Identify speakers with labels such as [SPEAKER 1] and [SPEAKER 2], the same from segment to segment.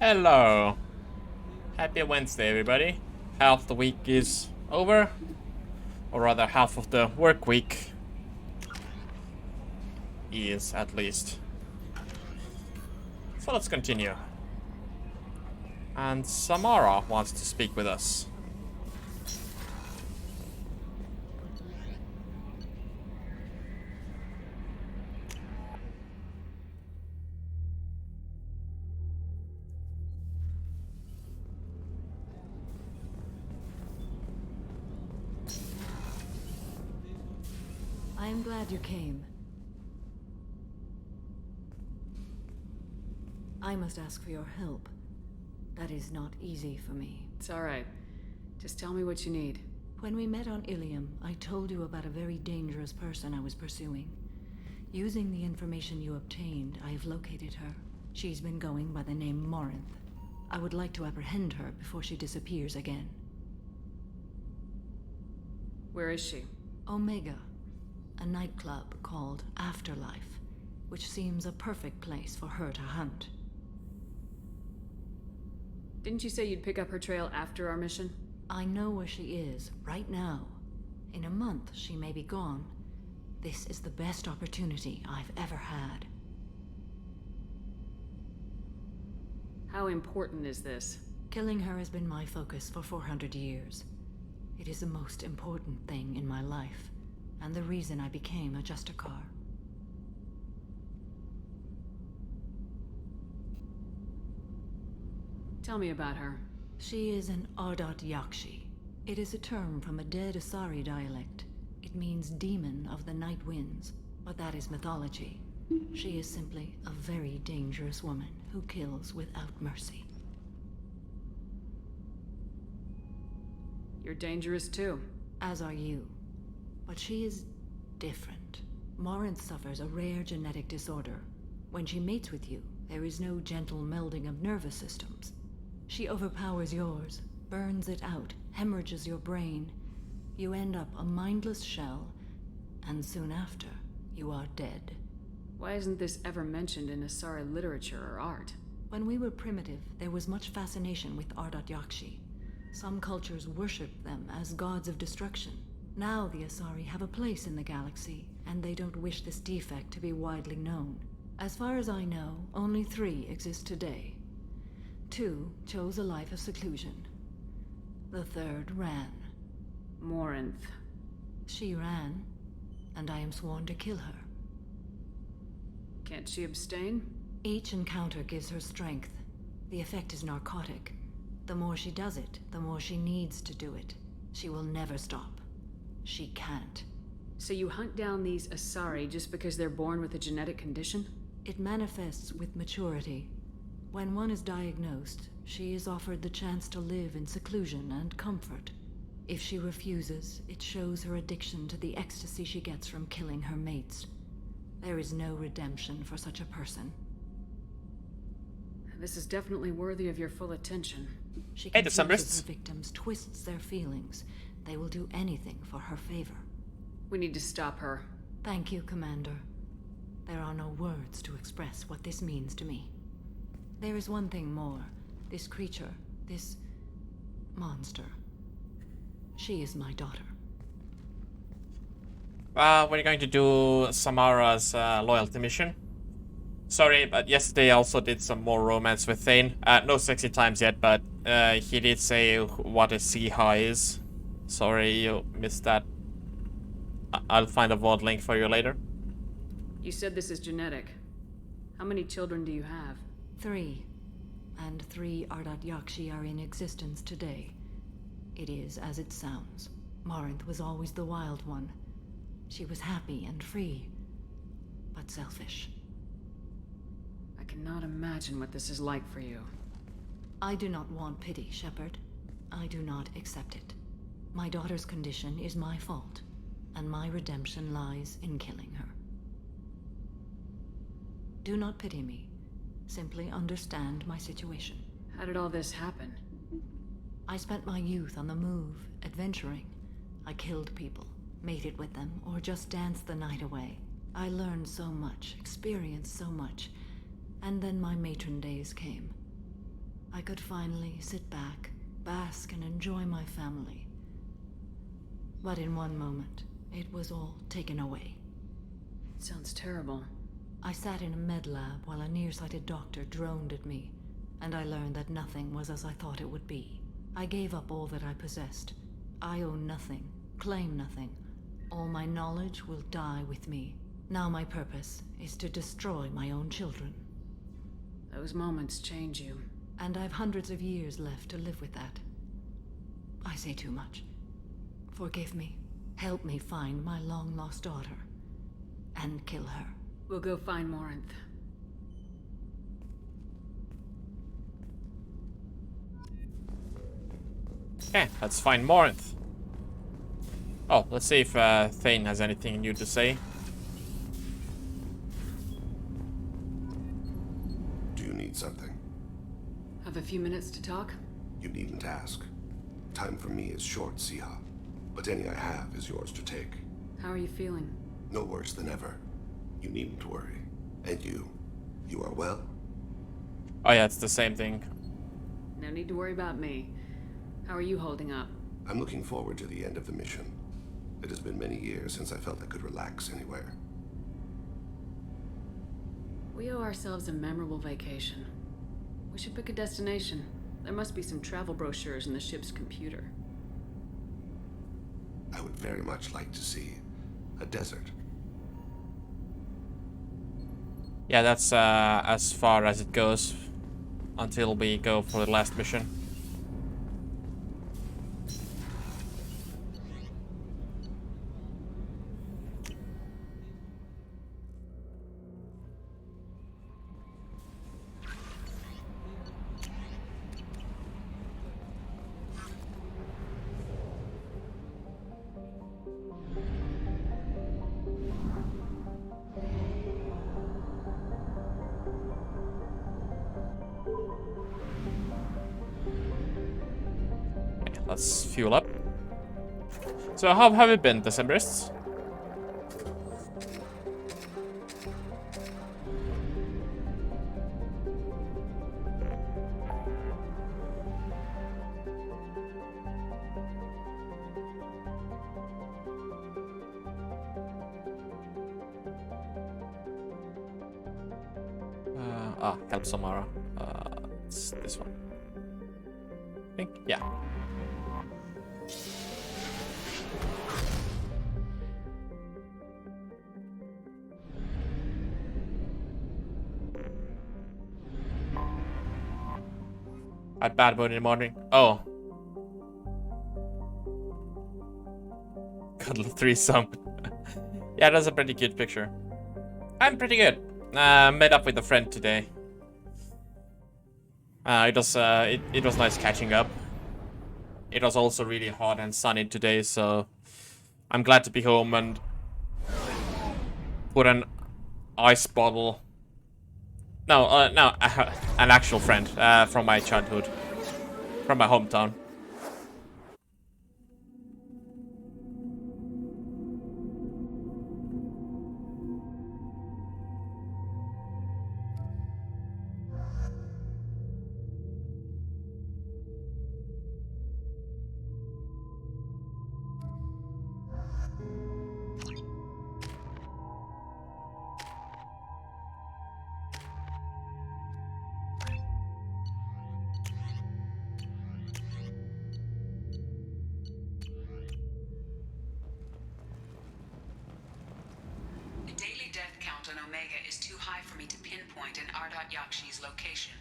[SPEAKER 1] Hello. Happy Wednesday, everybody. Half the week is over, or rather, half of the work week is at least. So let's continue. And Samara wants to speak with us.
[SPEAKER 2] I am glad you came. I must ask for your help. That is not easy for me.
[SPEAKER 3] It's alright. Just tell me what you need.
[SPEAKER 2] When we met on Ilium, I told you about a very dangerous person I was pursuing. Using the information you obtained, I have located her. She's been going by the name Morinth. I would like to apprehend her before she disappears again.
[SPEAKER 3] Where is she?
[SPEAKER 2] Omega, a nightclub called Afterlife, which seems a perfect place for her to hunt.
[SPEAKER 3] Didn't you say you'd pick up her trail after our mission?
[SPEAKER 2] I know where she is, right now. In a month, she may be gone. This is the best opportunity I've ever had.
[SPEAKER 3] How important is this?
[SPEAKER 2] Killing her has been my focus for 400 years. It is the most important thing in my life, and the reason I became a Justicar.
[SPEAKER 3] Tell me about her.
[SPEAKER 2] She is an Ardat Yakshi. It is a term from a dead Asari dialect. It means demon of the night winds, but that is mythology. She is simply a very dangerous woman who kills without mercy.
[SPEAKER 3] You're dangerous too.
[SPEAKER 2] As are you. But she is different. Morinth suffers a rare genetic disorder. When she mates with you, there is no gentle melding of nervous systems. She overpowers yours, burns it out, hemorrhages your brain. You end up a mindless shell, and soon after, you are dead.
[SPEAKER 3] Why isn't this ever mentioned in Asari literature or art?
[SPEAKER 2] When we were primitive, there was much fascination with Ardat Yakshi. Some cultures worshipped them as gods of destruction. Now the Asari have a place in the galaxy, and they don't wish this defect to be widely known. As far as I know, only 3 exist today. 2 chose a life of seclusion. The 3rd ran.
[SPEAKER 3] Morinth.
[SPEAKER 2] She ran, and I am sworn to kill her.
[SPEAKER 3] Can't she abstain?
[SPEAKER 2] Each encounter gives her strength. The effect is narcotic. The more she does it, the more she needs to do it. She will never stop. She can't.
[SPEAKER 3] So you hunt down these Asari just because they're born with a genetic condition?
[SPEAKER 2] It manifests with maturity. When one is diagnosed, she is offered the chance to live in seclusion and comfort. If she refuses, it shows her addiction to the ecstasy she gets from killing her mates. There is no redemption for such a person.
[SPEAKER 3] This is definitely worthy of your full attention.
[SPEAKER 2] She
[SPEAKER 1] Hey, the
[SPEAKER 2] confuses
[SPEAKER 1] Sunbursts.
[SPEAKER 2] her victims, twists their feelings. They will do anything for her favor.
[SPEAKER 3] We need to stop her.
[SPEAKER 2] Thank you, Commander. There are no words to express what this means to me. There is one thing more. This creature, this monster. She is my daughter.
[SPEAKER 1] We're going to do Samara's loyalty mission. Sorry, but yesterday I also did some more romance with Thane. No sexy times yet, but he did say what a Siha is. Sorry you missed that. I'll find a VOD link for you later.
[SPEAKER 3] You said this is genetic. How many children do you have?
[SPEAKER 2] 3. And 3 Ardat Yakshi are in existence today. It is as it sounds. Morinth was always the wild one. She was happy and free, but selfish.
[SPEAKER 3] I cannot imagine what this is like for you.
[SPEAKER 2] I do not want pity, Shepard. I do not accept it. My daughter's condition is my fault, and my redemption lies in killing her. Do not pity me. Simply understand my situation.
[SPEAKER 3] How did all this happen?
[SPEAKER 2] I spent my youth on the move, adventuring. I killed people, mated with them, or just danced the night away. I learned so much, experienced so much, and then my matron days came. I could finally sit back, bask and enjoy my family. But in one moment, it was all taken away.
[SPEAKER 3] Sounds terrible.
[SPEAKER 2] I sat in a med lab while a nearsighted doctor droned at me, and I learned that nothing was as I thought it would be. I gave up all that I possessed. I own nothing, claim nothing. All my knowledge will die with me. Now my purpose is to destroy my own children.
[SPEAKER 3] Those moments change you.
[SPEAKER 2] And I've hundreds of years left to live with that. I say too much. Forgive me. Help me find my long-lost daughter. And kill her.
[SPEAKER 3] We'll go find Morinth.
[SPEAKER 1] Okay, let's find Morinth. Oh, let's see if Thane has anything new to say.
[SPEAKER 4] Do you need something?
[SPEAKER 3] Have a few minutes to talk?
[SPEAKER 4] You needn't ask. Time for me is short, Siha. But any I have is yours to take.
[SPEAKER 3] How are you feeling?
[SPEAKER 4] No worse than ever. You needn't worry. And you are well?
[SPEAKER 1] Oh yeah, it's the same thing.
[SPEAKER 3] No need to worry about me. How are you holding up?
[SPEAKER 4] I'm looking forward to the end of the mission. It has been many years since I felt I could relax anywhere.
[SPEAKER 3] We owe ourselves a memorable vacation. We should pick a destination. There must be some travel brochures in the ship's computer.
[SPEAKER 4] I would very much like to see a desert.
[SPEAKER 1] Yeah, that's as far as it goes until we go for the last mission. Let's fuel up. So how have you been, Decemberists? Help Samara. It's this one. I think, yeah. At bad mood in the morning. Oh. Cuddle threesome. Yeah, that's a pretty cute picture. I'm pretty good. Met up with a friend today. It was nice catching up. It was also really hot and sunny today, so I'm glad to be home and put an ice bottle. No, an actual friend from my childhood, from my hometown.
[SPEAKER 5] Yakshi's location.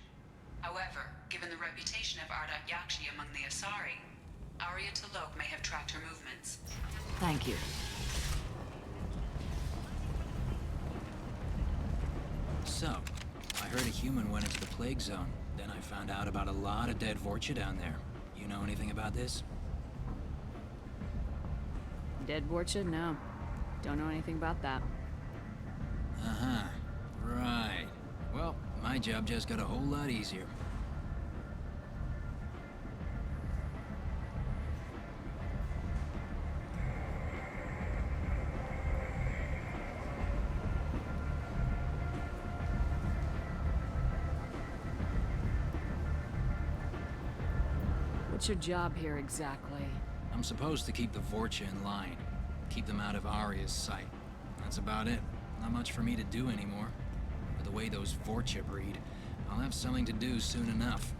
[SPEAKER 5] However, given the reputation of Ardat Yakshi among the Asari, Arya T'Loak may have tracked her movements.
[SPEAKER 2] Thank you.
[SPEAKER 6] So, I heard a human went into the plague zone. Then I found out about a lot of dead Vorcha down there. You know anything about this?
[SPEAKER 3] Dead Vorcha? No. Don't know anything about that.
[SPEAKER 6] Uh-huh. Right. Well, my job just got a whole lot easier.
[SPEAKER 3] What's your job here exactly?
[SPEAKER 6] I'm supposed to keep the Vorcha in line. Keep them out of Arya's sight. That's about it. Not much for me to do anymore. But the way those Vorcha breed, I'll have something to do soon enough.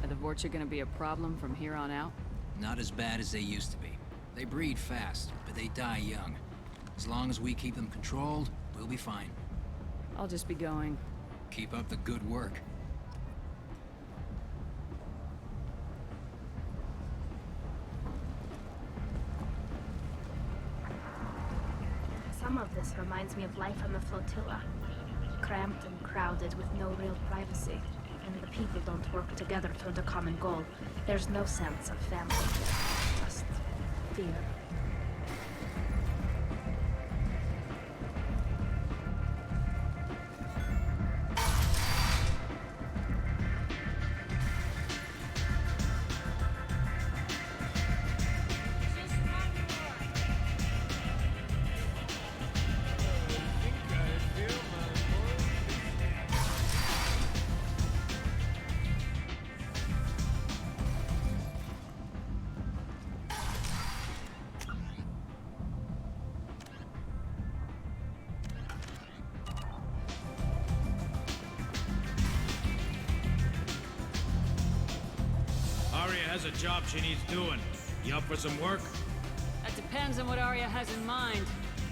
[SPEAKER 3] Are the Vorcha gonna be a problem from here on out?
[SPEAKER 6] Not as bad as they used to be. They breed fast, but they die young. As long as we keep them controlled, we'll be fine.
[SPEAKER 3] I'll just be going.
[SPEAKER 6] Keep up the good work.
[SPEAKER 7] Some of this reminds me of life on the flotilla. Cramped and crowded with no real privacy. And the people don't work together toward a common goal. There's no sense of family. Just fear.
[SPEAKER 8] Arya has a job she needs doing. You up for some work?
[SPEAKER 3] That depends on what Arya has in mind.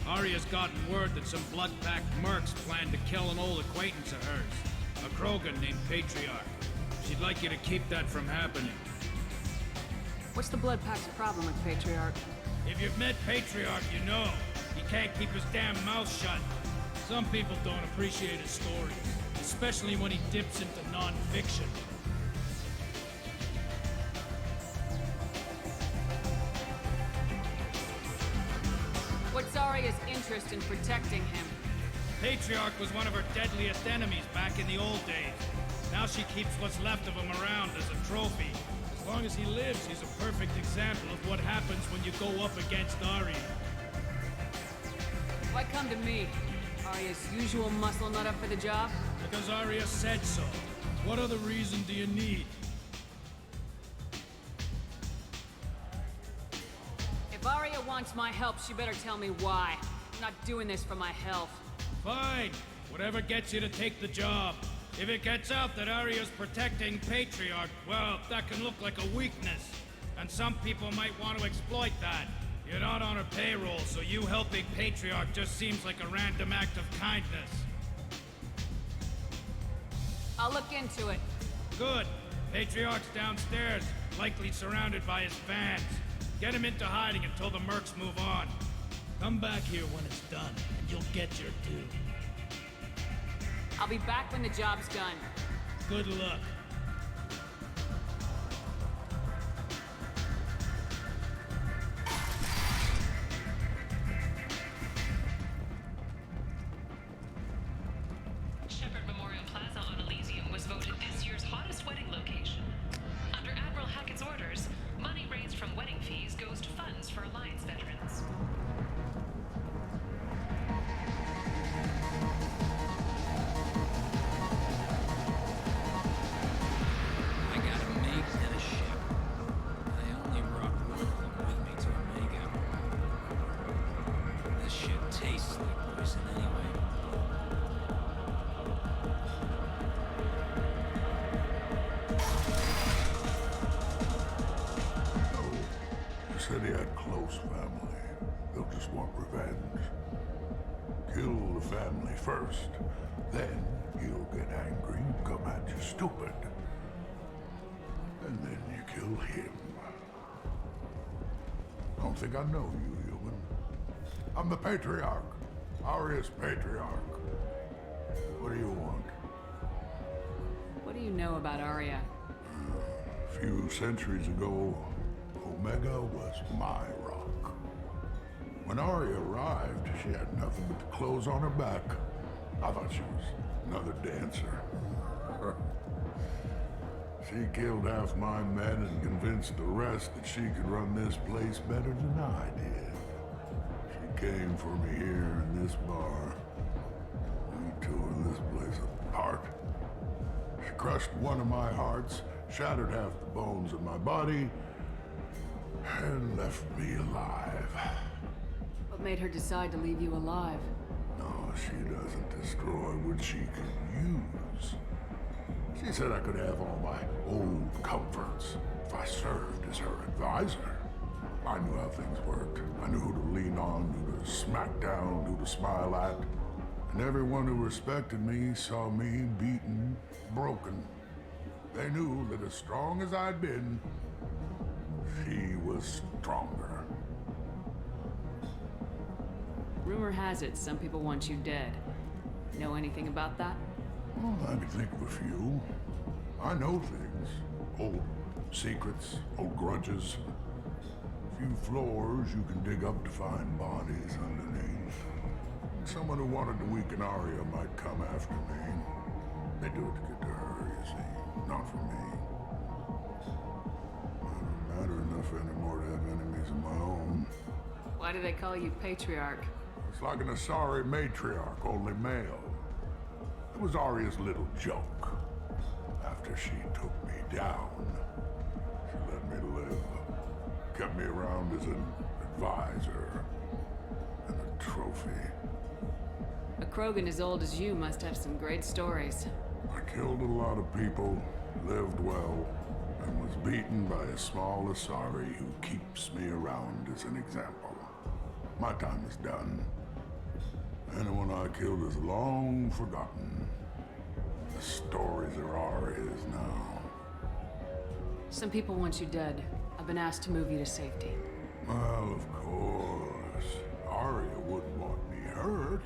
[SPEAKER 8] Arya's gotten word that some blood-packed mercs plan to kill an old acquaintance of hers. A Krogan named Patriarch. She'd like you to keep that from happening.
[SPEAKER 3] What's the Blood Pack's problem with Patriarch?
[SPEAKER 8] If you've met Patriarch, you know. He can't keep his damn mouth shut. Some people don't appreciate his stories. Especially when he dips into non-fiction.
[SPEAKER 3] What's Arya's interest in protecting him?
[SPEAKER 8] Patriarch was one of her deadliest enemies back in the old days. Now she keeps what's left of him around as a trophy. As long as he lives, he's a perfect example of what happens when you go up against Arya.
[SPEAKER 3] Why come to me? Arya's usual muscle not up for the job?
[SPEAKER 8] Because Arya said so. What other reason do you need?
[SPEAKER 3] If Arya wants my help, she better tell me why. I'm not doing this for my health.
[SPEAKER 8] Fine. Whatever gets you to take the job. If it gets out that Arya's protecting Patriarch, well, that can look like a weakness. And some people might want to exploit that. You're not on her payroll, so you helping Patriarch just seems like a random act of kindness.
[SPEAKER 3] I'll look into it.
[SPEAKER 8] Good. Patriarch's downstairs, likely surrounded by his fans. Get him into hiding until the mercs move on. Come back here when it's done, and you'll get your due.
[SPEAKER 3] I'll be back when the job's done.
[SPEAKER 8] Good luck.
[SPEAKER 5] Shepherd Memorial Plaza on Elysium was voted this year's hottest wedding location. Under Admiral Hackett's orders, money raised from wedding fees goes to funds for Alliance veterans.
[SPEAKER 6] I got a mate and a ship. I only brought one of them with me to Omega. This shit tastes like poison anyway.
[SPEAKER 9] You said he had close family. They'll just want revenge. Kill the family first. Then he'll get angry and come at you stupid. And then you kill him. Don't think I know you, human. I'm the Patriarch. Arya's Patriarch. What do you want?
[SPEAKER 3] What do you know about Arya?
[SPEAKER 9] A few centuries ago, Omega was my rock. When Arya arrived, she had nothing but the clothes on her back. I thought she was Another dancer. She killed half my men and convinced the rest that she could run this place better than I did. She came for me here in this bar. We tore this place apart. She crushed one of my hearts, shattered half the bones in my body, and left me alive.
[SPEAKER 3] What made her decide to leave you alive?
[SPEAKER 9] No, she doesn't destroy what she can use. She said I could have all my old comforts if I served as her advisor. I knew how things worked. I knew who to lean on, who to smack down, who to smile at. And everyone who respected me saw me beaten, broken. They knew that as strong as I'd been, she was stronger.
[SPEAKER 3] Rumor has it some people want you dead. Know anything about that?
[SPEAKER 9] Well, I can think of a few. I know things. Old secrets, old grudges. A few floors you can dig up to find bodies underneath. Someone who wanted to weaken Arya might come after me. They do it to get to her, you see. Not for me. I don't matter enough anymore to have enemies of my own.
[SPEAKER 3] Why do they call you Patriarch?
[SPEAKER 9] It's like an Asari matriarch, only male. It was Arya's little joke. After she took me down, she let me live. Kept me around as an advisor and a trophy.
[SPEAKER 3] A Krogan as old as you must have some great stories.
[SPEAKER 9] I killed a lot of people, lived well, and was beaten by a small Asari who keeps me around as an example. My time is done. Anyone I killed is long forgotten. The stories are Arya's now.
[SPEAKER 3] Some people want you dead. I've been asked to move you to safety.
[SPEAKER 9] Well, of course. Arya wouldn't want me hurt.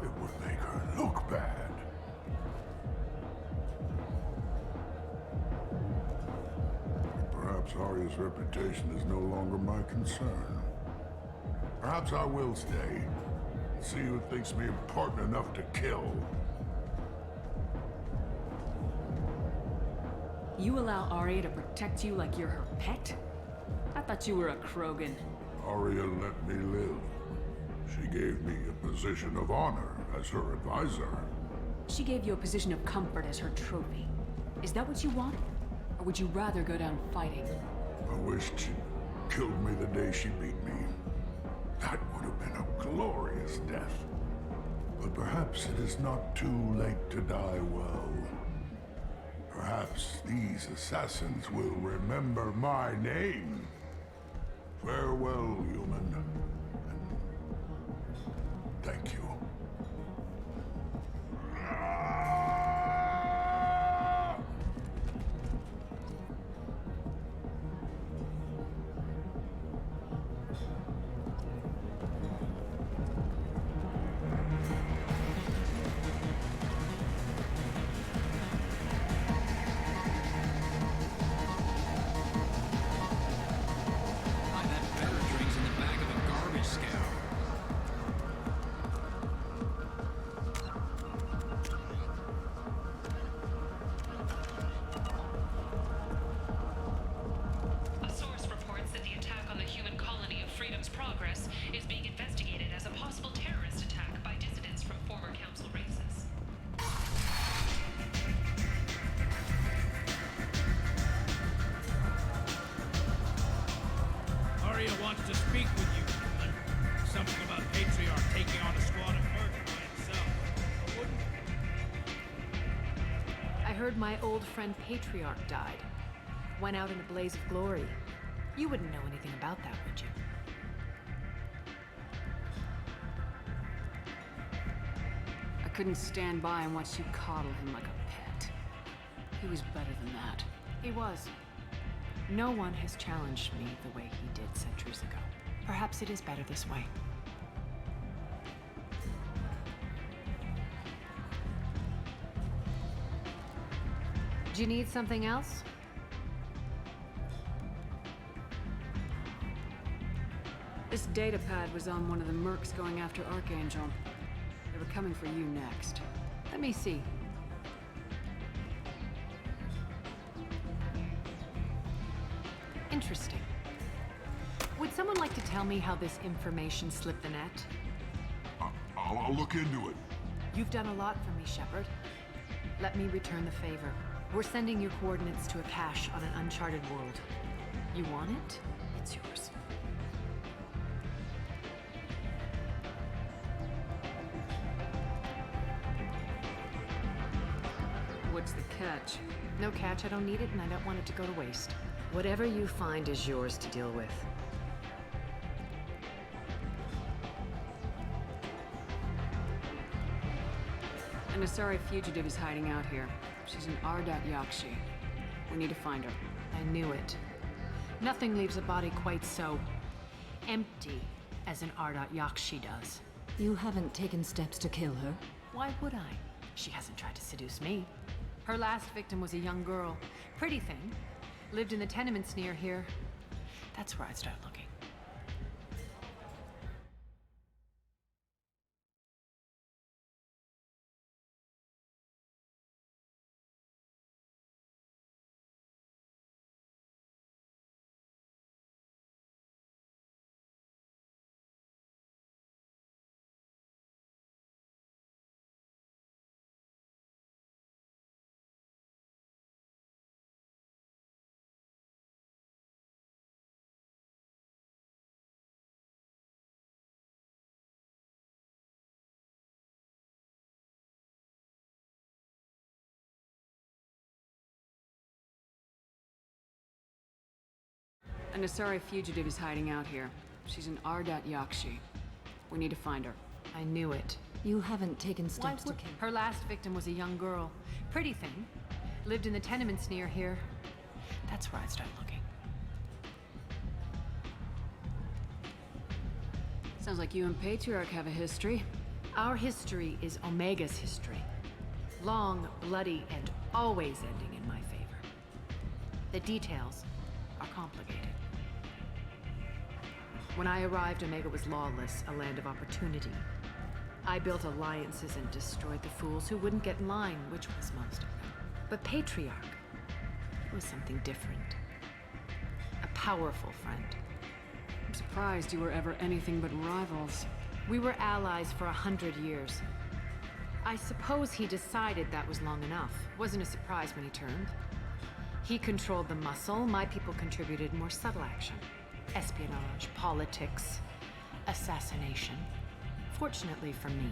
[SPEAKER 9] It would make her look bad. Perhaps Arya's reputation is no longer my concern. Perhaps I will stay. See who thinks me important enough to kill.
[SPEAKER 3] You allow Arya to protect you like you're her pet? I thought you were a Krogan.
[SPEAKER 9] Arya let me live. She gave me a position of honor as her advisor.
[SPEAKER 3] She gave you a position of comfort as her trophy. Is that what you want? Or would you rather go down fighting?
[SPEAKER 9] I wished she'd killed me the day she beat me. That would have been a glorious death. But perhaps it is not too late to die well. Perhaps these assassins will remember my name. Farewell, human. And thank you.
[SPEAKER 8] Wants to speak with you, human. Something about Patriarch taking on a squad of murder by himself. Wouldn't...
[SPEAKER 10] I heard my old friend Patriarch died. Went out in a blaze of glory. You wouldn't know anything about that, would you?
[SPEAKER 3] I couldn't stand by and watch you coddle him like a pet. He was better than that.
[SPEAKER 10] He was. No one has challenged me the way he did centuries ago. Perhaps it is better this way. Do you need something else?
[SPEAKER 3] This data pad was on one of the mercs going after Archangel. They were coming for you next.
[SPEAKER 10] Let me see. Interesting. Would someone like to tell me how this information slipped the net?
[SPEAKER 9] I'll look into it.
[SPEAKER 10] You've done a lot for me, Shepard. Let me return the favor. We're sending your coordinates to a cache on an uncharted world. You want it? It's yours.
[SPEAKER 3] What's the catch?
[SPEAKER 10] No catch, I don't need it, and I don't want it to go to waste.
[SPEAKER 3] Whatever you find is yours to deal with. An Asari fugitive is hiding out here. She's an Ardat Yakshi. We need to find her.
[SPEAKER 10] I knew it. Nothing leaves a body quite so empty as an Ardat Yakshi does.
[SPEAKER 2] You haven't taken steps to kill her?
[SPEAKER 10] Why would I? She hasn't tried to seduce me. Her last victim was a young girl. Pretty thing. Lived in the tenements near here. That's where I'd start looking.
[SPEAKER 3] An Asari fugitive is hiding out here. She's an Ardat Yakshi. We need to find her.
[SPEAKER 10] I knew it.
[SPEAKER 2] You haven't taken steps to kill her?
[SPEAKER 10] Her last victim was a young girl. Pretty thing. Lived in the tenements near here. That's where I'd start looking.
[SPEAKER 3] Sounds like you and Patriarch have a history.
[SPEAKER 10] Our history is Omega's history. Long, bloody, and always ending in my favor. The details are complicated. When I arrived, Omega was lawless, a land of opportunity. I built alliances and destroyed the fools who wouldn't get in line, which was most of them. But Patriarch, it was something different. A powerful friend.
[SPEAKER 3] I'm surprised you were ever anything but rivals.
[SPEAKER 10] We were allies for 100 years. I suppose he decided that was long enough. Wasn't a surprise when he turned. He controlled the muscle, my people contributed more subtle action. Espionage, politics, assassination. Fortunately for me,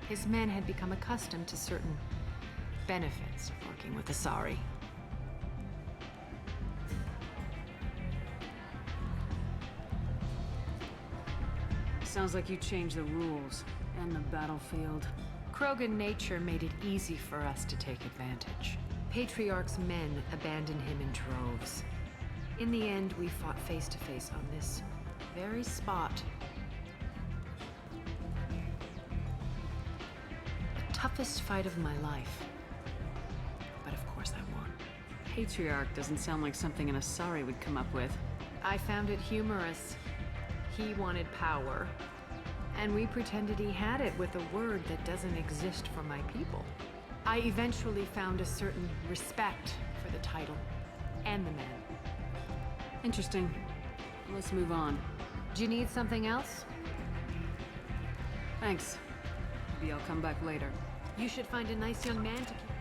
[SPEAKER 10] his men had become accustomed to certain benefits of working with Asari.
[SPEAKER 3] Sounds like you changed the rules and the battlefield.
[SPEAKER 10] Krogan nature made it easy for us to take advantage. Patriarch's men abandoned him in droves. In the end, we fought face to face on this very spot. The toughest fight of my life. But of course I won.
[SPEAKER 3] Patriarch doesn't sound like something an Asari would come up with.
[SPEAKER 10] I found it humorous. He wanted power, and we pretended he had it with a word that doesn't exist for my people. I eventually found a certain respect for the title and the man.
[SPEAKER 3] Interesting. Let's move on.
[SPEAKER 10] Do you need something else?
[SPEAKER 3] Thanks. Maybe I'll come back later.
[SPEAKER 10] You should find a nice young man to keep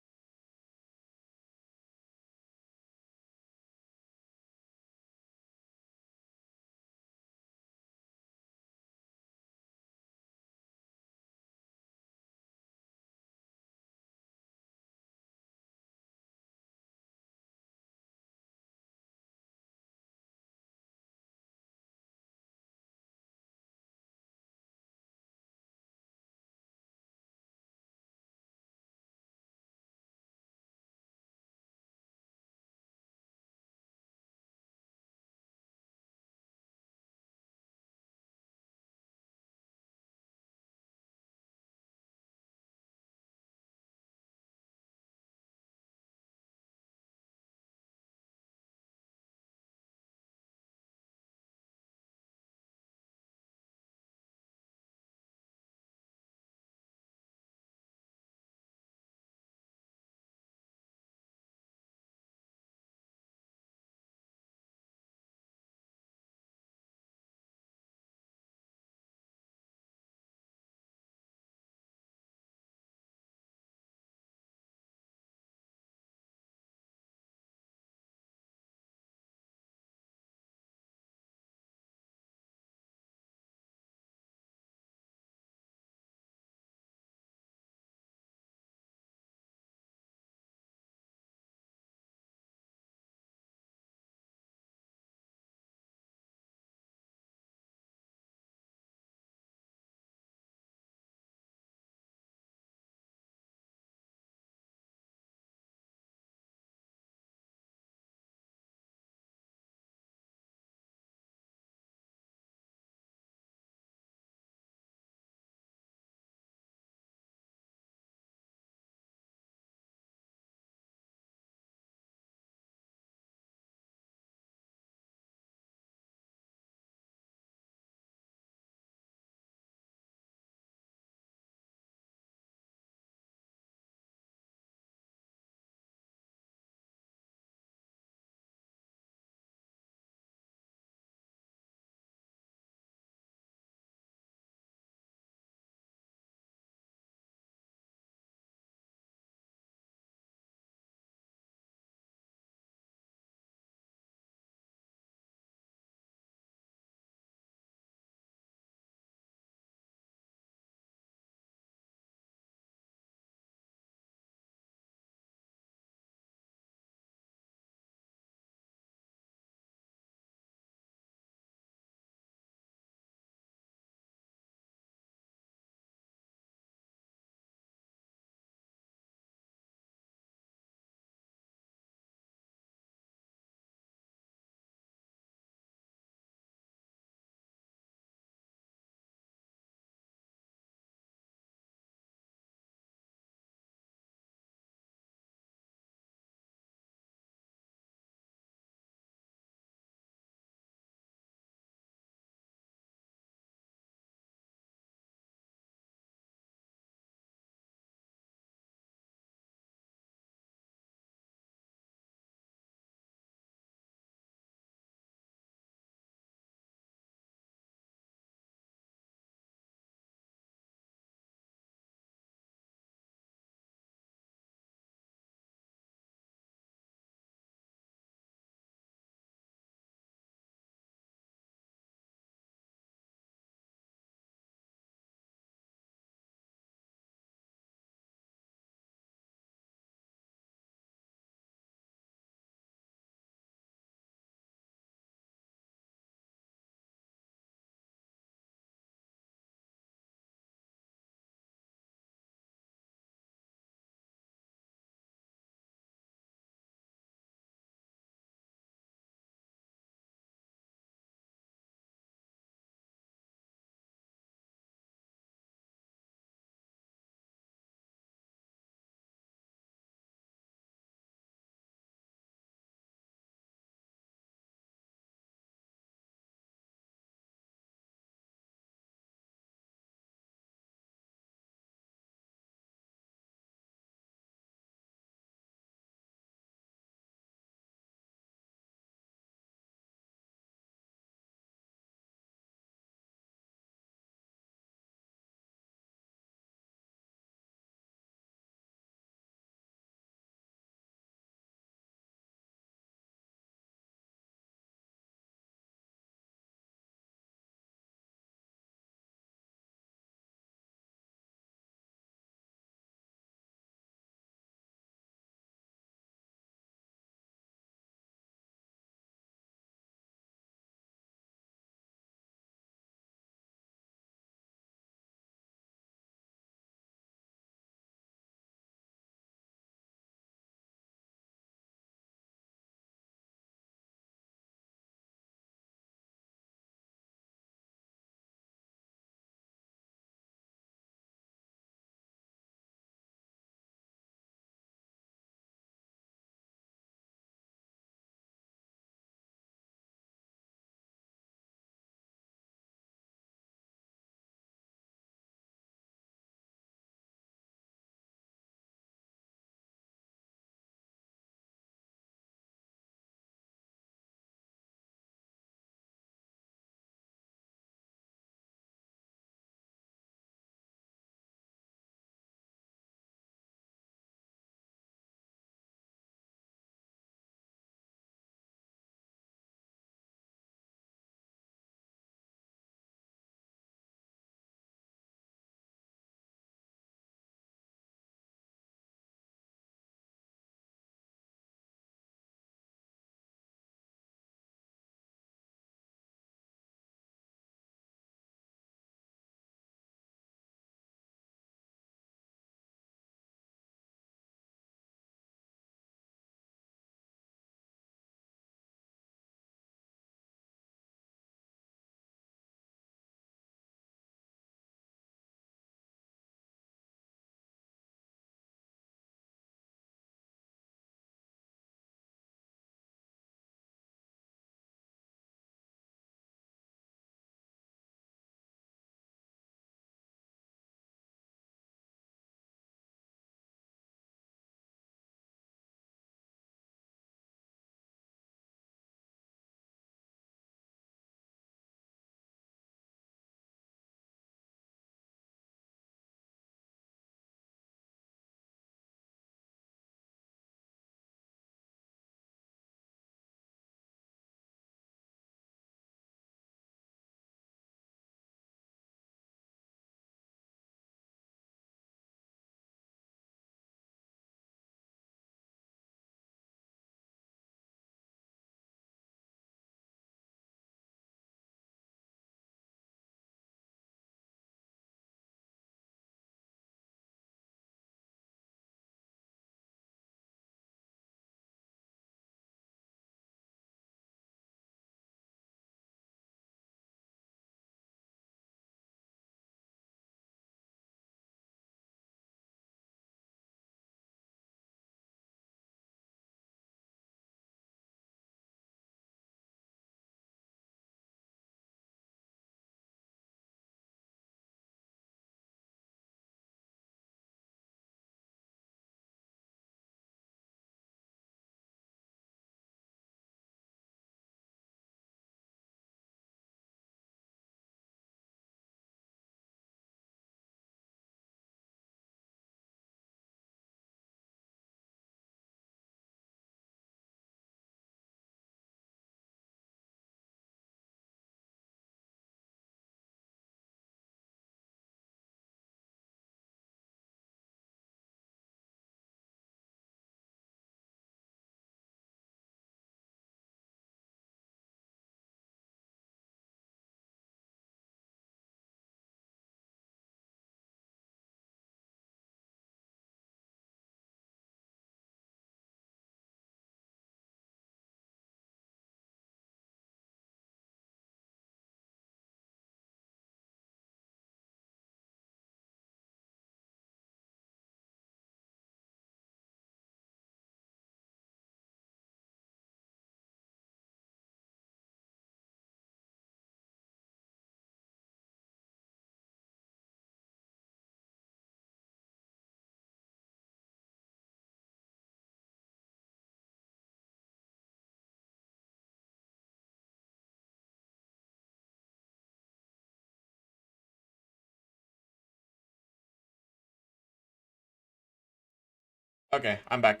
[SPEAKER 1] Okay, I'm back.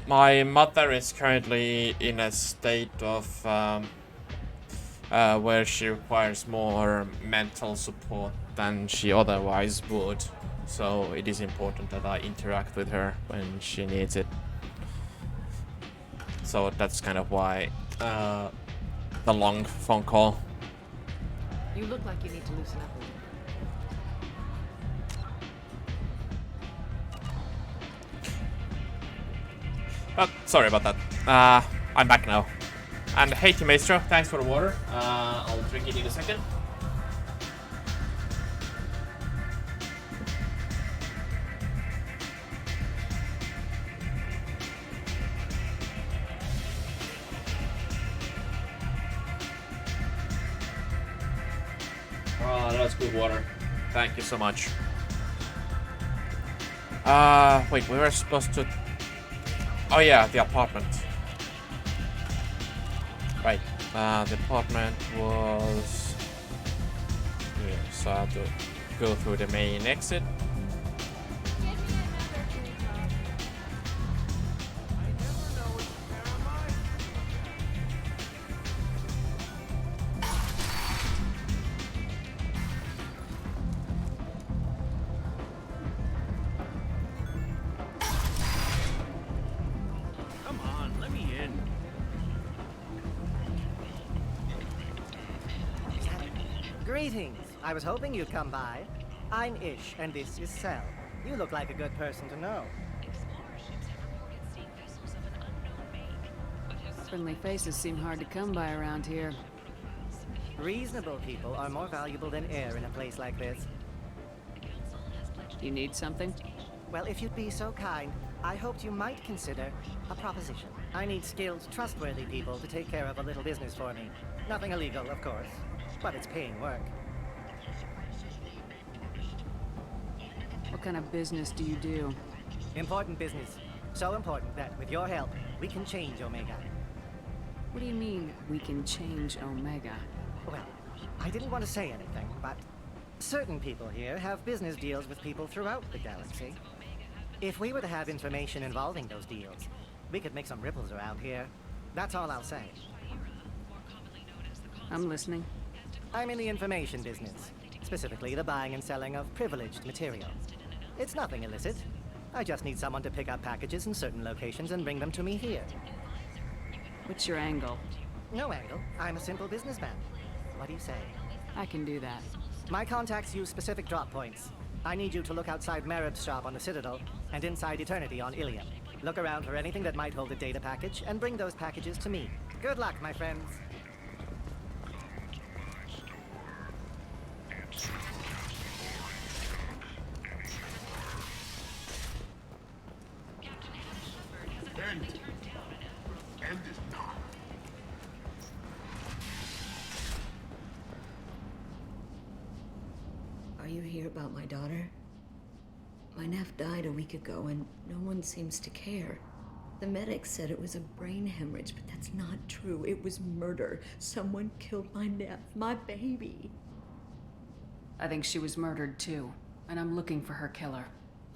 [SPEAKER 1] My mother is currently in a state of where she requires more mental support than she otherwise would. So it is important that I interact with her when she needs it. So that's kind of why the long phone call.
[SPEAKER 10] You look like you need to loosen up a little.
[SPEAKER 1] But sorry about that. I'm back now. And hey, Team Maestro, thanks for the water. I'll drink it in a second. Oh, that's good water. Thank you so much. Wait, we were supposed to... Oh yeah, the apartment. Right, the apartment was... Here, so I have to go through the main exit.
[SPEAKER 8] Come on, let me in.
[SPEAKER 11] Greetings. I was hoping you'd come by. I'm Ish, and this is Sel. You look like a good person to know.
[SPEAKER 3] Friendly faces seem hard to come by around here.
[SPEAKER 11] Reasonable people are more valuable than air in a place like this.
[SPEAKER 3] You need something?
[SPEAKER 11] Well, if you'd be so kind, I hoped you might consider a proposition. I need skilled, trustworthy people to take care of a little business for me. Nothing illegal, of course, but it's paying work.
[SPEAKER 3] What kind of business do you do?
[SPEAKER 11] Important business. So important that, with your help, we can change Omega.
[SPEAKER 3] What do you mean, we can change Omega?
[SPEAKER 11] Well, I didn't want to say anything, but certain people here have business deals with people throughout the galaxy. If we were to have information involving those deals, we could make some ripples around here. That's all I'll say.
[SPEAKER 3] I'm listening.
[SPEAKER 11] I'm in the information business, specifically the buying and selling of privileged material. It's nothing illicit. I just need someone to pick up packages in certain locations and bring them to me here.
[SPEAKER 3] What's your angle?
[SPEAKER 11] No angle. I'm a simple businessman. What do you say?
[SPEAKER 3] I can do that.
[SPEAKER 11] My contacts use specific drop points. I need you to look outside Merib's shop on the Citadel and inside Eternity on Ilium. Look around for anything that might hold a data package and bring those packages to me. Good luck, my friends.
[SPEAKER 9] End is not.
[SPEAKER 2] Are you here about my daughter? My nephew died a week ago and no one seems to care. The medics said it was a brain hemorrhage, but that's not true. It was murder. Someone killed my nephew, my baby.
[SPEAKER 3] I think she was murdered too, and I'm looking for her killer.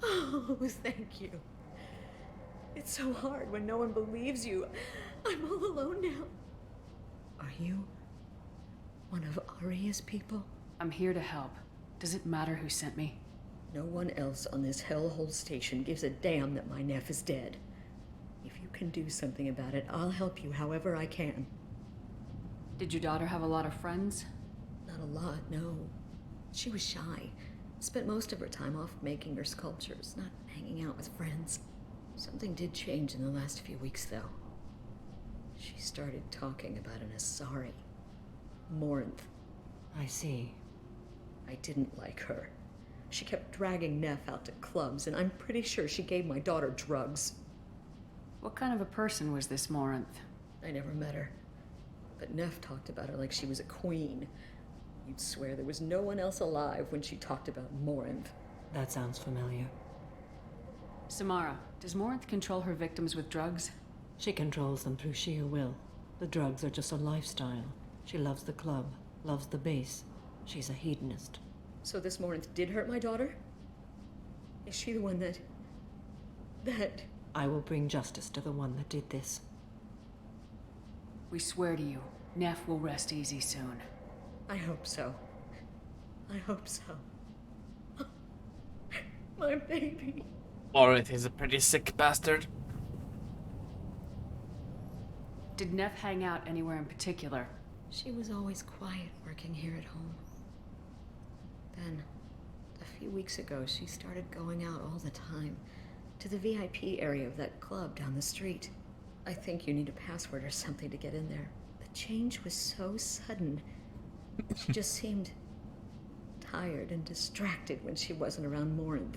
[SPEAKER 2] Oh, thank you. It's so hard when no one believes you. I'm all alone now. Are you one of Aria's people?
[SPEAKER 3] I'm here to help. Does it matter who sent me?
[SPEAKER 2] No one else on this hellhole station gives a damn that my nephew is dead. If you can do something about it, I'll help you however I can.
[SPEAKER 3] Did your daughter have a lot of friends?
[SPEAKER 2] Not a lot, no. She was shy. Spent most of her time off making her sculptures, not hanging out with friends. Something did change in the last few weeks, though. She started talking about an Asari. Morinth.
[SPEAKER 12] I see.
[SPEAKER 2] I didn't like her. She kept dragging Neff out to clubs, and I'm pretty sure she gave my daughter drugs.
[SPEAKER 3] What kind of a person was this Morinth?
[SPEAKER 2] I never met her. But Neff talked about her like she was a queen. You'd swear there was no one else alive when she talked about Morinth.
[SPEAKER 12] That sounds familiar.
[SPEAKER 3] Samara, does Morinth control her victims with drugs?
[SPEAKER 12] She controls them through sheer will. The drugs are just a lifestyle. She loves the club, loves the base. She's a hedonist.
[SPEAKER 2] So this Morinth did hurt my daughter? Is she the one that...
[SPEAKER 12] I will bring justice to the one that did this.
[SPEAKER 3] We swear to you, Neff will rest easy soon.
[SPEAKER 2] I hope so. I hope so. My baby.
[SPEAKER 1] Or he's a pretty sick bastard.
[SPEAKER 3] Did Neff hang out anywhere in particular?
[SPEAKER 2] She was always quiet working here at home. Then, a few weeks ago, she started going out all the time to the VIP area of that club down the street. I think you need a password or something to get in there. The change was so sudden. She just seemed tired and distracted when she wasn't around Morinth.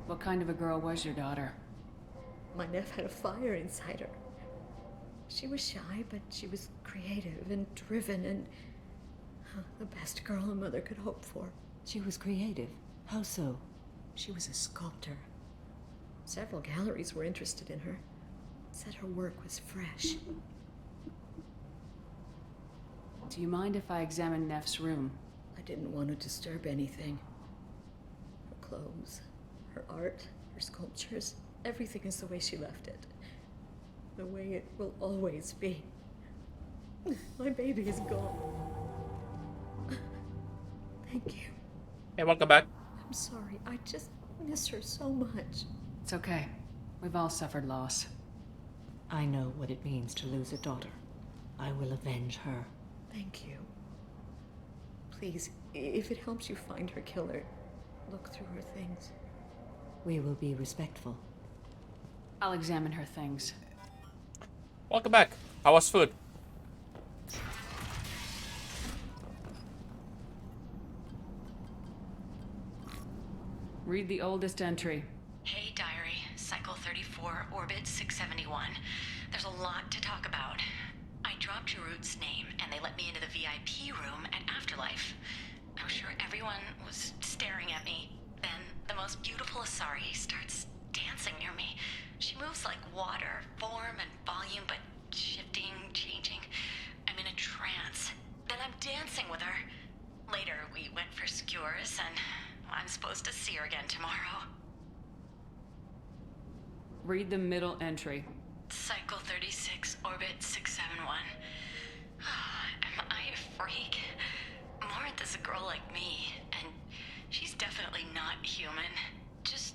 [SPEAKER 3] What kind of a girl was your daughter?
[SPEAKER 2] My Neff had a fire inside her. She was shy, but she was creative and driven and the best girl a mother could hope for.
[SPEAKER 12] She was creative. How so?
[SPEAKER 2] She was a sculptor. Several galleries were interested in her. Said her work was fresh.
[SPEAKER 3] Do you mind if I examine Neff's room?
[SPEAKER 2] I didn't want to disturb anything. Her clothes, her art, her sculptures, everything is the way she left it. The way it will always be. My baby is gone. Thank you.
[SPEAKER 1] Hey, welcome back.
[SPEAKER 2] I'm sorry. I just miss her so much.
[SPEAKER 3] It's okay. We've all suffered loss.
[SPEAKER 12] I know what it means to lose a daughter. I will avenge her.
[SPEAKER 2] Thank you. Please, if it helps you find her killer, look through her things.
[SPEAKER 12] We will be respectful.
[SPEAKER 3] I'll examine her things.
[SPEAKER 1] Welcome back. How was food?
[SPEAKER 3] Read the oldest entry.
[SPEAKER 13] Hey, Diary. Cycle 34, Orbit 671. There's a lot to talk about. I dropped Jarut's name, and they let me into the VIP room at Afterlife. I'm sure everyone was staring at me. Then, the most beautiful Asari starts dancing near me. She moves like water, form and volume, but shifting, changing. I'm in a trance. Then I'm dancing with her. Later, we went for skewers, and I'm supposed to see her again tomorrow.
[SPEAKER 3] Read the middle entry.
[SPEAKER 13] Cycle 36, Orbit 671. Am I a freak? Morinth is a girl like me, and she's definitely not human. Just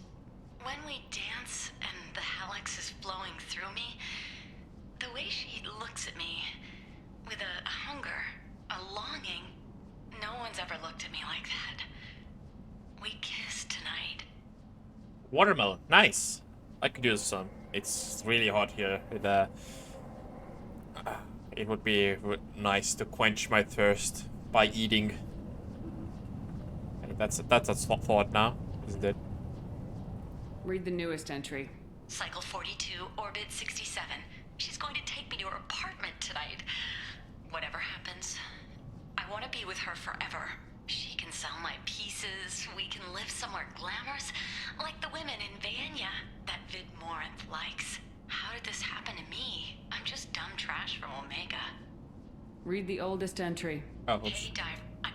[SPEAKER 13] when we dance and the Hallex is flowing through me, the way she looks at me with a hunger, a longing, no one's ever looked at me like that. We kissed tonight.
[SPEAKER 1] Watermelon. Nice. I could use some. It's really hot here. It would be nice to quench my thirst by eating. And that's a thought now, isn't it?
[SPEAKER 3] Read the newest entry.
[SPEAKER 13] Cycle 42, Orbit 67. She's going to take me to her apartment tonight. Whatever happens, I want to be with her forever. She can sell my pieces. We can live somewhere glamorous, like the women in Vanya that Vid Morinth likes. How did this happen to me? I'm just dumb trash from Omega.
[SPEAKER 3] Read the oldest entry.
[SPEAKER 1] Oh, oops.
[SPEAKER 13] Hey, Dive.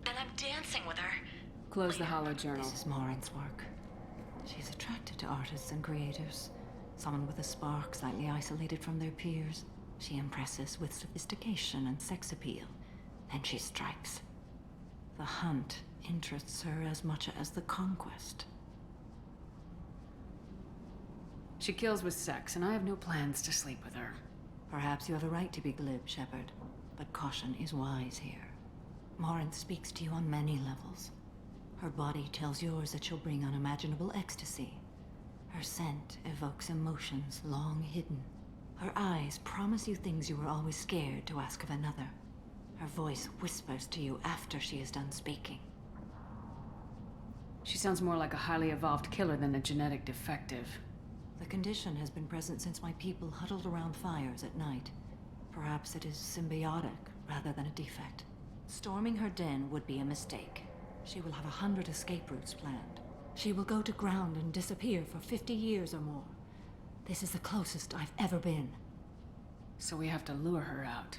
[SPEAKER 13] Then I'm dancing with her.
[SPEAKER 3] Close the hollow journal.
[SPEAKER 12] This is Morinth's work. She's attracted to artists and creators. Someone with a spark slightly isolated from their peers. She impresses with sophistication and sex appeal. Then she strikes. The hunt interests her as much as the conquest.
[SPEAKER 3] She kills with sex, and I have no plans to sleep with her.
[SPEAKER 12] Perhaps you have a right to be glib, Shepard, but caution is wise here. Morinth speaks to you on many levels. Her body tells yours that she'll bring unimaginable ecstasy. Her scent evokes emotions long hidden. Her eyes promise you things you were always scared to ask of another. Her voice whispers to you after she is done speaking.
[SPEAKER 3] She sounds more like a highly evolved killer than a genetic defective.
[SPEAKER 12] The condition has been present since my people huddled around fires at night. Perhaps it is symbiotic rather than a defect. Storming her den would be a mistake. She will have 100 escape routes planned. She will go to ground and disappear for 50 years or more. This is the closest I've ever been.
[SPEAKER 3] So we have to lure her out.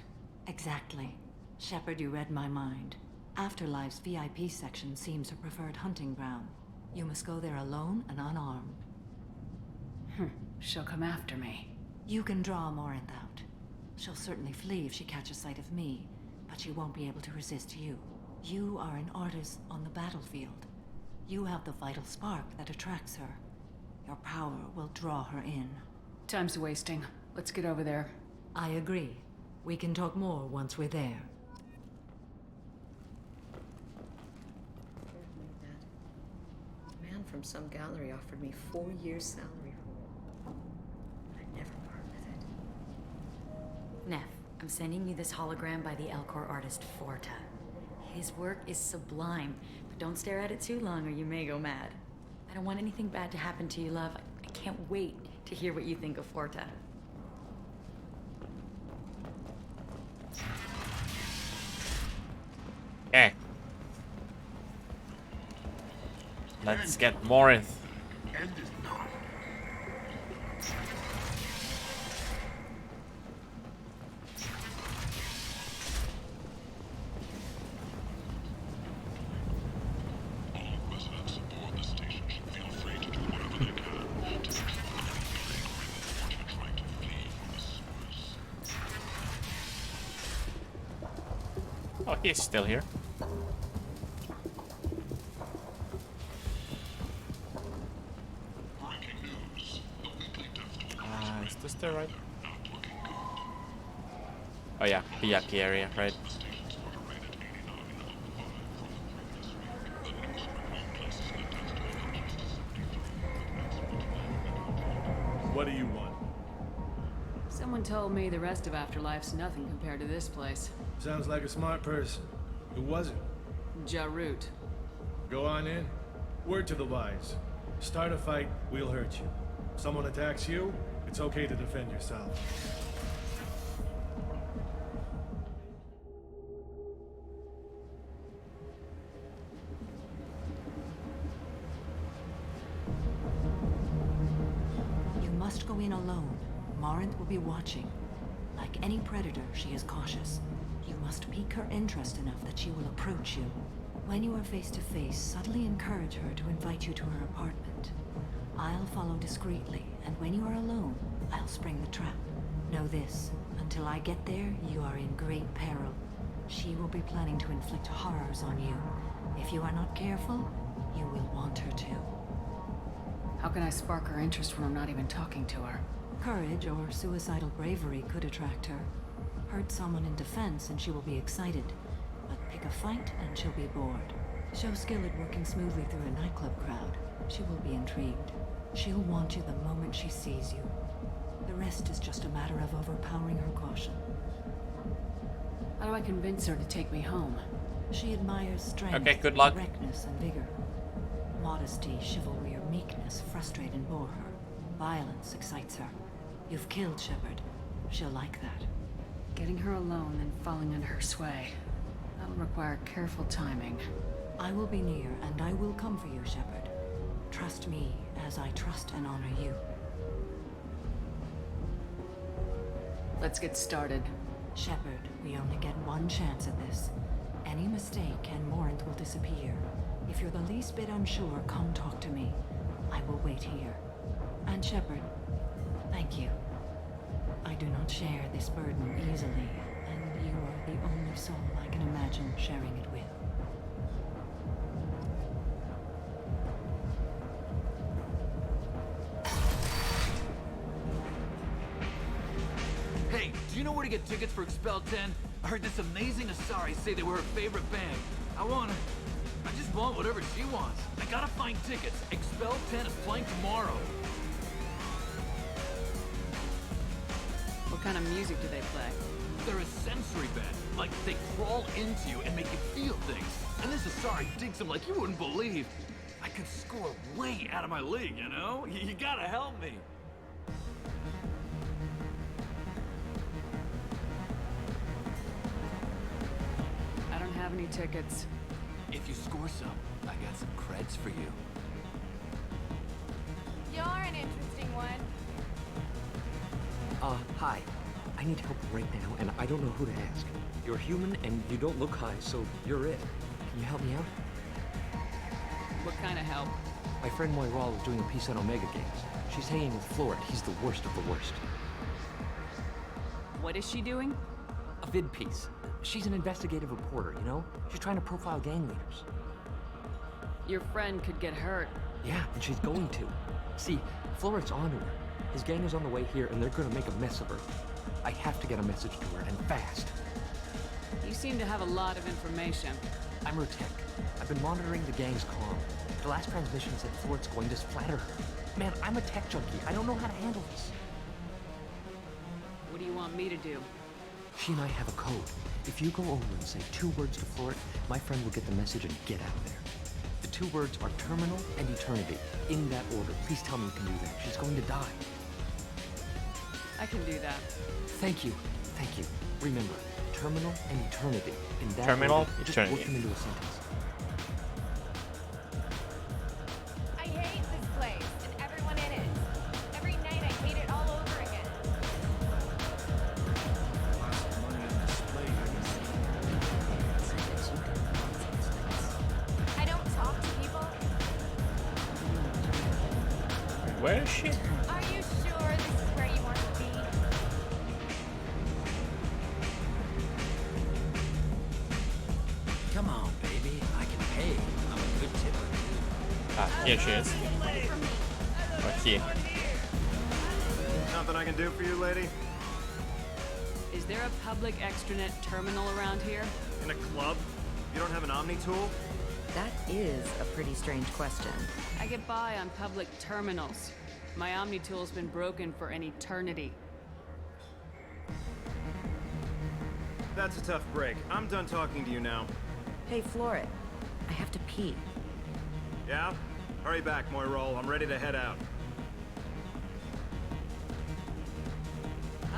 [SPEAKER 12] Exactly. Shepard, you read my mind.
[SPEAKER 2] Afterlife's VIP section seems her preferred hunting ground. You must go there alone and unarmed.
[SPEAKER 3] She'll come after me.
[SPEAKER 2] You can draw Morinth out. She'll certainly flee if she catches sight of me, but she won't be able to resist you. You are an artist on the battlefield. You have the vital spark that attracts her. Your power will draw her in.
[SPEAKER 3] Time's wasting. Let's get over there.
[SPEAKER 2] I agree. We can talk more once we're there.
[SPEAKER 14] A man from some gallery offered me 4 years' salary for it. I'd never part with it.
[SPEAKER 15] Neff, I'm sending you this hologram by the Elcor artist Forta. His work is sublime, but don't stare at it too long or you may go mad. I don't want anything bad to happen to you, love. I can't wait to hear what you think of Forta.
[SPEAKER 1] Okay. Let's get Morinth. Oh, he's still here. Is this the right? Oh yeah, VIP area, right?
[SPEAKER 16] What do you want?
[SPEAKER 3] Someone told me the rest of Afterlife's nothing compared to this place.
[SPEAKER 16] Sounds like a smart person. Who was it?
[SPEAKER 3] Jarut.
[SPEAKER 16] Go on in. Word to the wise. Start a fight, we'll hurt you. Someone attacks you, it's okay to defend yourself.
[SPEAKER 2] You must go in alone. Morinth will be watching. Like any predator, she is cautious. You must pique her interest enough that she will approach you. When you are face to face, subtly encourage her to invite you to her apartment. I'll follow discreetly, and when you are alone, I'll spring the trap. Know this, until I get there, you are in great peril. She will be planning to inflict horrors on you. If you are not careful, you will want her to.
[SPEAKER 3] How can I spark her interest when I'm not even talking to her?
[SPEAKER 2] Courage or suicidal bravery could attract her. Hurt someone in defense and she will be excited. But pick a fight and she'll be bored. Show skill at working smoothly through a nightclub crowd. She will be intrigued. She'll want you the moment she sees you. The rest is just a matter of overpowering her caution.
[SPEAKER 3] How do I convince her to take me home?
[SPEAKER 2] She admires strength,
[SPEAKER 1] okay, good luck.
[SPEAKER 2] directness, and vigor. Modesty, chivalry, or meekness frustrate and bore her. Violence excites her. You've killed Shepard. She'll like that.
[SPEAKER 3] Getting her alone and falling under her sway. That'll require careful timing.
[SPEAKER 2] I will be near, and I will come for you, Shepard. Trust me as I trust and honor you.
[SPEAKER 3] Let's get started.
[SPEAKER 2] Shepard, we only get one chance at this. Any mistake and Morinth will disappear. If you're the least bit unsure, come talk to me. I will wait here. And Shepard, thank you. I do not share this burden easily, and you are the only soul I can imagine sharing it with.
[SPEAKER 17] Hey, do you know where to get tickets for Expel 10? I heard this amazing Asari say they were her favorite band. I just want whatever she wants. I gotta find tickets. Expel 10 is playing tomorrow.
[SPEAKER 3] What kind of music do they play?
[SPEAKER 17] They're a sensory band. Like, they crawl into you and make you feel things. And this Asari digs them like you wouldn't believe. I could score way out of my league, you know? You gotta help me.
[SPEAKER 3] I don't have any tickets.
[SPEAKER 17] If you score some, I got some creds for you.
[SPEAKER 18] You're an interesting one.
[SPEAKER 19] Hi.
[SPEAKER 18] I need help right now, and I don't know who to ask. You're human, and you don't look high, so you're it. Can you help me out?
[SPEAKER 3] What kind of help?
[SPEAKER 18] My friend Moiral is doing a piece on Omega Games. She's hanging with Florid. He's the worst of the worst.
[SPEAKER 3] What is she doing?
[SPEAKER 18] A vid piece. She's an investigative reporter, you know? She's trying to profile gang leaders.
[SPEAKER 3] Your friend could get hurt.
[SPEAKER 18] Yeah, and she's going to. See, Florid's onto her. His gang is on the way here, and they're gonna make a mess of her. I have to get a message to her, and fast.
[SPEAKER 3] You seem to have a lot of information.
[SPEAKER 18] I'm her tech. I've been monitoring the gang's comm. The last transmission said Florid's going to splatter her. Man, I'm a tech junkie. I don't know how to handle this.
[SPEAKER 3] What do you want me to do?
[SPEAKER 18] She and I have a code. If you go over and say 2 words to Florid, my friend will get the message and get out of there. The 2 words are terminal and eternity. In that order. Please tell me you can do that. She's going to die.
[SPEAKER 3] I can do that.
[SPEAKER 18] Thank you. Thank you. Remember, terminal and eternity. In that
[SPEAKER 1] Terminal,
[SPEAKER 18] order, just
[SPEAKER 1] eternity.
[SPEAKER 18] work them into a sentence.
[SPEAKER 19] I hate this place and everyone in it. Every night I hate it all over again. I don't talk to people.
[SPEAKER 1] Where is she?
[SPEAKER 19] Are you sure this is where you want to be?
[SPEAKER 6] Come on, baby. I can pay. I'm a good tipper, too.
[SPEAKER 1] Ah, here she is. Okay.
[SPEAKER 20] Nothing I can do for you, lady?
[SPEAKER 3] Is there a public extranet terminal around here?
[SPEAKER 20] In a club? You don't have an Omni tool?
[SPEAKER 21] That is a pretty strange question.
[SPEAKER 3] I get by on public terminals. My Omni tool's been broken for an eternity.
[SPEAKER 20] That's a tough break. I'm done talking to you now.
[SPEAKER 21] Hey, Florid. I have to pee.
[SPEAKER 20] Yeah? Hurry back, Moiral. I'm ready to head out.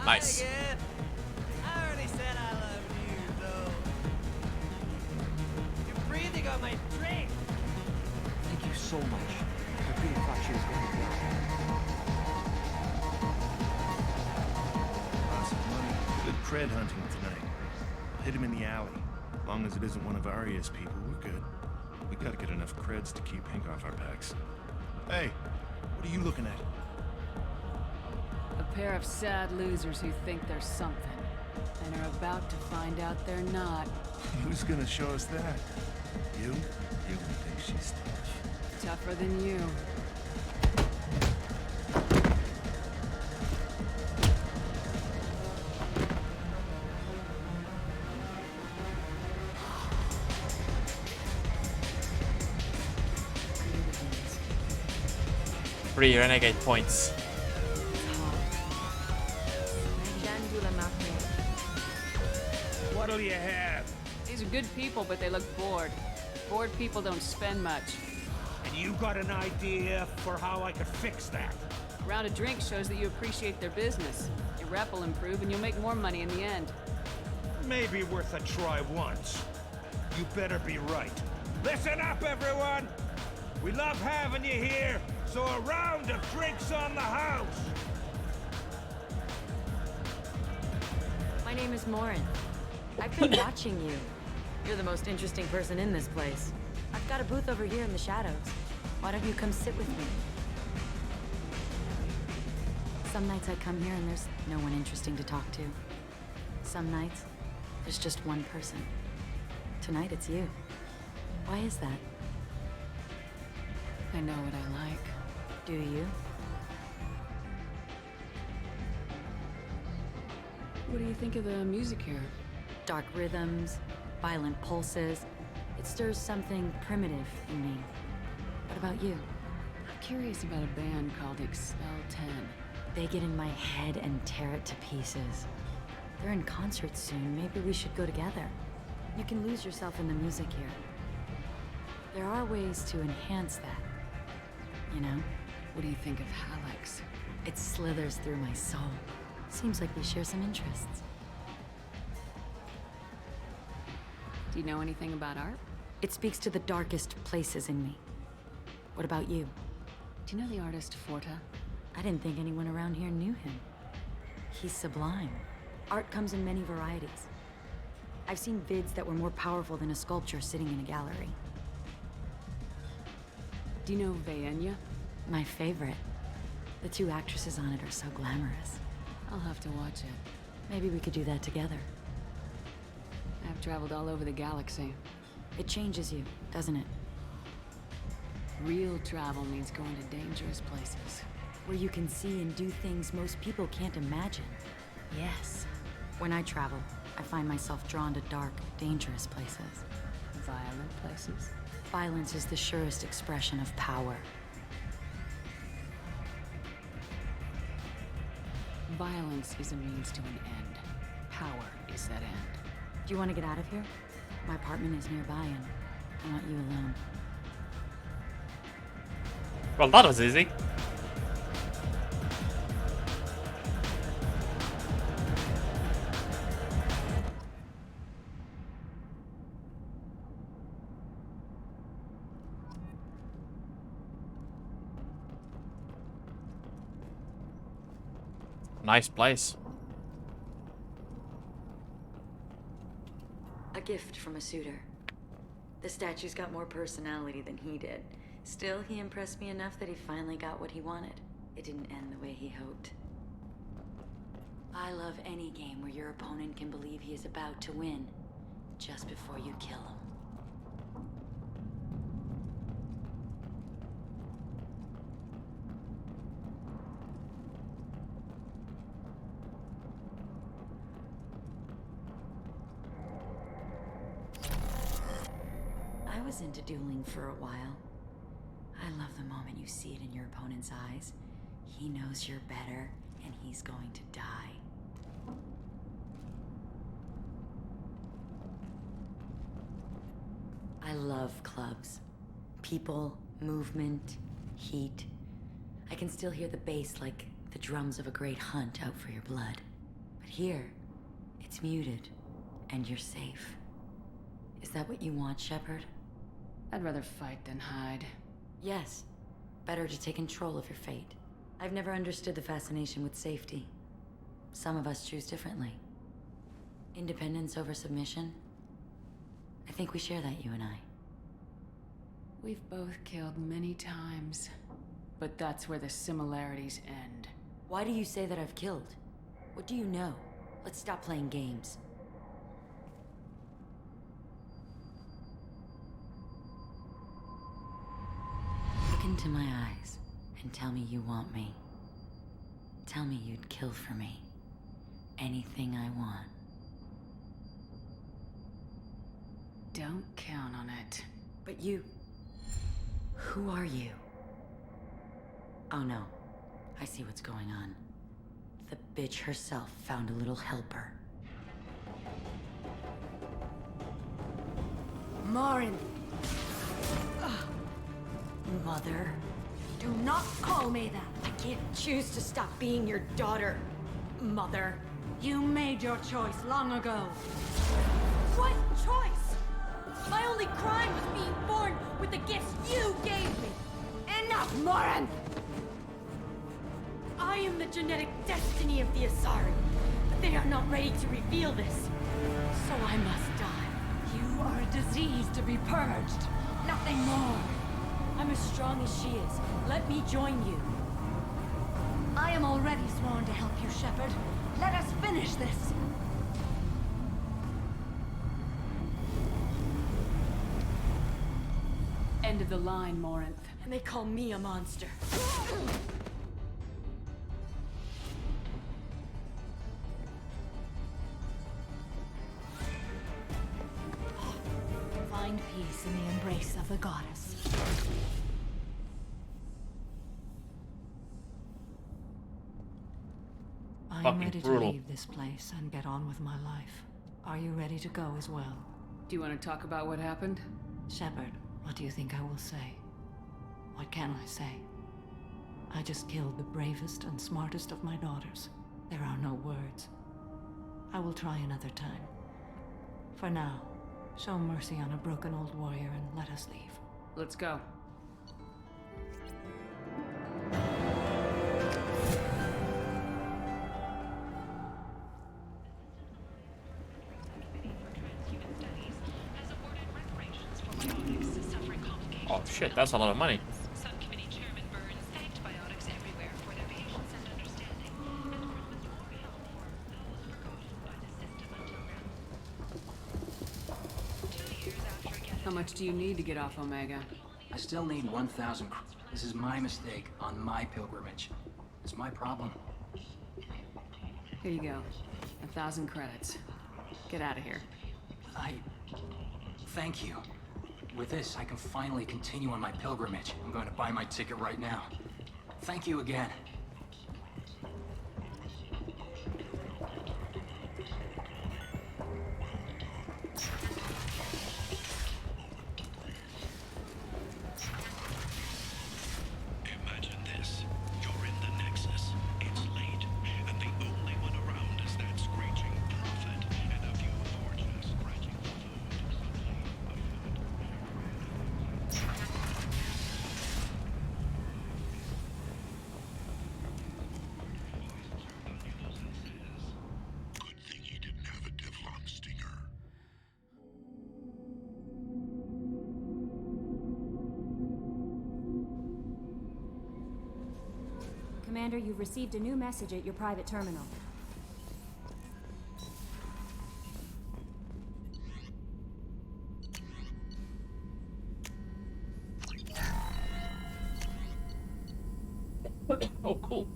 [SPEAKER 1] Nice.
[SPEAKER 22] I already said I love you, though. You're breathing on my drink.
[SPEAKER 18] Thank you so much. I really thought she was going to die.
[SPEAKER 16] Lots of money. Good cred hunting tonight. I'll hit him in the alley. As long as it isn't one of Arya's people, we're good. We gotta get enough creds to keep Hank off our backs. Hey, what are you looking at?
[SPEAKER 3] A pair of sad losers who think they're something, and are about to find out they're not.
[SPEAKER 16] Who's gonna show us that? You? You think she's tough?
[SPEAKER 3] Tougher than you.
[SPEAKER 1] Three renegade points.
[SPEAKER 8] What'll you have?
[SPEAKER 3] These are good people, but they look bored. Bored people don't spend much.
[SPEAKER 8] And you got an idea for how I could fix that?
[SPEAKER 3] A round of drinks shows that you appreciate their business. Your rep will improve and you'll make more money in the end.
[SPEAKER 8] Maybe worth a try once. You better be right. Listen up, everyone! We love having you here, so a round of drinks on the house!
[SPEAKER 15] My name is Morin. I've been watching you. You're the most interesting person in this place. I've got a booth over here in the shadows. Why don't you come sit with me? Some nights I come here and there's no one interesting to talk to. Some nights, there's just one person. Tonight it's you. Why is that?
[SPEAKER 3] I know what I like.
[SPEAKER 15] Do you?
[SPEAKER 3] What do you think of the music here?
[SPEAKER 15] Dark rhythms, violent pulses. It stirs something primitive in me. What about you?
[SPEAKER 3] I'm curious about a band called Expel 10.
[SPEAKER 15] They get in my head and tear it to pieces. They're in concert soon. Maybe we should go together. You can lose yourself in the music here. There are ways to enhance that. You know?
[SPEAKER 3] What do you think of Hallex?
[SPEAKER 15] It slithers through my soul. Seems like we share some interests.
[SPEAKER 3] Do you know anything about art?
[SPEAKER 15] It speaks to the darkest places in me. What about you?
[SPEAKER 3] Do you know the artist Forta?
[SPEAKER 15] I didn't think anyone around here knew him. He's sublime. Art comes in many varieties. I've seen vids that were more powerful than a sculpture sitting in a gallery.
[SPEAKER 3] Do you know Vaenya?
[SPEAKER 15] My favorite. The two actresses on it are so glamorous.
[SPEAKER 3] I'll have to watch it.
[SPEAKER 15] Maybe we could do that together.
[SPEAKER 3] I've traveled all over the galaxy.
[SPEAKER 15] It changes you, doesn't it?
[SPEAKER 3] Real travel means going to dangerous places.
[SPEAKER 15] Where you can see and do things most people can't imagine. Yes. When I travel, I find myself drawn to dark, dangerous places.
[SPEAKER 3] Violent places?
[SPEAKER 15] Violence is the surest expression of power.
[SPEAKER 3] Violence is a means to an end. Power is that end.
[SPEAKER 15] Do you want to get out of here? My apartment is nearby and I want you alone.
[SPEAKER 1] Well, that was easy. Nice place.
[SPEAKER 15] A gift from a suitor. The statue's got more personality than he did. Still, he impressed me enough that he finally got what he wanted. It didn't end the way he hoped. I love any game where your opponent can believe he is about to win, just before you kill him. I was into dueling for a while. I love the moment you see it in your opponent's eyes. He knows you're better, and he's going to die. I love clubs. People, movement, heat. I can still hear the bass like the drums of a great hunt out for your blood. But here, it's muted, and you're safe. Is that what you want, Shepard?
[SPEAKER 3] I'd rather fight than hide.
[SPEAKER 15] Yes. Better to take control of your fate. I've never understood the fascination with safety. Some of us choose differently. Independence over submission? I think we share that, you and I.
[SPEAKER 3] We've both killed many times, but that's where the similarities end.
[SPEAKER 15] Why do you say that I've killed? What do you know? Let's stop playing games. Look into my eyes and tell me you want me. Tell me you'd kill for me. Anything I want.
[SPEAKER 3] Don't count on it.
[SPEAKER 15] But you... Who are you? Oh no. I see what's going on. The bitch herself found a little helper. Marin! Mother. Do not call me that. I can't choose to stop being your daughter, Mother. You made your choice long ago. What choice? My only crime was being born with the gifts you gave me. Enough, Morin! I am the genetic destiny of the Asari, but they are not ready to reveal this. So I must die. You are a disease to be purged. Nothing more. I'm as strong as she is. Let me join you. I am already sworn to help you, Shepard. Let us finish this.
[SPEAKER 3] End of the line, Morinth.
[SPEAKER 15] And they call me a monster. Find peace in the embrace of the goddess. I am ready to leave this place and get on with my life. Are you ready to go as well?
[SPEAKER 3] Do you want to talk about what happened?
[SPEAKER 2] Shepard, what do you think I will say? What can I say? I just killed the bravest and smartest of my daughters. There are no words. I will try another time. For now, show mercy on a broken old warrior and let us leave.
[SPEAKER 3] Let's go.
[SPEAKER 1] Oh shit, that's a lot of money.
[SPEAKER 5] Subcommittee Chairman Burns thanked biotics everywhere for their patience and understanding, and promised more help for those forgotten by the system until now. 2 years after getting
[SPEAKER 3] How much do you need to get off Omega?
[SPEAKER 6] I still need 1,000. This is my mistake on my pilgrimage. It's my problem.
[SPEAKER 3] Here you go. 1,000 credits. Get out of here.
[SPEAKER 6] Thank you. With this, I can finally continue on my pilgrimage. I'm going to buy my ticket right now. Thank you again.
[SPEAKER 4] Imagine this. You're in the Nexus. It's late, and the only one around is that screeching prophet and a few forgers scratching for Good thing he didn't have a Devlon stinger.
[SPEAKER 7] Commander, you've received a new message at your private terminal.
[SPEAKER 1] Oh, cool.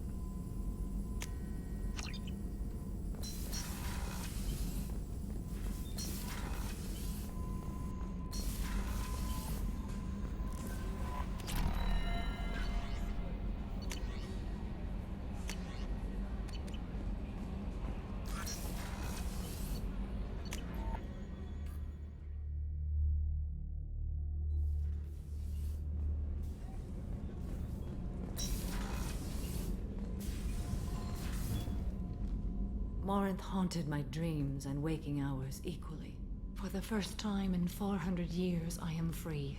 [SPEAKER 2] Morinth haunted my dreams and waking hours equally. For the first time in 400 years, I am free.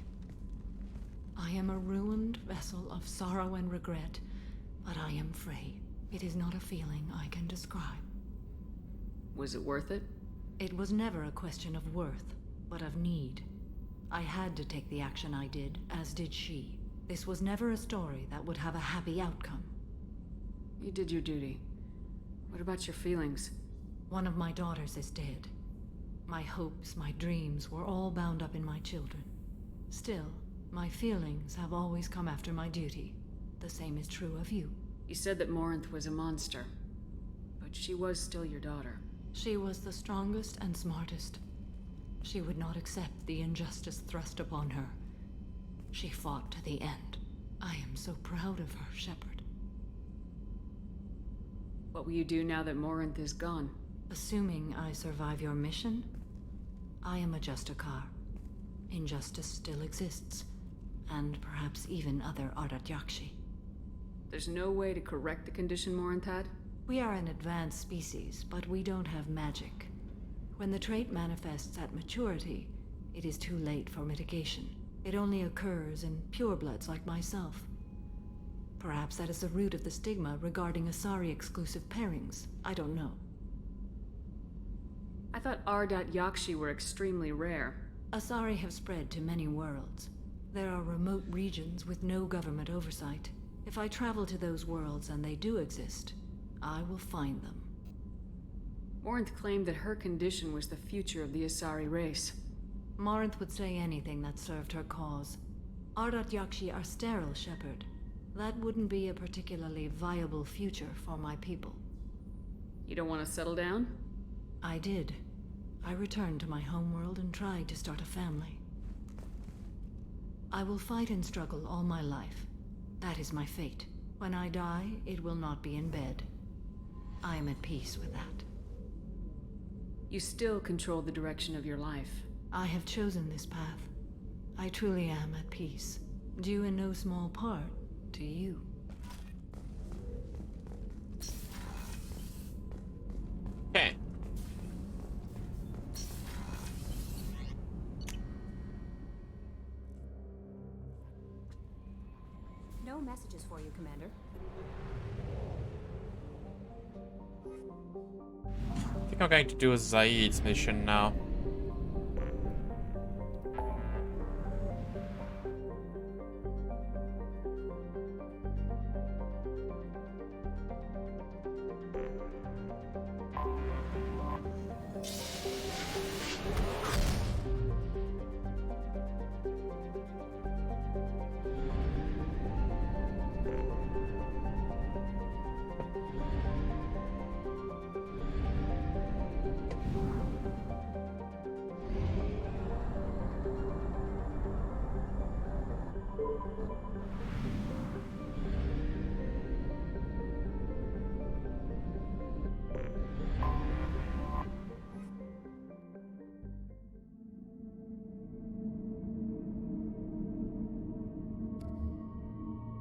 [SPEAKER 2] I am a ruined vessel of sorrow and regret, but I am free. It is not a feeling I can describe.
[SPEAKER 3] Was it worth it?
[SPEAKER 2] It was never a question of worth, but of need. I had to take the action I did, as did she. This was never a story that would have a happy outcome.
[SPEAKER 3] You did your duty. What about your feelings?
[SPEAKER 2] One of my daughters is dead. My hopes, my dreams were all bound up in my children. Still, my feelings have always come after my duty. The same is true of you.
[SPEAKER 3] You said that Morinth was a monster, but she was still your daughter.
[SPEAKER 2] She was the strongest and smartest. She would not accept the injustice thrust upon her. She fought to the end. I am so proud of her, Shepard.
[SPEAKER 3] What will you do now that Morinth is gone?
[SPEAKER 2] Assuming I survive your mission, I am a Justicar. Injustice still exists, and perhaps even other Ardat Yakshi.
[SPEAKER 3] There's no way to correct the condition Morinth had?
[SPEAKER 2] We are an advanced species, but we don't have magic. When the trait manifests at maturity, it is too late for mitigation. It only occurs in purebloods like myself. Perhaps that is the root of the stigma regarding Asari-exclusive pairings. I don't know.
[SPEAKER 3] I thought Ardat Yakshi were extremely rare.
[SPEAKER 2] Asari have spread to many worlds. There are remote regions with no government oversight. If I travel to those worlds and they do exist, I will find them.
[SPEAKER 3] Morinth claimed that her condition was the future of the Asari race.
[SPEAKER 2] Morinth would say anything that served her cause. Ardat Yakshi are sterile, Shepard. That wouldn't be a particularly viable future for my people.
[SPEAKER 3] You don't want to settle down?
[SPEAKER 2] I did. I returned to my homeworld and tried to start a family. I will fight and struggle all my life. That is my fate. When I die, it will not be in bed. I am at peace with that.
[SPEAKER 3] You still control the direction of your life.
[SPEAKER 2] I have chosen this path. I truly am at peace, due in no small part to you.
[SPEAKER 1] Okay.
[SPEAKER 7] No messages for you, Commander.
[SPEAKER 1] I think I'm going to do Zaeed's mission now.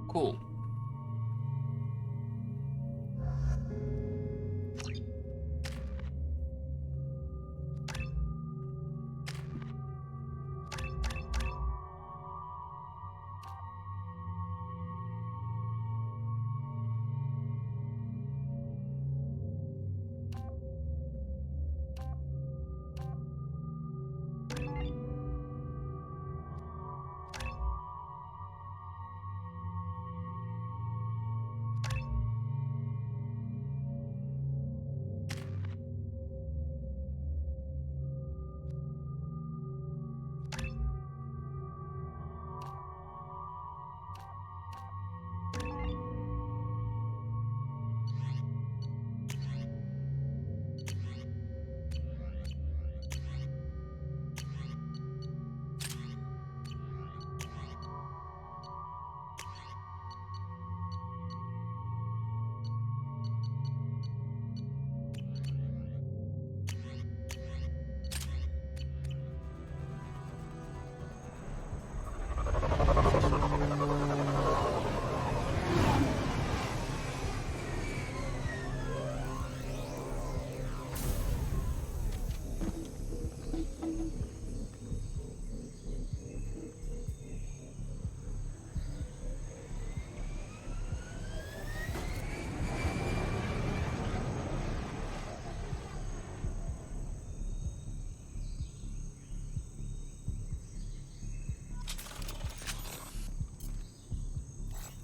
[SPEAKER 1] Cool.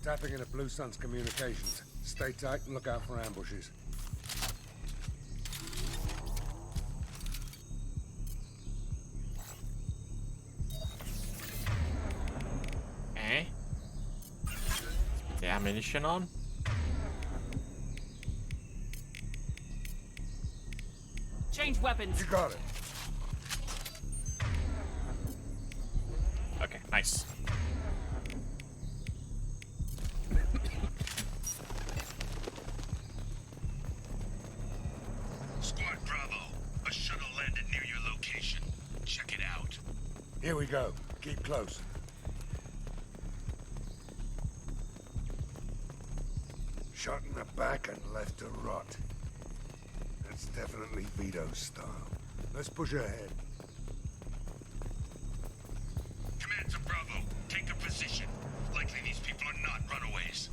[SPEAKER 10] Tapping into Blue Sun's communications. Stay tight and look out for ambushes.
[SPEAKER 1] Eh? The ammunition on?
[SPEAKER 11] Change weapons.
[SPEAKER 10] You got it.
[SPEAKER 1] Okay, nice.
[SPEAKER 4] Squad Bravo, a shuttle landed near your location. Check it out.
[SPEAKER 10] Here we go. Keep close. Shot in the back and left to rot. That's definitely Vito's style. Let's push ahead.
[SPEAKER 4] Command to Bravo, take a position. Likely these people are not runaways.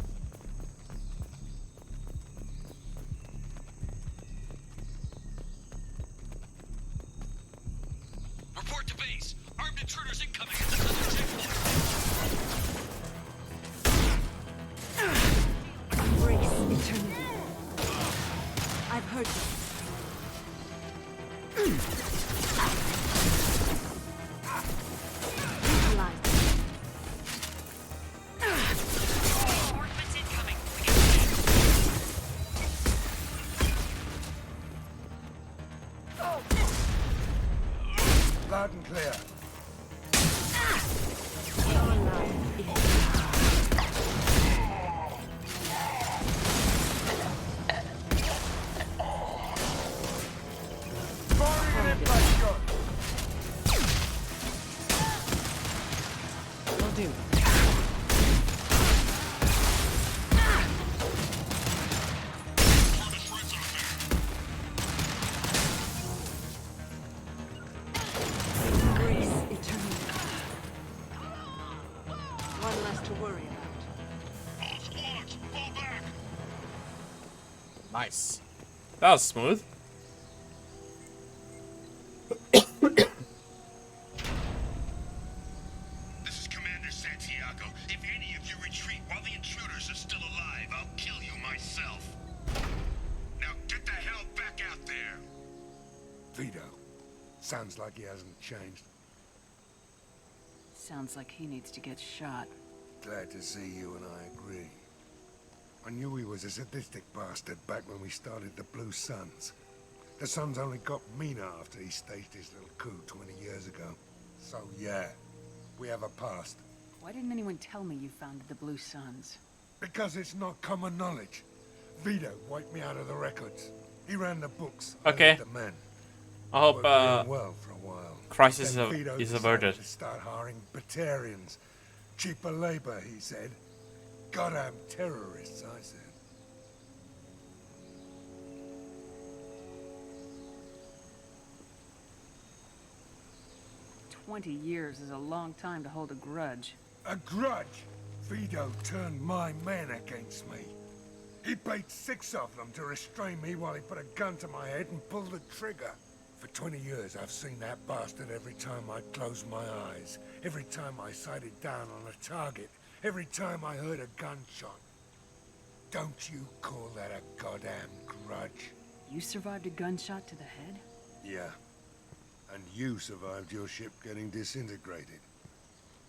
[SPEAKER 4] Report to base. Armed intruders incoming at the southern checkpoint.
[SPEAKER 2] Embrace eternity. I've heard this.
[SPEAKER 5] Reinforcements incoming.
[SPEAKER 10] Loud and clear. Firing an impact shot.
[SPEAKER 2] Will do. Embrace eternity. One less to worry about.
[SPEAKER 1] Nice. That was smooth.
[SPEAKER 4] This is Commander Santiago. If any of you retreat while the intruders are still alive, I'll kill you myself. Now get the hell back out there.
[SPEAKER 10] Vito. Sounds like he hasn't changed.
[SPEAKER 11] Sounds like he needs to get shot.
[SPEAKER 10] Glad to see you and I agree. I knew he was a sadistic bastard back when we started the Blue Suns. The Suns only got meaner after he staged his little coup 20 years ago. So yeah, we have a past.
[SPEAKER 11] Why didn't anyone tell me you founded the Blue Suns?
[SPEAKER 10] Because it's not common knowledge. Vito wiped me out of the records. He ran the books.
[SPEAKER 1] Okay.
[SPEAKER 10] I led the men.
[SPEAKER 1] I hope
[SPEAKER 10] Worked real well for a while.
[SPEAKER 1] crisis
[SPEAKER 10] Then Vito
[SPEAKER 1] is
[SPEAKER 10] decided
[SPEAKER 1] averted.
[SPEAKER 10] to start hiring Batarians. Cheaper labor, he said. Goddamn terrorists, I said.
[SPEAKER 11] 20 years is a long time to hold a grudge.
[SPEAKER 10] A grudge? Vito turned my men against me. He paid 6 of them to restrain me while he put a gun to my head and pulled the trigger. For 20 years, I've seen that bastard every time I closed my eyes, every time I sighted down on a target, every time I heard a gunshot. Don't you call that a goddamn grudge?
[SPEAKER 11] You survived a gunshot to the head?
[SPEAKER 10] Yeah. And you survived your ship getting disintegrated.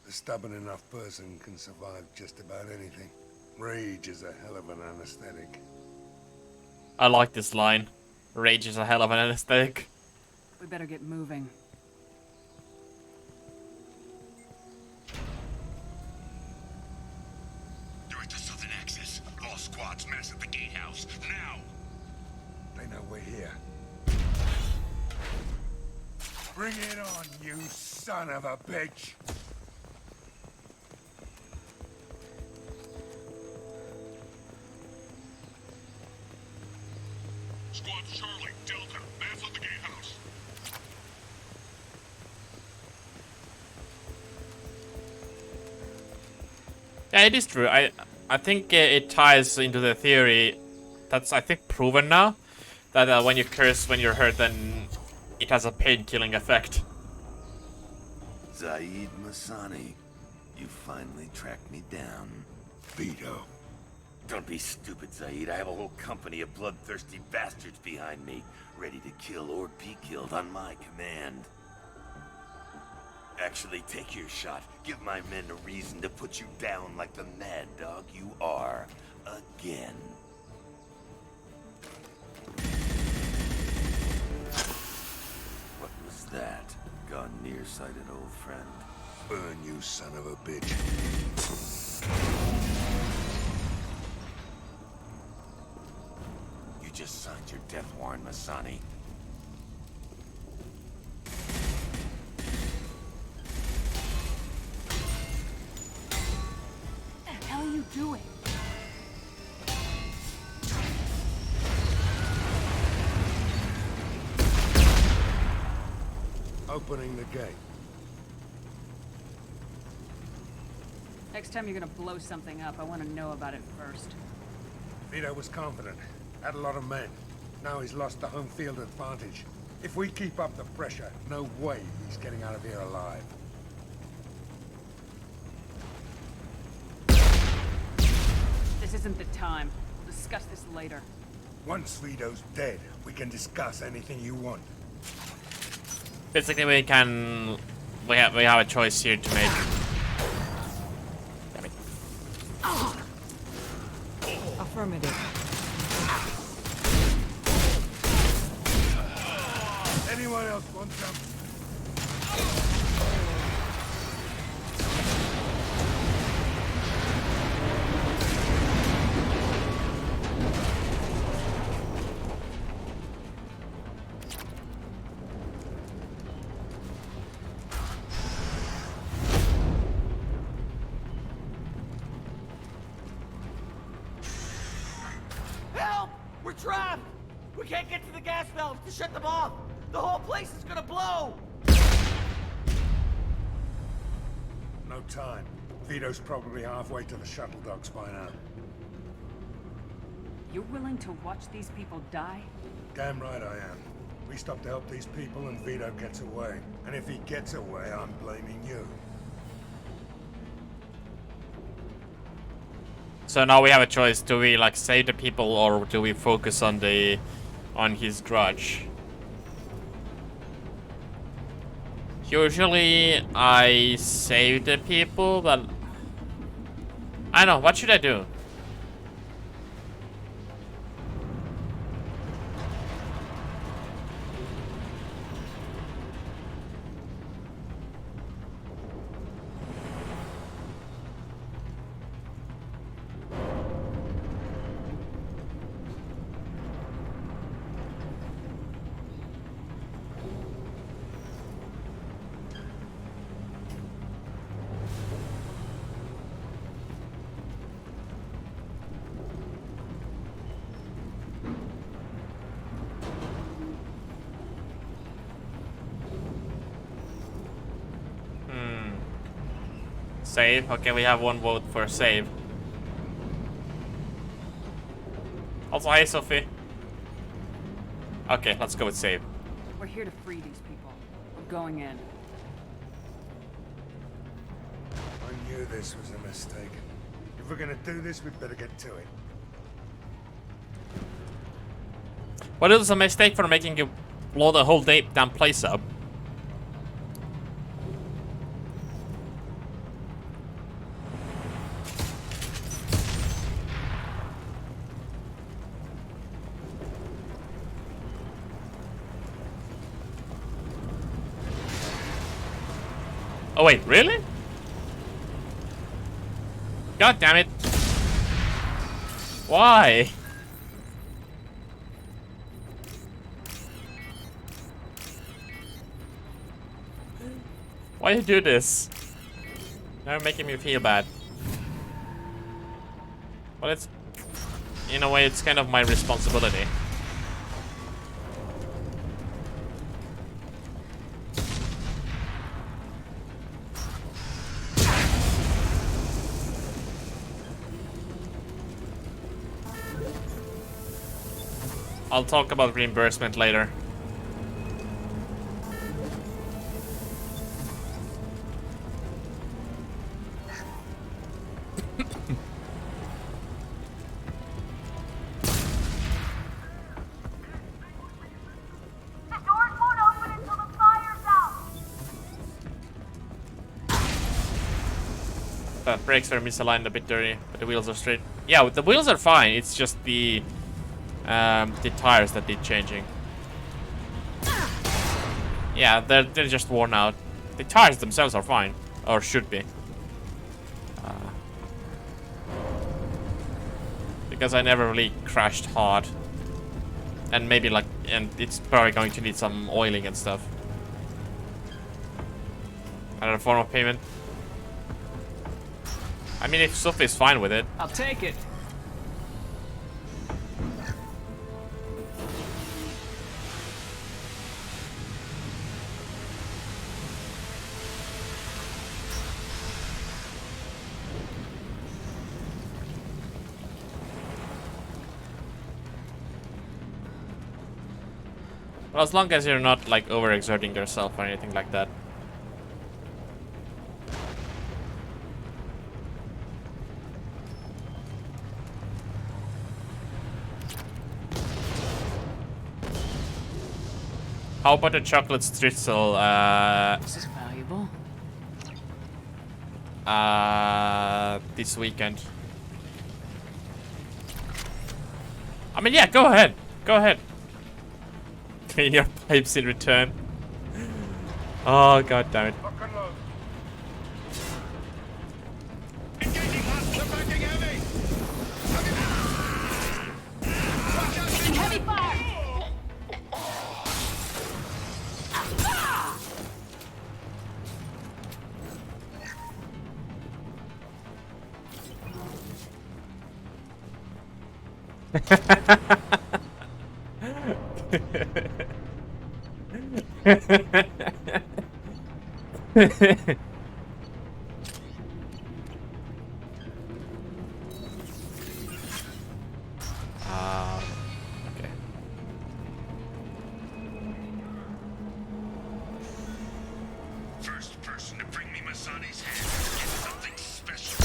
[SPEAKER 10] A stubborn enough person can survive just about anything. Rage is a hell of an anesthetic.
[SPEAKER 1] I like this line. Rage is a hell of an anesthetic.
[SPEAKER 11] We better get moving.
[SPEAKER 4] They're at the southern axis. All squads mass at the gatehouse. Now!
[SPEAKER 10] They know we're here. Bring it on, you son of a bitch!
[SPEAKER 4] Squad Charlie, Delta, mass at the gatehouse.
[SPEAKER 1] Yeah, it is true. I think it ties into the theory that's, I think, proven now. That when you curse when you're hurt, then it has a pain-killing effect.
[SPEAKER 9] Zaeed Masani, you finally tracked me down.
[SPEAKER 10] Vito.
[SPEAKER 9] Don't be stupid, Zaeed. I have a whole company of bloodthirsty bastards behind me, ready to kill or be killed on my command. Actually, take your shot. Give my men a reason to put you down like the mad dog you are. Again. What was that? Gone nearsighted, old friend.
[SPEAKER 10] Burn, you son of a bitch.
[SPEAKER 9] You just signed your death warrant, Masani.
[SPEAKER 11] What the hell are you doing?
[SPEAKER 10] Opening the gate.
[SPEAKER 11] Next time you're gonna blow something up, I want to know about it first.
[SPEAKER 10] Vito was confident. Had a lot of men. Now he's lost the home field advantage. If we keep up the pressure, no way he's getting out of here alive.
[SPEAKER 11] This isn't the time. We'll discuss this later.
[SPEAKER 10] Once Vito's dead, we can discuss anything you want.
[SPEAKER 1] Basically, we have a choice here to make. Damn it.
[SPEAKER 12] Affirmative.
[SPEAKER 10] Anyone else want some?
[SPEAKER 22] Help! We're trapped! We can't get to the gas valves to shut them off! The whole place is gonna blow!
[SPEAKER 10] No time. Vito's probably halfway to the shuttle docks by now.
[SPEAKER 11] You're willing to watch these people die?
[SPEAKER 10] Damn right I am. We stop to help these people and Vito gets away. And if he gets away, I'm blaming you.
[SPEAKER 1] So now we have a choice. Do we like save the people or do we focus on his grudge? Usually I save the people, but I don't know, what should I do? Save. Okay, we have one vote for save. Also, hi, Sophie. Okay, let's go with save.
[SPEAKER 11] We're here to free these people. We're going in.
[SPEAKER 10] I knew this was a mistake. If we're gonna do this, we'd better get to it.
[SPEAKER 1] What is a mistake for making you blow the whole damn place up? Oh wait, really? God damn it. Why? Why you do this? Now you're making me feel bad. Well, it's... in a way, it's kind of my responsibility. I'll talk about reimbursement later. That brakes are misaligned a bit dirty, but the wheels are straight. Yeah, the wheels are fine. It's just the tires that need changing. Yeah, they're just worn out. The tires themselves are fine, or should be. Because I never really crashed hard, and maybe like, and it's probably going to need some oiling and stuff. Another form of payment. I mean, if Sophie's fine with it.
[SPEAKER 11] I'll take it.
[SPEAKER 1] Well, as long as you're not like overexerting yourself or anything like that. How about a chocolate stritzel?
[SPEAKER 11] This is valuable.
[SPEAKER 1] This weekend. I mean, yeah, go ahead. Go ahead. Clean your pipes in return. Oh, god damn it.
[SPEAKER 19] Heavy fire!
[SPEAKER 1] Okay.
[SPEAKER 4] First person to bring me Masani's head gets something special.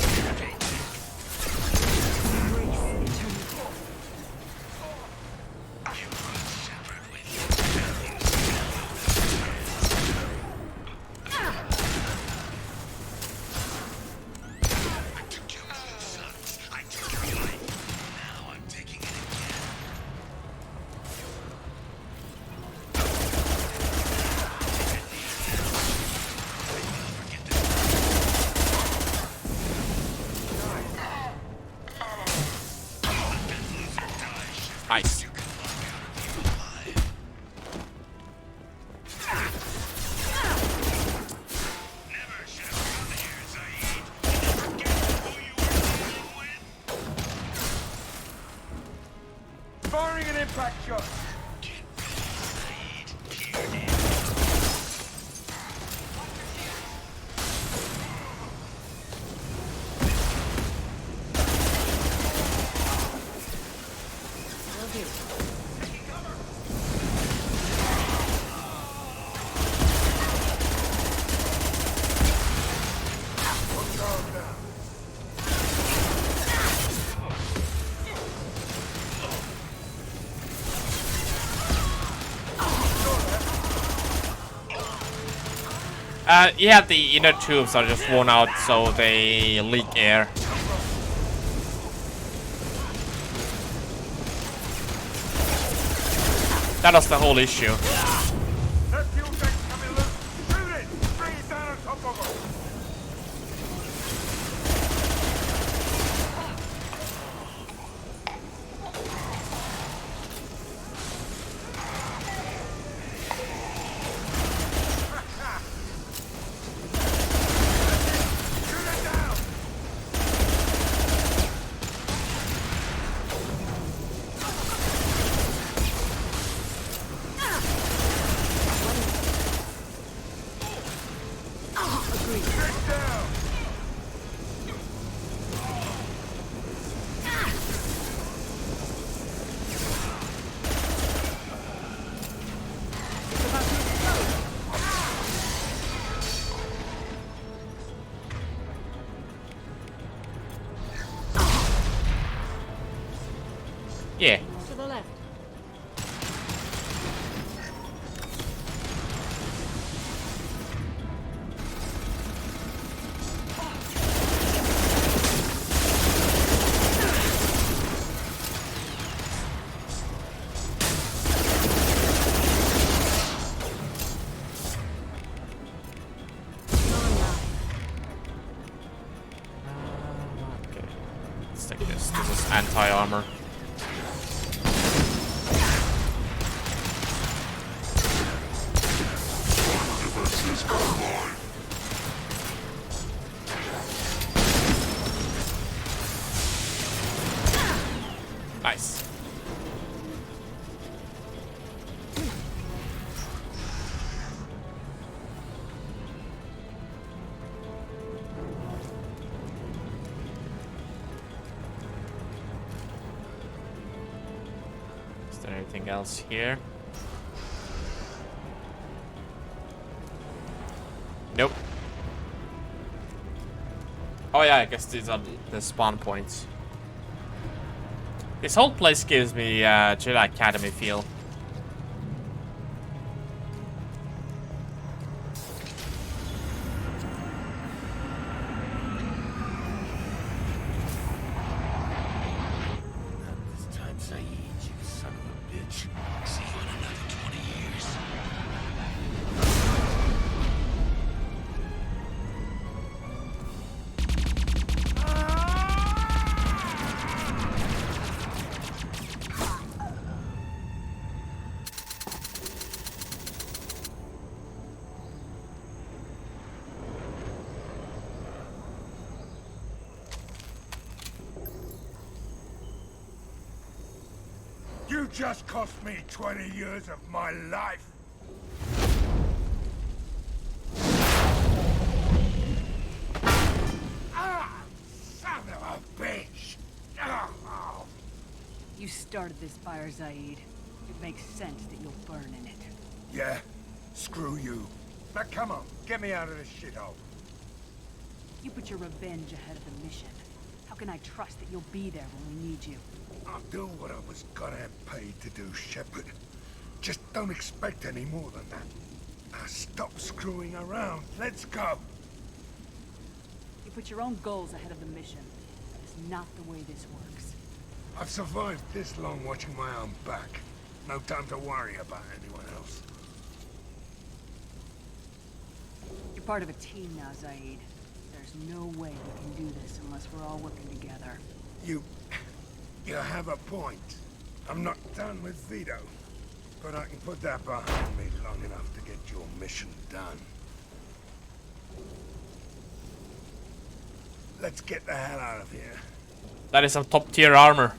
[SPEAKER 1] Nice.
[SPEAKER 22] Firing an impact shot.
[SPEAKER 1] Yeah, the inner tubes are just worn out, so they leak air. That was the whole issue. Yeah.
[SPEAKER 11] To the left.
[SPEAKER 1] Okay. Let's take this. This is anti-armor. Nice. Is there anything else here? Nope. Oh yeah, I guess these are the spawn points. This whole place gives me Jedi Academy feel.
[SPEAKER 9] This time, Zaeed, you son of a bitch. See you in another 20 years.
[SPEAKER 10] You just cost me 20 years of my life. Ah, son of a bitch! Oh.
[SPEAKER 11] You started this fire, Zaeed. It makes sense that you'll burn in it.
[SPEAKER 10] Yeah, screw you. Now come on, get me out of this shithole.
[SPEAKER 11] You put your revenge ahead of the mission. How can I trust that you'll be there when we need you?
[SPEAKER 10] I'll do what I was goddamn paid to do, Shepard. Just don't expect any more than that. Now stop screwing around. Let's go.
[SPEAKER 11] You put your own goals ahead of the mission. That is not the way this works.
[SPEAKER 10] I've survived this long watching my own back. No time to worry about anyone else.
[SPEAKER 11] You're part of a team now, Zaeed. There's no way we can do this unless we're all working together.
[SPEAKER 10] You have a point. I'm not done with Vito. But I can put that behind me long enough to get your mission done. Let's get the hell out of here.
[SPEAKER 1] That is some top tier armor.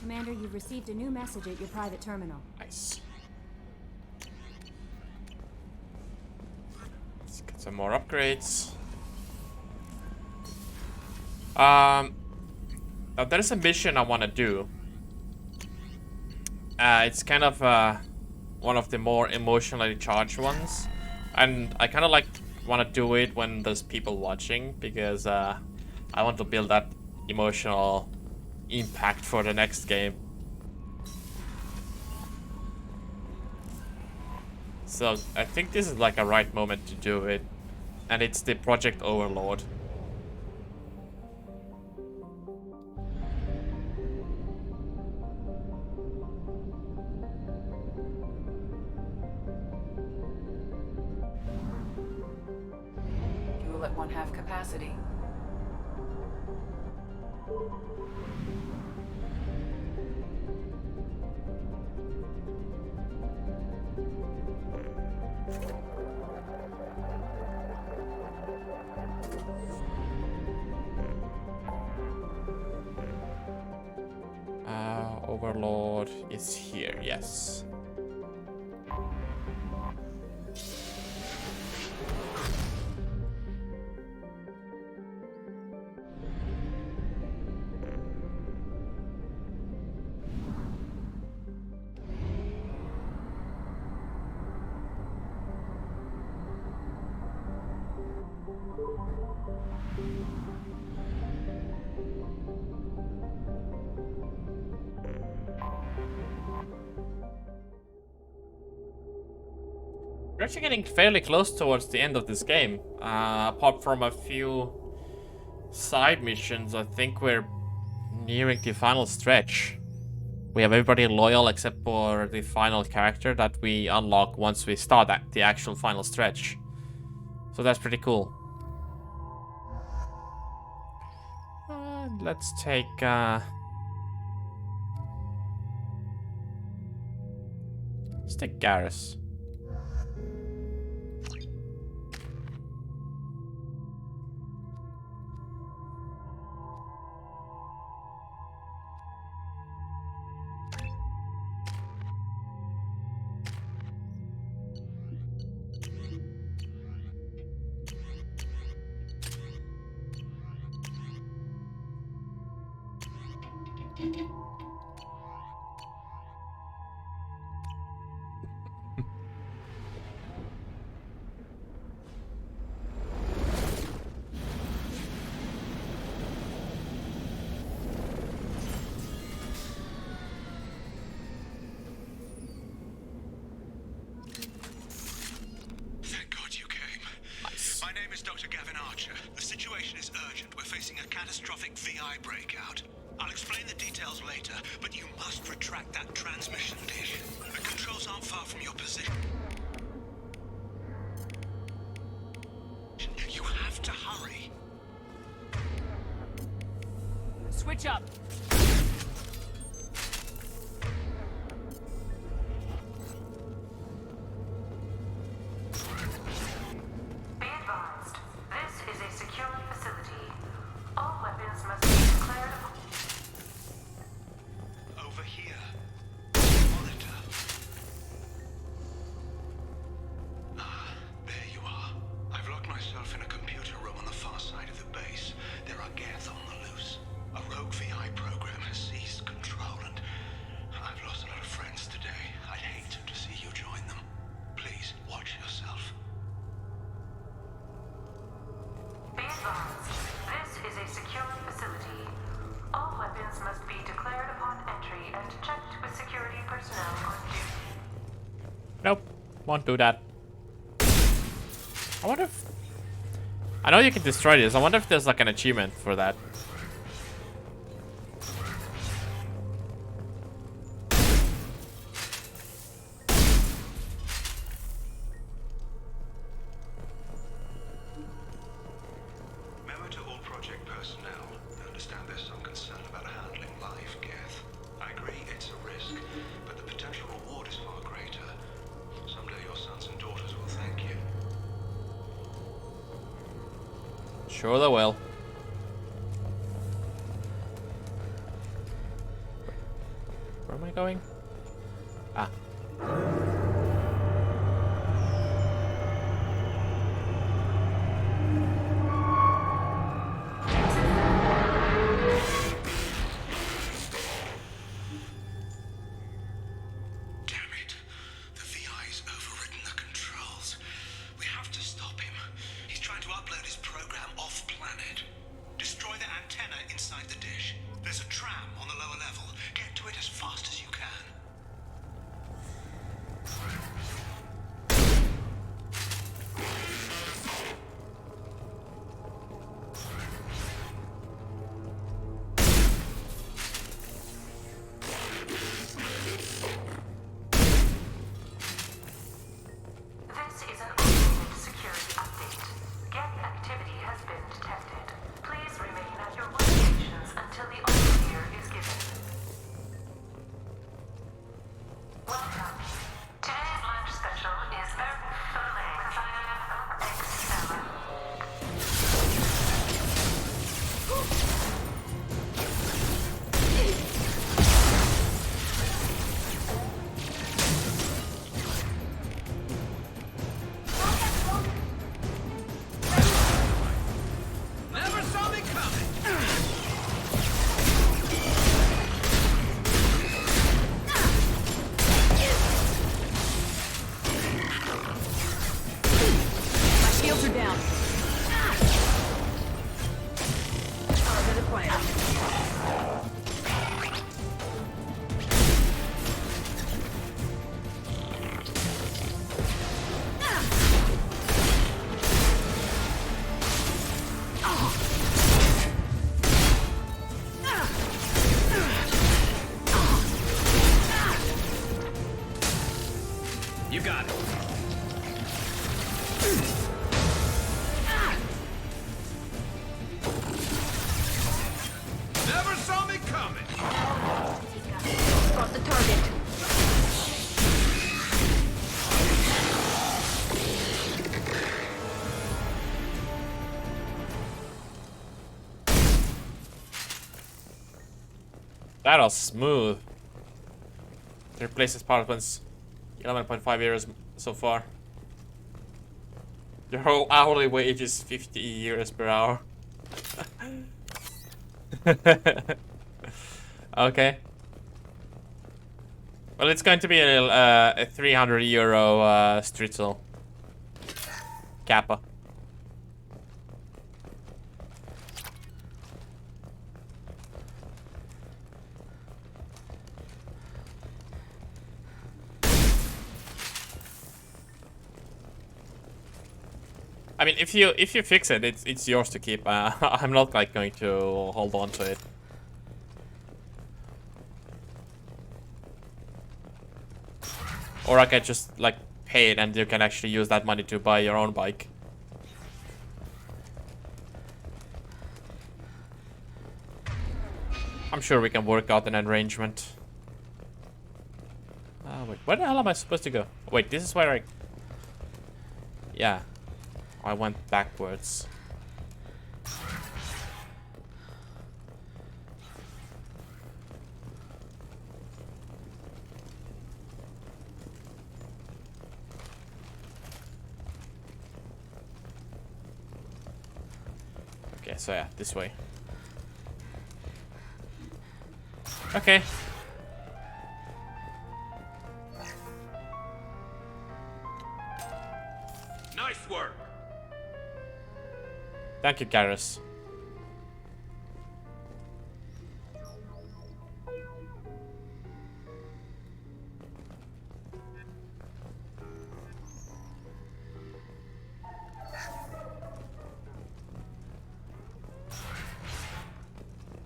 [SPEAKER 7] Commander, you've received a new message at your private terminal.
[SPEAKER 1] Nice. Let's get some more upgrades. Now there's a mission I want to do. It's kind of one of the more emotionally charged ones, and I kind of like want to do it when there's people watching, because I want to build that emotional impact for the next game. So I think this is like a right moment to do it, and it's the Project Overlord.
[SPEAKER 3] Fuel at 1/2 capacity.
[SPEAKER 1] Overlord is here, yes. We're actually getting fairly close towards the end of this game. Apart from a few side missions, I think we're nearing the final stretch. We have everybody loyal except for the final character that we unlock once we start the actual final stretch. So that's pretty cool. Let's take... let's take Garrus.
[SPEAKER 4] catastrophic VI breakout. I'll explain the details later, but you must retract that transmission dish. The controls aren't far from your position. You have to hurry.
[SPEAKER 11] Switch up.
[SPEAKER 13] Be advised, this is a secure facility. All weapons must be declared
[SPEAKER 4] over here. Monitor. Ah, there you are. I've locked myself in a computer room on the far side of the base. There are Geth on the loose. A rogue VI program has seized control, and I've lost a lot of friends today. I'd hate to see you join them. Please, watch yourself.
[SPEAKER 13] Be advised, this is a secure facility. All weapons must be declared upon entry and checked with security personnel on duty.
[SPEAKER 1] Nope, won't do that. I wonder if... I know you can destroy this. I wonder if there's like an achievement for that.
[SPEAKER 4] Memo to all project personnel. I understand there's some concern about handling live Geth. I agree it's a risk, but the potential reward is far greater. Someday your sons and daughters will thank you.
[SPEAKER 1] Sure they will. going? Ah.
[SPEAKER 13] This is an automated security update. Geth activity has been detected. Please remain at your workstations until the all clear is given. Welcome. Today's lunch special is Earth Filet with egg salad.
[SPEAKER 22] Never saw me coming!
[SPEAKER 11] My shields are down. Target acquired.
[SPEAKER 22] You got it. Never saw me coming.
[SPEAKER 11] Cross the target.
[SPEAKER 1] That was smooth. It replaces apartments. 11.5 euros so far. Your whole hourly wage is 50 euros per hour. Okay. Well, it's going to be a 300 euro Stritzel. Kappa. I mean, if you fix it, it's yours to keep. I'm not like going to hold on to it. Or I can just like pay it, and you can actually use that money to buy your own bike. I'm sure we can work out an arrangement. Wait, where the hell am I supposed to go? Wait, this is where I... Yeah. I went backwards. Okay, so yeah, this way. Okay.
[SPEAKER 22] Nice work.
[SPEAKER 1] Thank you, Garrus.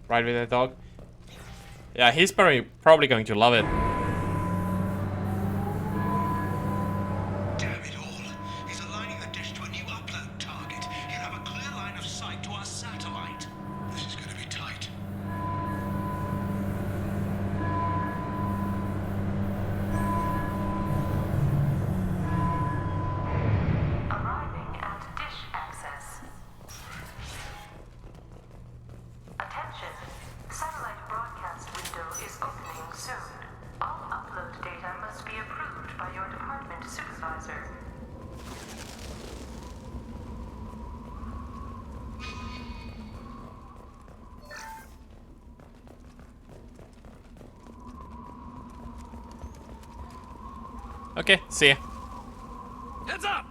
[SPEAKER 1] Ride with the dog. Yeah, he's probably going to love it.
[SPEAKER 4] Damn it all. He's aligning the dish to a new upload target. He'll have a clear line of sight to our satellite. This is going to be tight.
[SPEAKER 13] Arriving at dish access. Attention. Satellite broadcast window is opening soon.
[SPEAKER 1] Okay, see ya.
[SPEAKER 6] Heads up!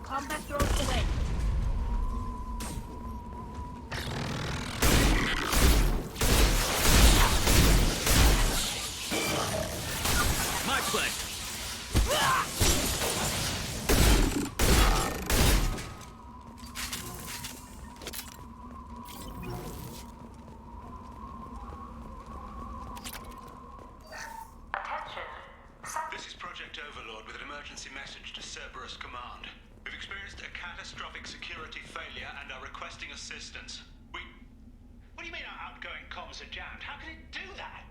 [SPEAKER 19] Combat throws away.
[SPEAKER 6] My play.
[SPEAKER 13] Attention.
[SPEAKER 4] This is Project Overlord with an emergency message to Cerberus Command. We've experienced a catastrophic security failure and are requesting assistance. What do you mean our outgoing comms are jammed? How can it do that?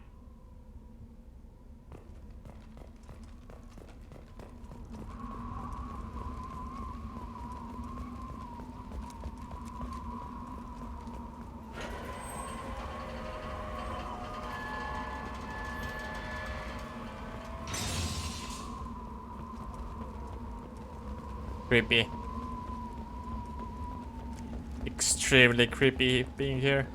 [SPEAKER 1] Creepy. Extremely creepy being here.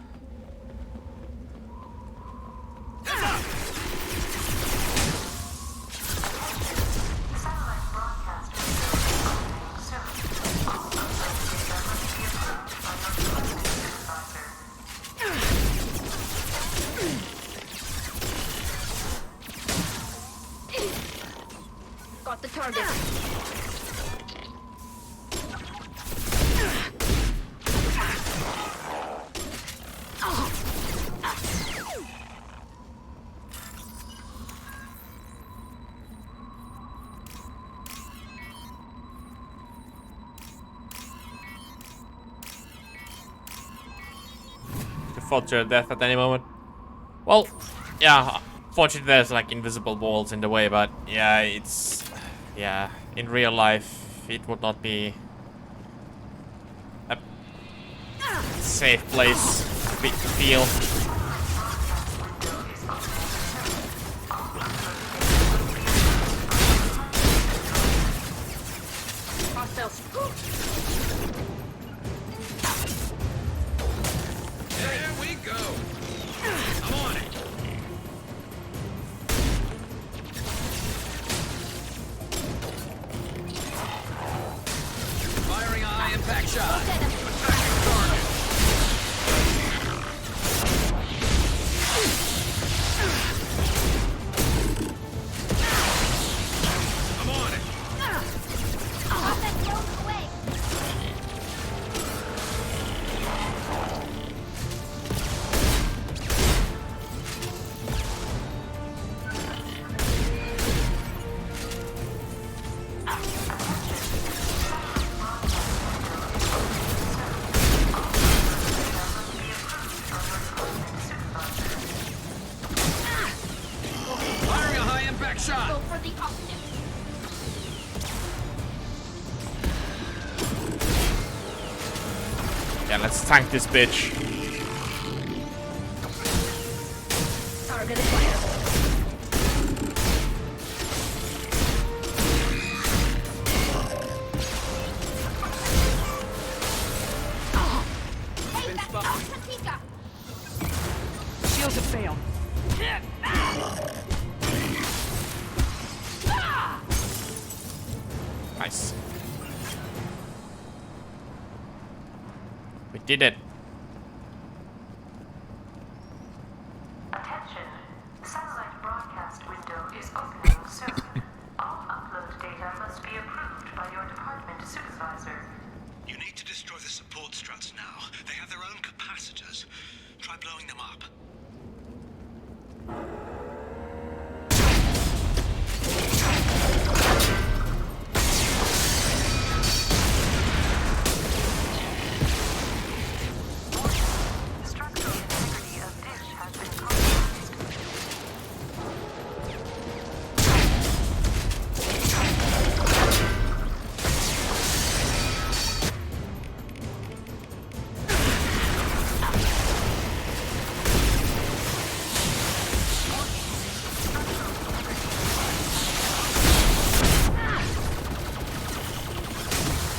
[SPEAKER 19] Got the target.
[SPEAKER 1] Fall to your death at any moment. Well, yeah, fortunately there's like invisible walls in the way, but yeah, yeah, in real life it would not be a safe place to feel.
[SPEAKER 19] Hostiles.
[SPEAKER 6] There we go. I'm on it. Firing a high impact shot. Attacking target. I'm on it.
[SPEAKER 19] Combat throws away.
[SPEAKER 6] Firing a high impact shot.
[SPEAKER 19] Go for the optic.
[SPEAKER 1] Yeah, let's tank this bitch.
[SPEAKER 19] Target acquired. Take that out, Katika.
[SPEAKER 11] Shields have failed.
[SPEAKER 1] Nice. We did it.
[SPEAKER 13] Attention. Satellite broadcast window is opening soon. All upload data must be approved by your department supervisor.
[SPEAKER 4] You need to destroy the support struts now. They have their own capacitors. Try blowing them up.
[SPEAKER 13] Structural integrity of dish has been compromised.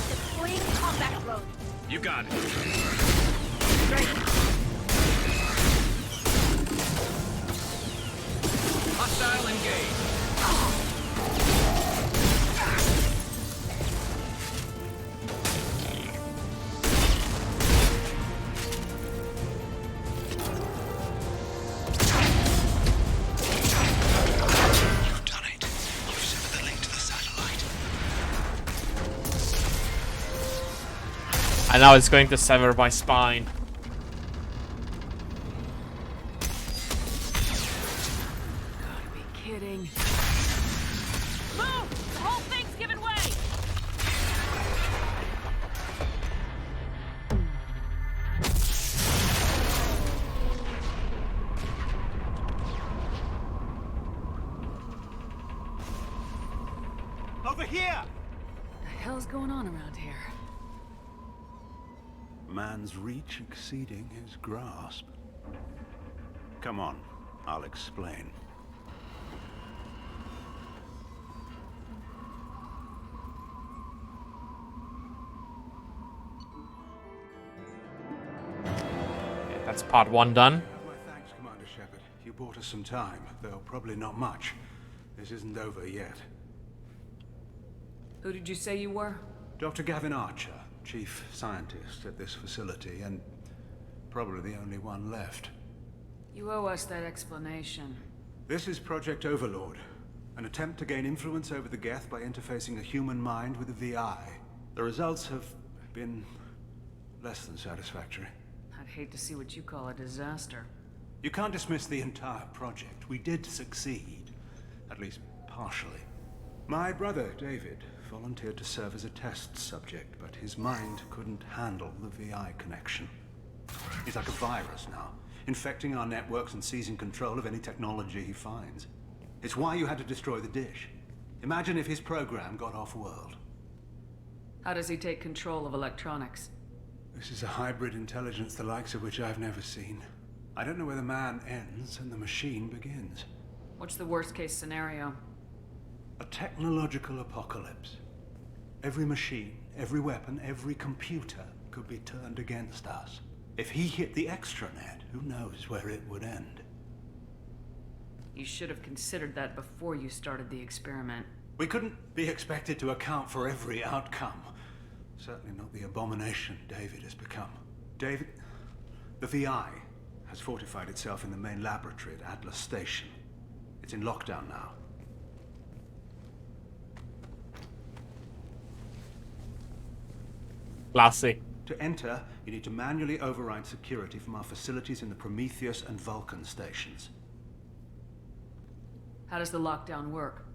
[SPEAKER 19] Deploying combat drone.
[SPEAKER 6] You got it. Hostile engaged.
[SPEAKER 4] You've done it. You've severed the link to the satellite.
[SPEAKER 1] And now it's going to sever my spine.
[SPEAKER 11] Gotta be kidding.
[SPEAKER 19] Move! The whole thing's giving way!
[SPEAKER 22] Over here!
[SPEAKER 11] What the hell's going on around here?
[SPEAKER 14] Man's reach exceeding his grasp. Come on, I'll explain.
[SPEAKER 1] Okay, that's part 1 done.
[SPEAKER 10] My thanks, Commander Shepard. You bought us some time, though probably not much. This isn't over yet.
[SPEAKER 11] Who did you say you were?
[SPEAKER 10] Dr. Gavin Archer, chief scientist at this facility, and probably the only one left.
[SPEAKER 11] You owe us that explanation.
[SPEAKER 10] This is Project Overlord, an attempt to gain influence over the Geth by interfacing a human mind with a VI. The results have been less than satisfactory.
[SPEAKER 11] I'd hate to see what you call a disaster.
[SPEAKER 10] You can't dismiss the entire project. We did succeed, at least partially. My brother, David, volunteered to serve as a test subject, but his mind couldn't handle the VI connection. He's like a virus now, infecting our networks and seizing control of any technology he finds. It's why you had to destroy the dish. Imagine if his program got off-world.
[SPEAKER 11] How does he take control of electronics?
[SPEAKER 10] This is a hybrid intelligence the likes of which I've never seen. I don't know where the man ends and the machine begins.
[SPEAKER 11] What's the worst-case scenario?
[SPEAKER 10] A technological apocalypse. Every machine, every weapon, every computer could be turned against us. If he hit the extranet, who knows where it would end?
[SPEAKER 11] You should have considered that before you started the experiment.
[SPEAKER 10] We couldn't be expected to account for every outcome. Certainly not the abomination David has become. David, the VI has fortified itself in the main laboratory at Atlas Station. It's in lockdown now.
[SPEAKER 1] Classy.
[SPEAKER 10] To enter, you need to manually override security from our facilities in the Prometheus and Vulcan stations.
[SPEAKER 11] How does the lockdown work?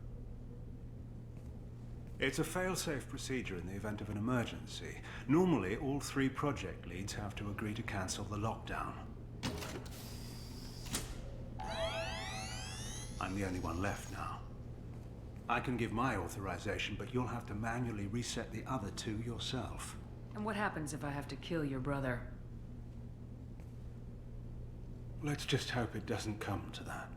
[SPEAKER 10] It's a fail-safe procedure in the event of an emergency. Normally, all 3 project leads have to agree to cancel the lockdown. I'm the only one left now. I can give my authorization, but you'll have to manually reset the other 2 yourself.
[SPEAKER 11] And what happens if I have to kill your brother?
[SPEAKER 10] Let's just hope it doesn't come to that.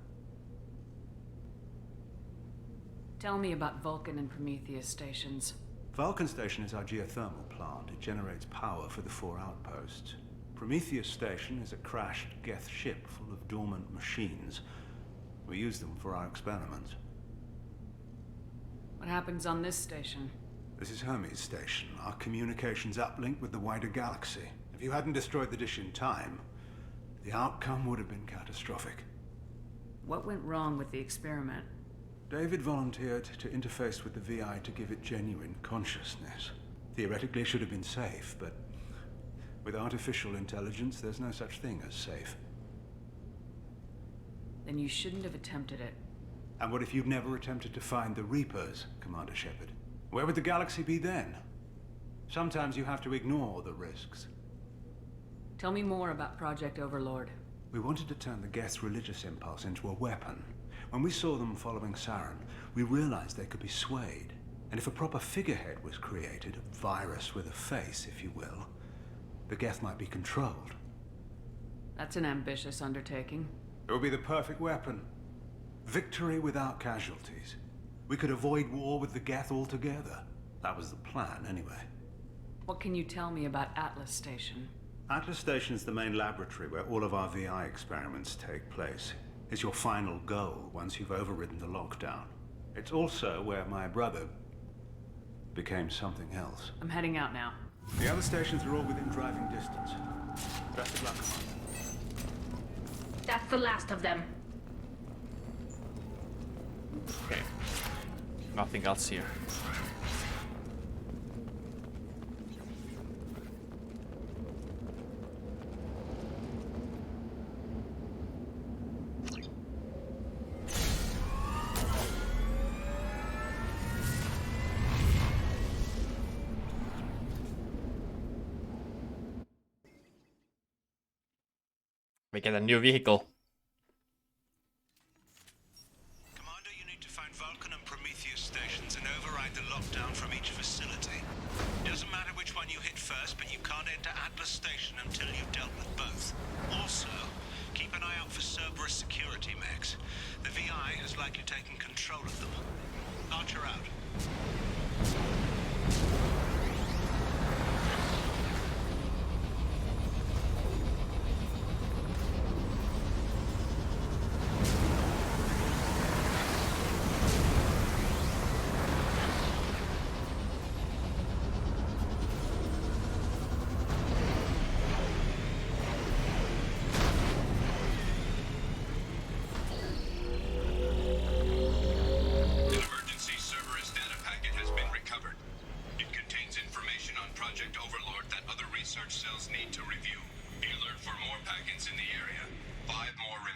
[SPEAKER 11] Tell me about Vulcan and Prometheus stations.
[SPEAKER 10] Vulcan Station is our geothermal plant. It generates power for the 4 outposts. Prometheus Station is a crashed Geth ship full of dormant machines. We use them for our experiments.
[SPEAKER 11] What happens on this station?
[SPEAKER 10] This is Hermes Station, our communications uplink with the wider galaxy. If you hadn't destroyed the dish in time, the outcome would have been catastrophic.
[SPEAKER 11] What went wrong with the experiment?
[SPEAKER 10] David volunteered to interface with the VI to give it genuine consciousness. Theoretically, it should have been safe, but with artificial intelligence, there's no such thing as safe.
[SPEAKER 11] Then you shouldn't have attempted it.
[SPEAKER 10] And what if you'd never attempted to find the Reapers, Commander Shepard? Where would the galaxy be then? Sometimes you have to ignore the risks.
[SPEAKER 11] Tell me more about Project Overlord.
[SPEAKER 10] We wanted to turn the Geth's religious impulse into a weapon. When we saw them following Saren, we realized they could be swayed. And if a proper figurehead was created, a virus with a face, if you will, the Geth might be controlled.
[SPEAKER 11] That's an ambitious undertaking.
[SPEAKER 10] It would be the perfect weapon. Victory without casualties. We could avoid war with the Geth altogether. That was the plan, anyway.
[SPEAKER 11] What can you tell me about Atlas Station?
[SPEAKER 14] Atlas Station is the main laboratory where all of our VI experiments take place. is your final goal once you've overridden the lockdown. It's also where my brother became something else.
[SPEAKER 11] I'm heading out now.
[SPEAKER 14] The other stations are all within driving distance. Best of luck, Commander.
[SPEAKER 5] That's the last of them.
[SPEAKER 1] Okay. Nothing else here. We get a new vehicle.
[SPEAKER 4] Commander, you need to find Vulcan and Prometheus stations and override the lockdown from each facility. Doesn't matter which one you hit first, but you can't enter Atlas Station until you've dealt with both. Also, keep an eye out for Cerberus security mechs. The VI is likely taking control of them. Archer out.
[SPEAKER 17] Project Overlord that other research cells need to review. Be alert for more packets in the area. 5 more remain.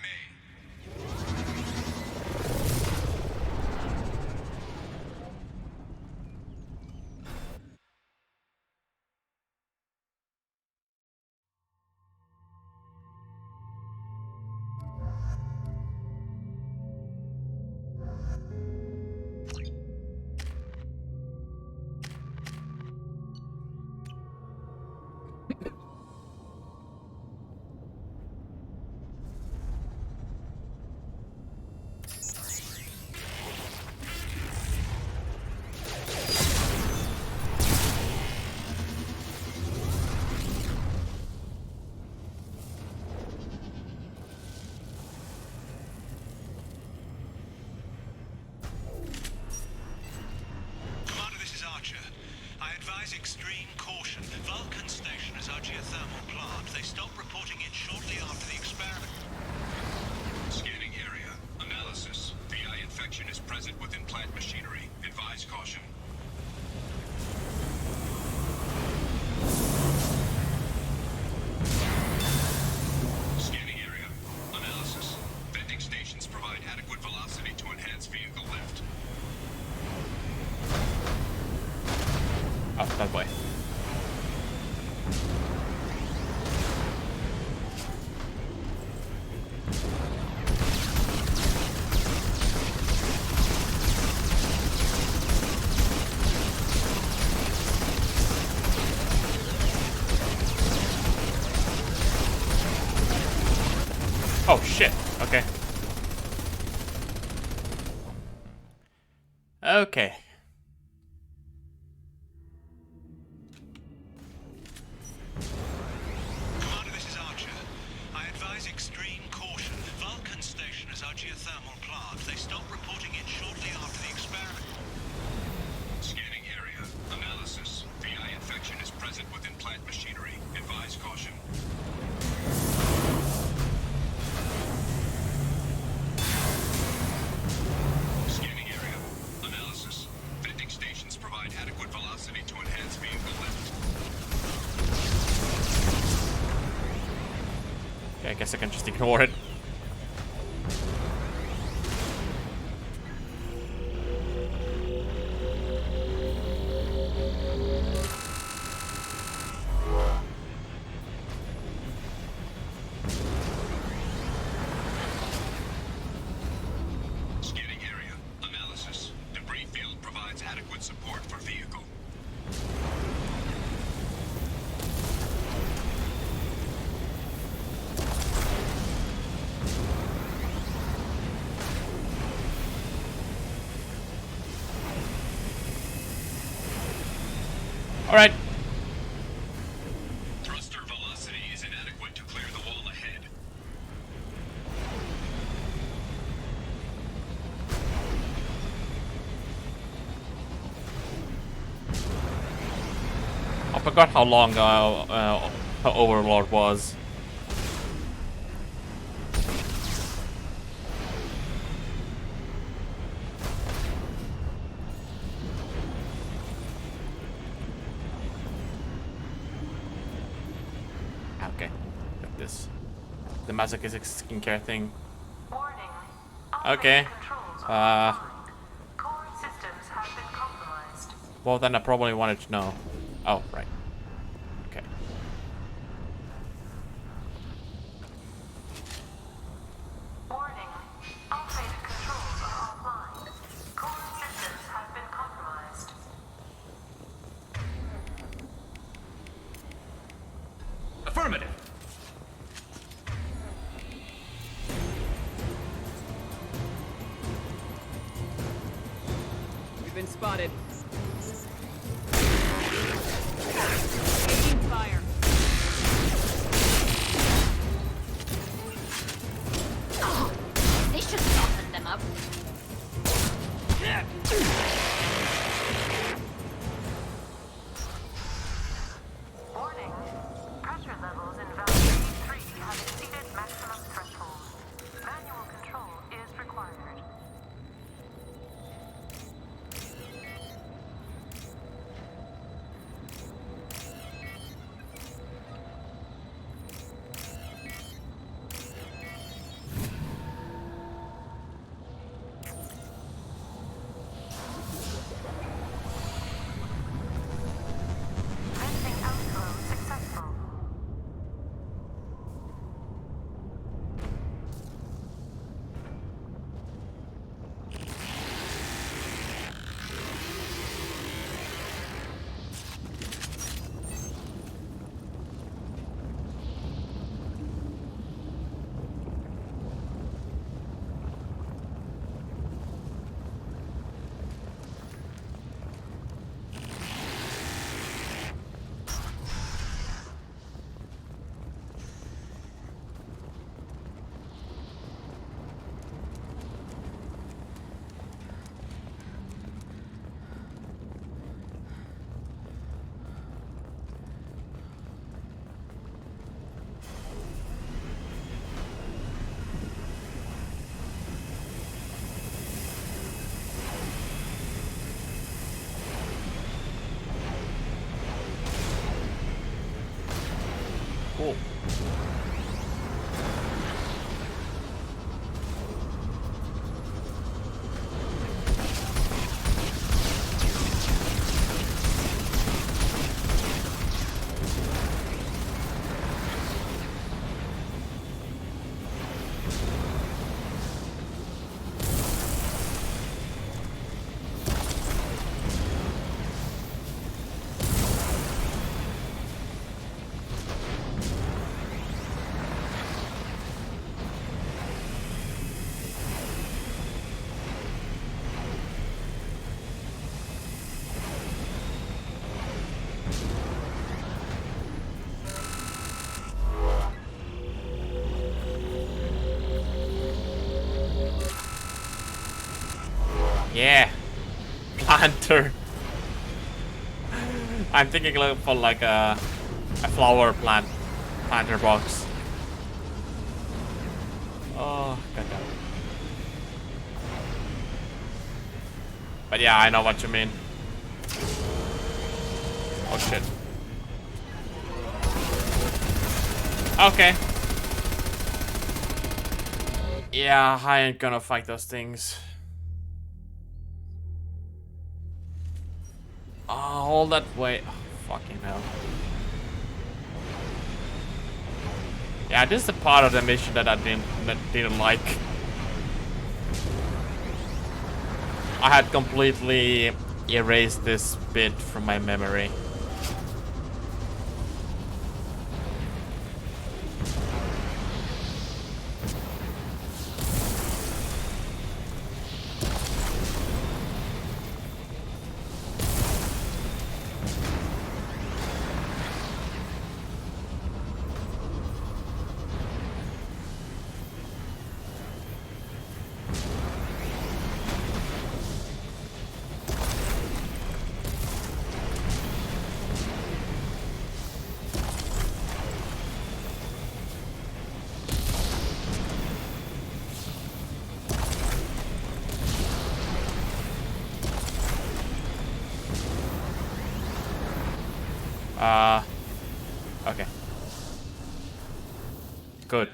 [SPEAKER 17] Extreme caution. Vulcan Station is our geothermal plant. They stopped reporting it shortly after the experiment. Scanning area. Analysis. VI infection is present within plant machinery. Advise caution. Scanning area. Analysis. Vending stations provide adequate velocity to enhance vehicle lift.
[SPEAKER 1] Oh, that way. Oh shit. Okay. Okay.
[SPEAKER 4] Commander, this is Archer. I advise extreme caution. Vulcan Station is our geothermal plant. They stopped reporting it shortly after the experiment.
[SPEAKER 17] Scanning area. Analysis. VI infection is present within plant machinery. Advise caution. Scanning area. Analysis. Vending stations provide adequate velocity to enhance vehicle lift.
[SPEAKER 1] Okay, I guess I can just ignore it.
[SPEAKER 17] Scanning area. Analysis. Debris field provides adequate support for vehicle.
[SPEAKER 1] All right.
[SPEAKER 17] Thruster velocity is inadequate to clear the wall ahead.
[SPEAKER 1] I forgot how long Overlord was. Okay, got this. The masochistic skincare thing.
[SPEAKER 13] Warning.
[SPEAKER 1] Okay.
[SPEAKER 13] Core systems have been compromised.
[SPEAKER 1] Well, then I probably wanted to know. Oh, right. Okay.
[SPEAKER 13] Warning. Automated controls are offline. Core systems have been compromised.
[SPEAKER 17] Affirmative.
[SPEAKER 22] We've been spotted. Taking fire.
[SPEAKER 15] Oh, they should soften them up.
[SPEAKER 13] Warning. Pressure levels in Valkyrie 3 have exceeded maximum threshold. Manual control is required. Venting outflow successful.
[SPEAKER 1] Cool. Yeah, planter. I'm thinking for like a flower planter box. Oh, goddamn. But yeah, I know what you mean. Oh shit. Okay. Yeah, I ain't gonna fight those things. Oh, all that way. Oh, fucking hell. Yeah, this is the part of the mission that I didn't like. I had completely erased this bit from my memory. Okay. Good.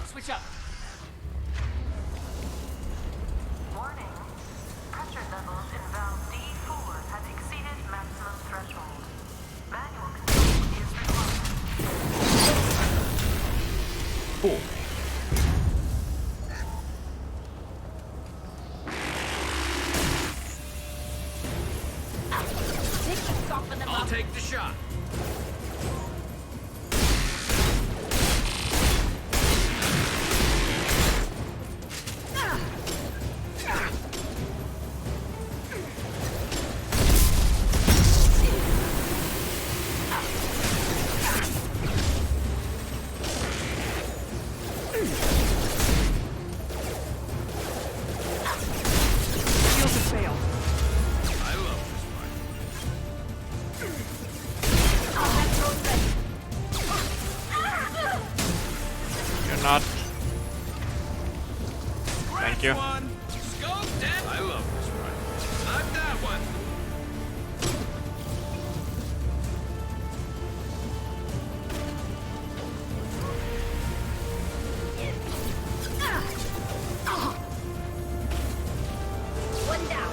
[SPEAKER 22] Switch up.
[SPEAKER 13] Warning. Pressure levels in valve D4 have exceeded maximum threshold. Manual control is required.
[SPEAKER 1] Cool.
[SPEAKER 22] I'll take the shot.
[SPEAKER 1] You're not. Thank you.
[SPEAKER 22] Scope dead. I love this rifle. Not that one.
[SPEAKER 19] One down.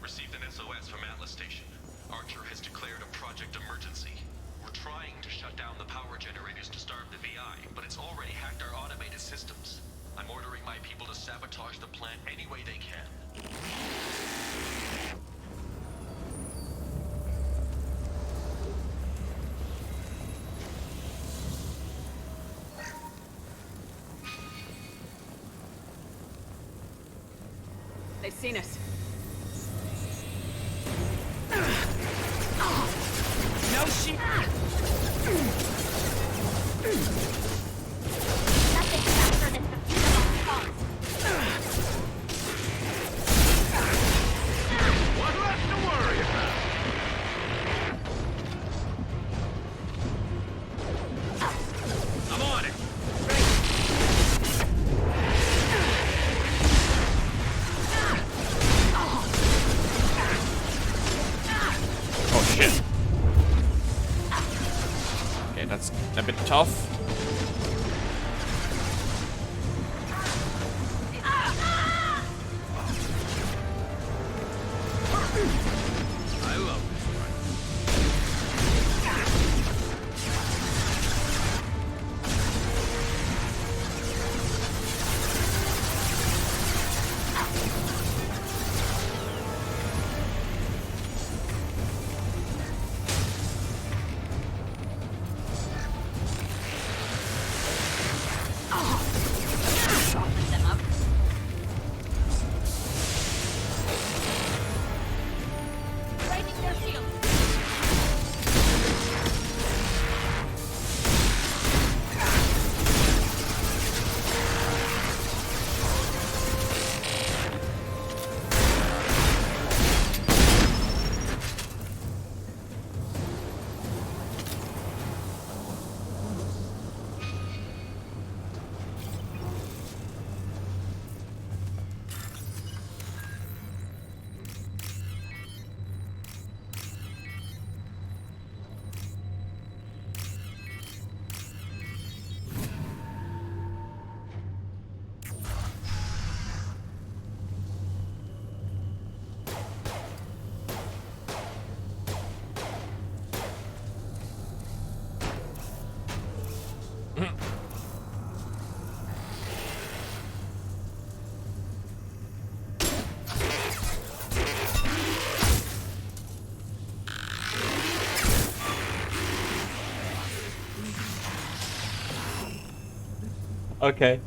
[SPEAKER 17] Received an SOS from Atlas Station. Archer has declared a project emergency. We're trying to shut down the power generators to starve the VI, but it's already hacked our automated systems. I'm ordering my people to sabotage the plant any way they can.
[SPEAKER 11] They've seen us.
[SPEAKER 22] No shit.
[SPEAKER 19] Nothing faster than the speed of our thoughts.
[SPEAKER 22] One less to worry about. I'm on it.
[SPEAKER 1] Oh shit. Okay, that's a bit tough.
[SPEAKER 22] I love this rifle.
[SPEAKER 19] Soften them up. Breaking their shield.
[SPEAKER 1] Okay.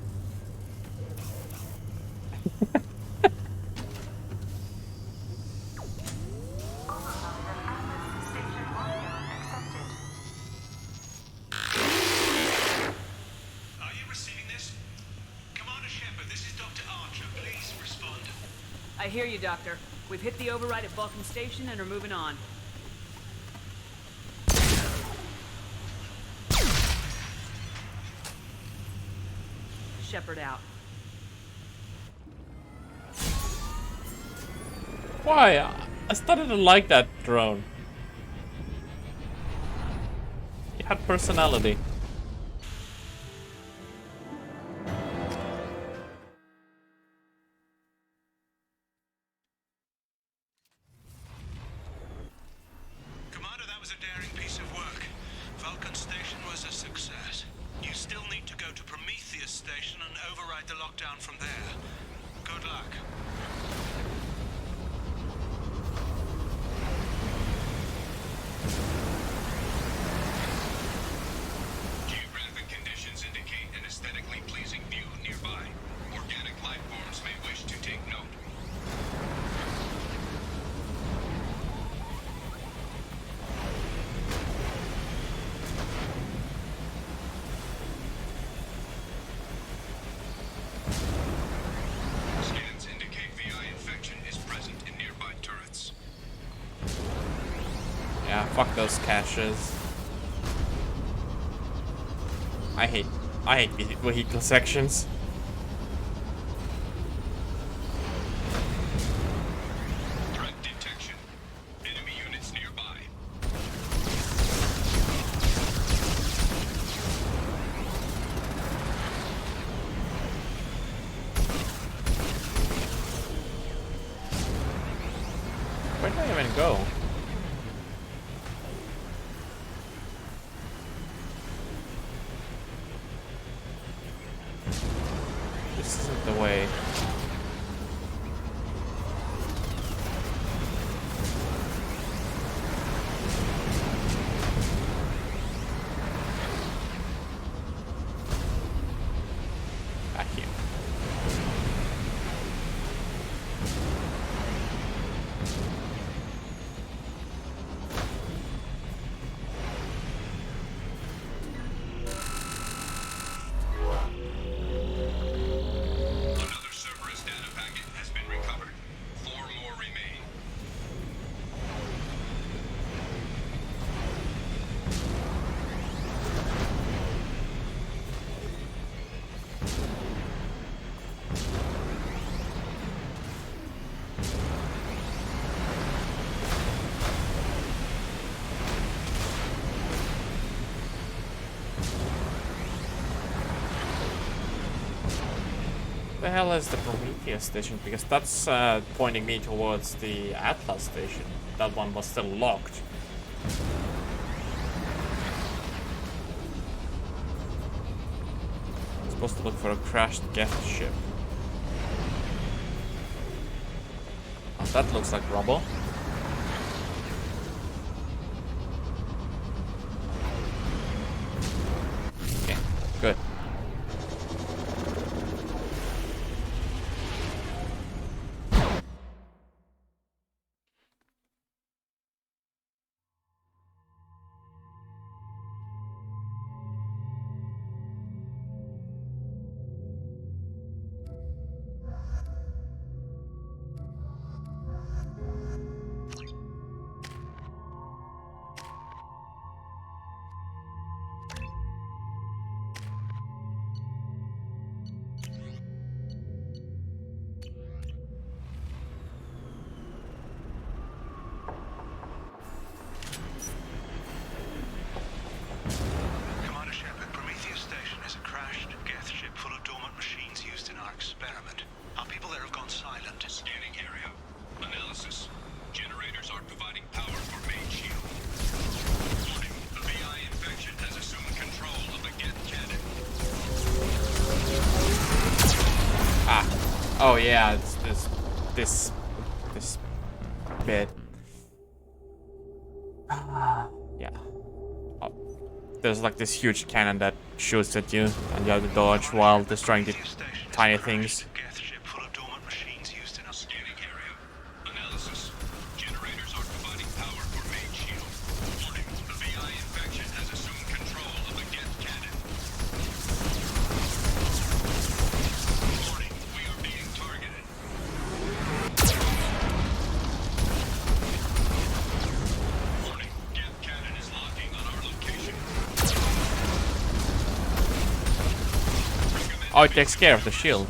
[SPEAKER 11] I hear you, Doctor. We've hit the override at Vulcan Station and are moving on. Shepard out.
[SPEAKER 1] Why? I started to like that drone. It had personality.
[SPEAKER 17] Commander, that was a daring piece of work. Vulcan Station was a success. You still need to go to Prometheus Station and override the lockdown from there. Good luck. Geographic conditions indicate an aesthetically pleasing view nearby. Organic life forms may wish to take note. Scans indicate VI infection is present in nearby turrets.
[SPEAKER 1] Yeah, fuck those caches. I hate vehicle sections.
[SPEAKER 17] Threat detection. Enemy units nearby.
[SPEAKER 1] Where did I even go? This isn't the way. Back here.
[SPEAKER 17] Another Cerberus data packet has been recovered. 4 more remain.
[SPEAKER 1] The hell is the Prometheus station? Because that's pointing me towards the Atlas station. That one was still locked. I'm supposed to look for a crashed Geth ship. Oh, that looks like rubble. Okay, good.
[SPEAKER 17] Commander Shepard, Prometheus Station is a crashed Geth ship full of dormant machines used in our experiment. Our people there have gone silent. Scanning area. Analysis. Generators are providing power for main shield. Warning. The VI infection has assumed control of the Geth cannon.
[SPEAKER 1] Ah. Oh yeah, it's this bit. Yeah. Oh. There's like this huge cannon that shoots at you and you have to dodge while destroying the tiny things.
[SPEAKER 17] Geth ship full of dormant machines used in our scanning area. Analysis. Generators are providing power for main shield. Warning. The VI infection has assumed control of the Geth cannon. Warning. We are being targeted.
[SPEAKER 1] Oh, it takes care of the shield.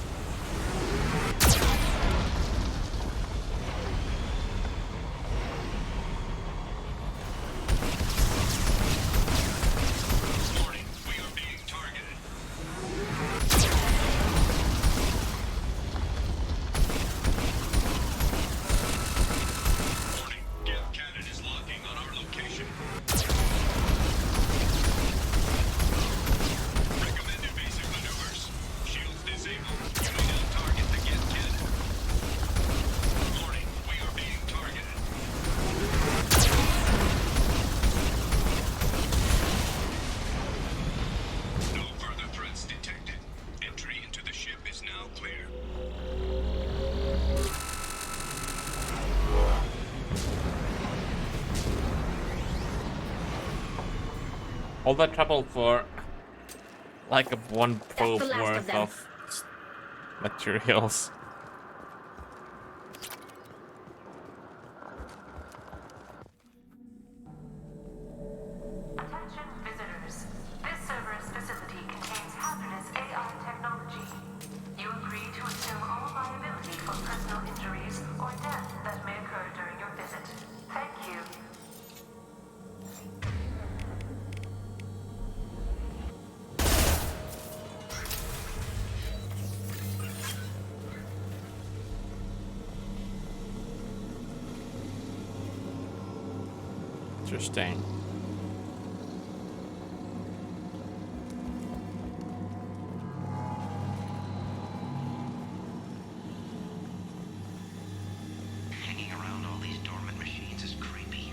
[SPEAKER 1] All that trouble for like one probe worth of materials.
[SPEAKER 13] Attention visitors. This Cerberus facility contains hazardous AI technology. You agree to assume all liability for personal injuries or death that may occur during your visit. Thank you.
[SPEAKER 1] Interesting.
[SPEAKER 20] Hanging around all these dormant machines is creepy.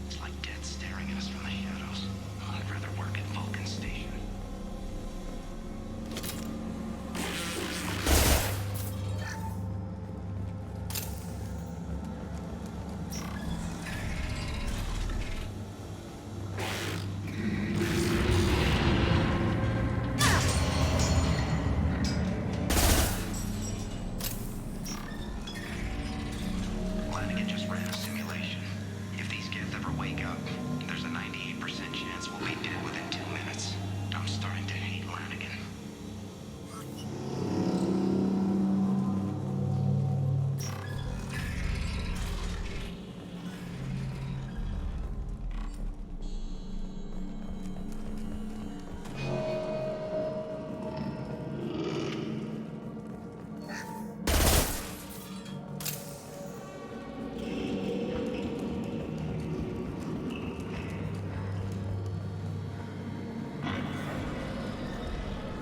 [SPEAKER 20] It's like death staring at us from the shadows. I'd rather work at Vulcan Station. Flanagan just ran a simulation. If these kids ever wake up, there's a 98% chance we'll be dead within 2 minutes. I'm starting to hate Flanagan.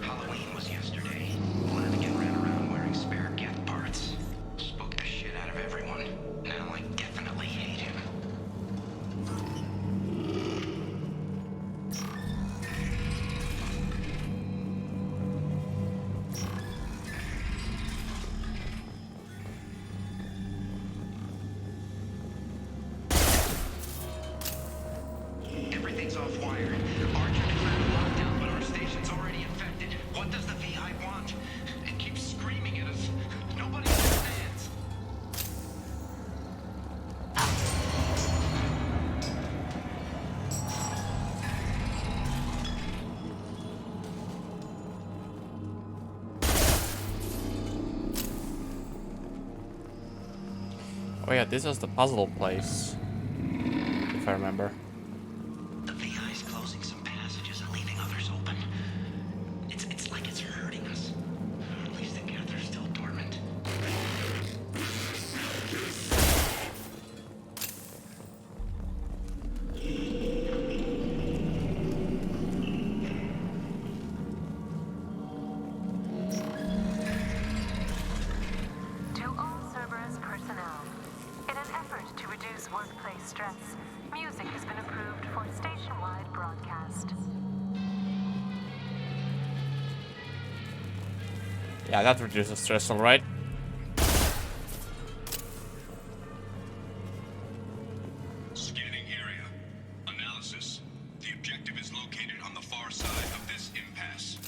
[SPEAKER 20] Halloween was yesterday. Flanagan ran around wearing spare Geth parts. Spooked the shit out of everyone. Now I definitely hate him. Everything's off-wire. Archer declared a lockdown, but our station's already infected. What does the VI want? It keeps screaming at us. Nobody understands.
[SPEAKER 1] Oh yeah, this is the puzzle place, if I remember.
[SPEAKER 20] The VI's closing some passages and leaving others open. It's like it's hurting us. At least the Geth are still dormant.
[SPEAKER 13] To all Cerberus personnel, in an effort to reduce workplace stress, music has been approved for station-wide broadcast.
[SPEAKER 1] Yeah, that reduces stress, alright.
[SPEAKER 17] Scanning area. Analysis. The objective is located on the far side of this impasse.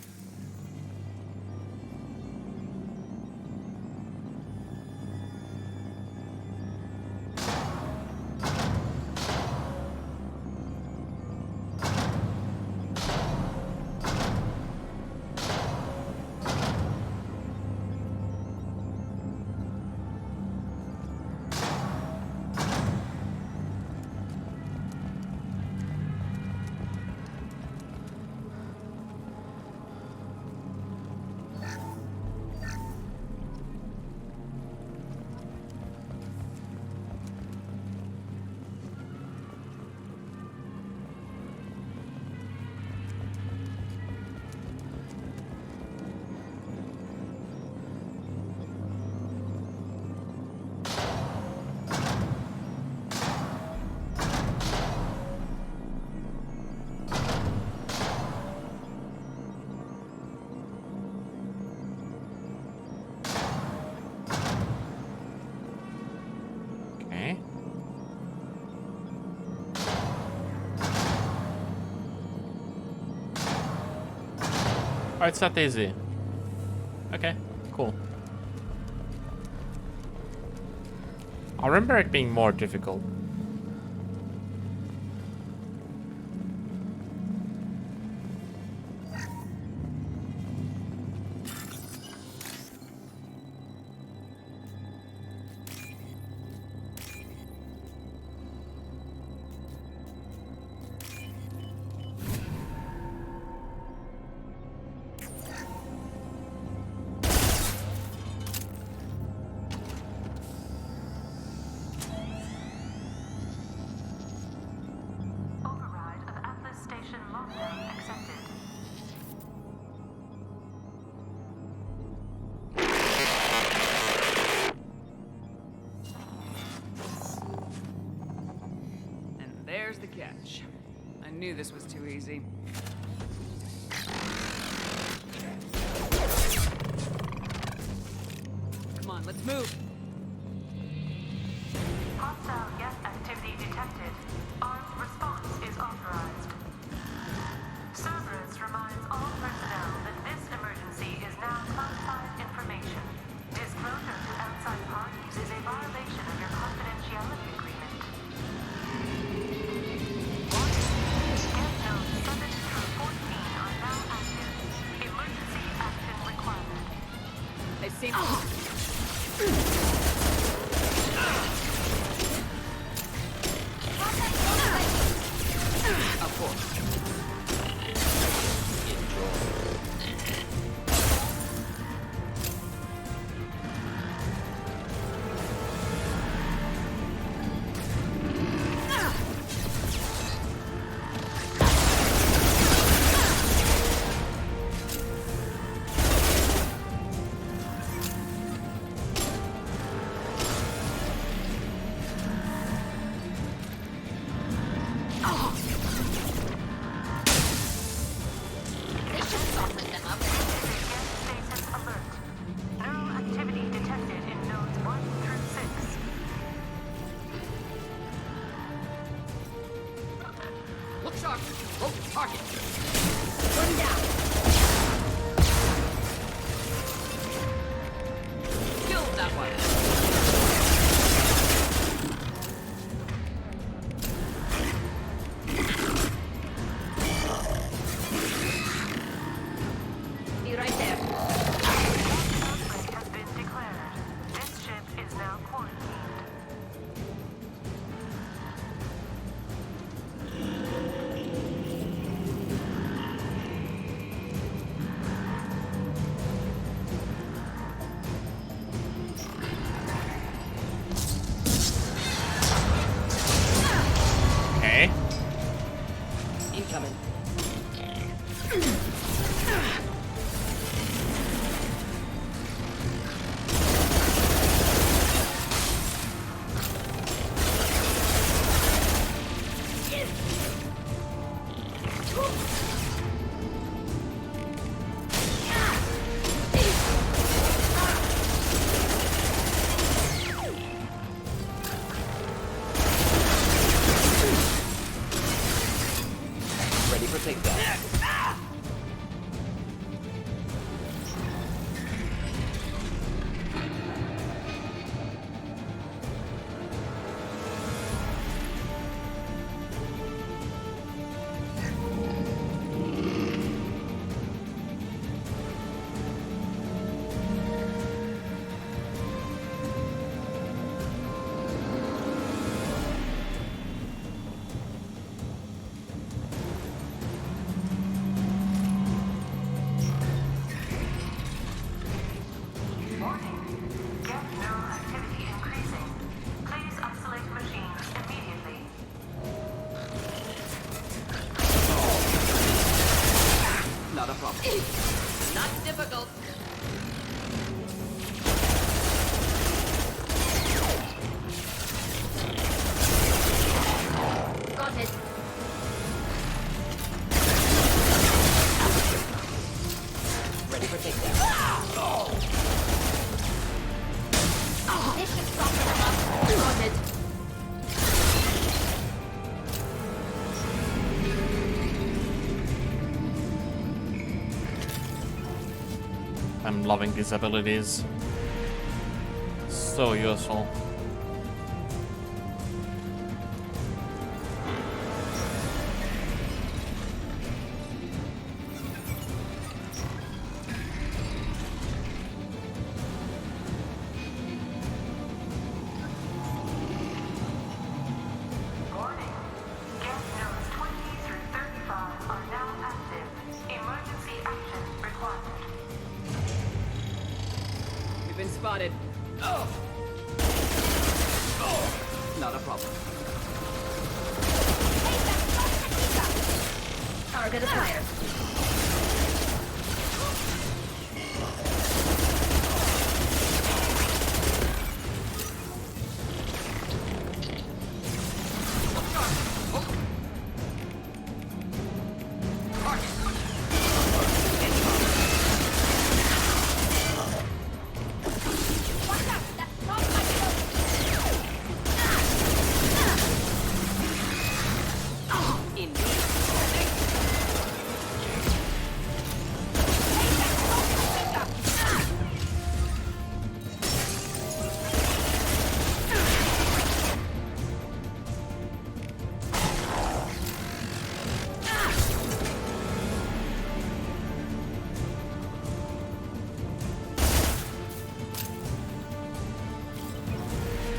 [SPEAKER 1] Oh, it's that easy. Okay, cool. I remember it being more difficult.
[SPEAKER 13] Override of Atlas Station lockdown accepted.
[SPEAKER 11] And there's the catch. I knew this was too easy. Come on, let's move.
[SPEAKER 13] Hostile gas activity detected. Armed response is authorized. Cerberus reminds all personnel that this emergency is now classified information. Disclosure to outside parties is a violation of your confidentiality agreement. Get notes 7 through 14 are now active. Emergency action required.
[SPEAKER 11] They seem... Of course.
[SPEAKER 1] I'm loving these abilities. So useful.
[SPEAKER 3] We've been spotted.
[SPEAKER 22] Not a problem.
[SPEAKER 15] Target acquired.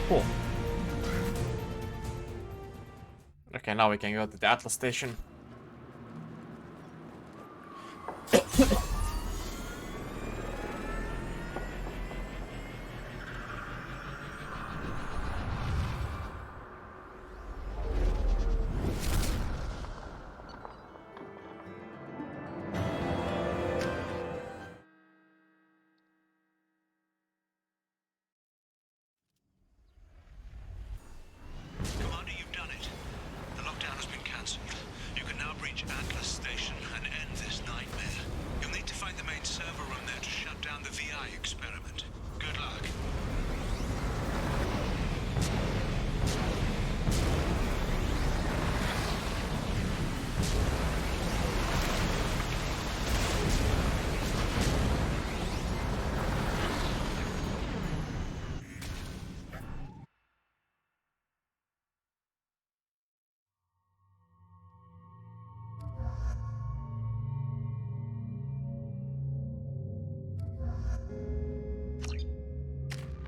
[SPEAKER 1] Cool. Okay, now we can go to the Atlas station.
[SPEAKER 17] Commander, you've done it. The lockdown has been cancelled. You can now breach Atlas Station and end this nightmare. You'll need to find the main server room there to shut down the VI experiment. Good luck.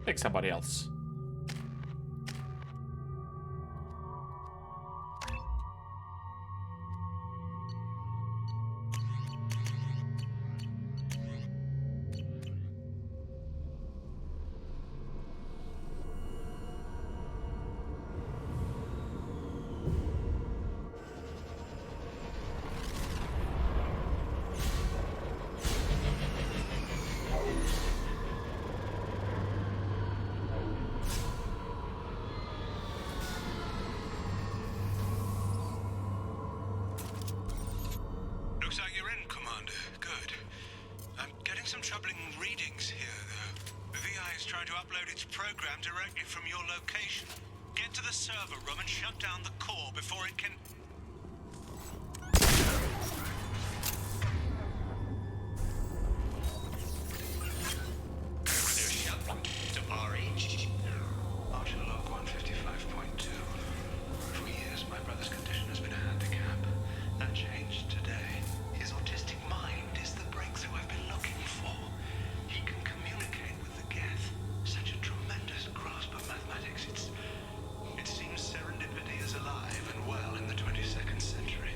[SPEAKER 1] Pick somebody else.
[SPEAKER 17] Looks like you're in, Commander. Good. I'm getting some troubling readings here, though. The VI is trying to upload its program directly from your location. Get to the server room and shut down the core before it can...
[SPEAKER 20] To RH.
[SPEAKER 4] Archer log 155.2. For years, my brother's condition has been a handicap. That changed today. His autistic mind is the breakthrough I've been looking for. He can communicate with the Geth. Such a tremendous grasp of mathematics. It seems serendipity is alive and well in the 22nd century.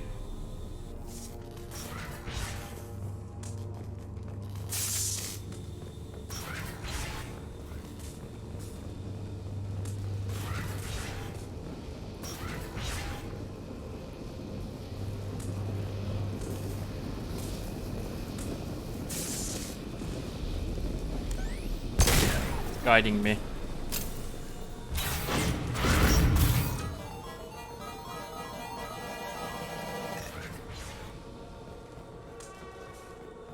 [SPEAKER 1] Guiding me.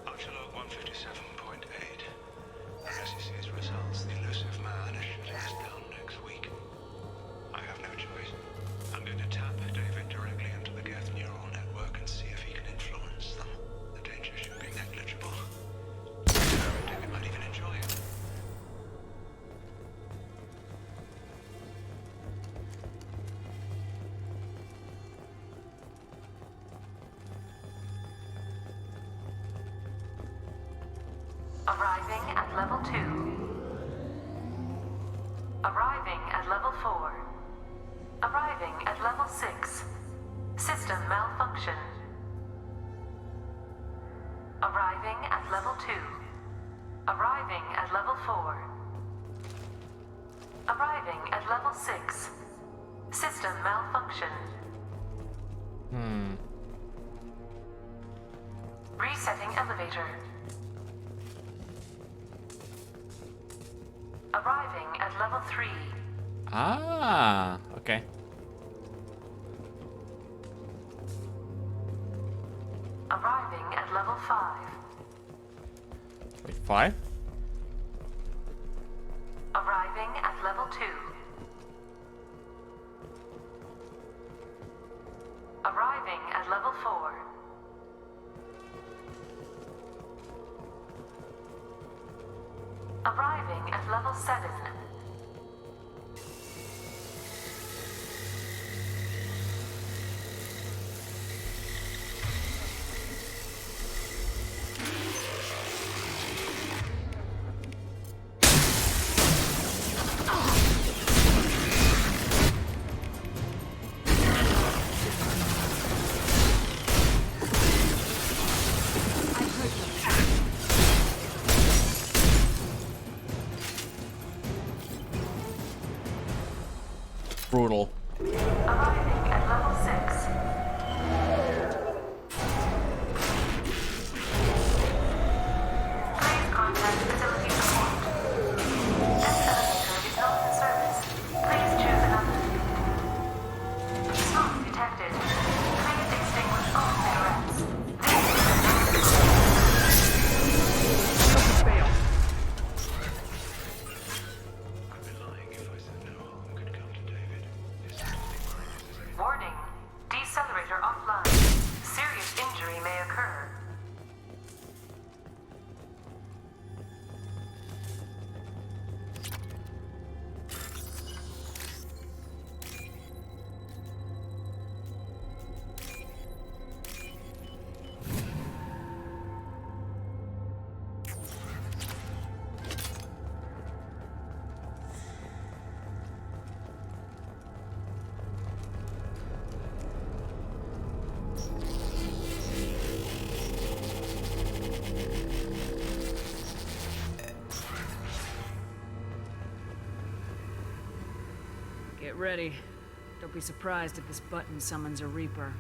[SPEAKER 4] Archer log 157.8. Unless he sees results, the elusive man is shutting us down next week. I have no choice. I'm going to tap David directly into the Geth neural network and see if he can influence them. The danger should be negligible. David
[SPEAKER 13] Arriving at level 2. Arriving at level 4. Arriving at level 6. System malfunction. Arriving at level 2. Arriving at level 4. Arriving at level 6. System malfunction. Resetting elevator. Arriving at level 3.
[SPEAKER 1] Ah, okay.
[SPEAKER 13] Arriving at level 5.
[SPEAKER 1] Wait, 5?
[SPEAKER 13] Arriving at level 2. Arriving at level 4. Arriving at level 7.
[SPEAKER 1] Brutal.
[SPEAKER 13] Arriving at level 6. Please contact facility support. This elevator is not in service. Please choose another. Smoke detected. Please extinguish all cigarettes. Warning. Decelerator offline. Serious injury may occur.
[SPEAKER 11] Get ready. Don't be surprised if this button summons a Reaper.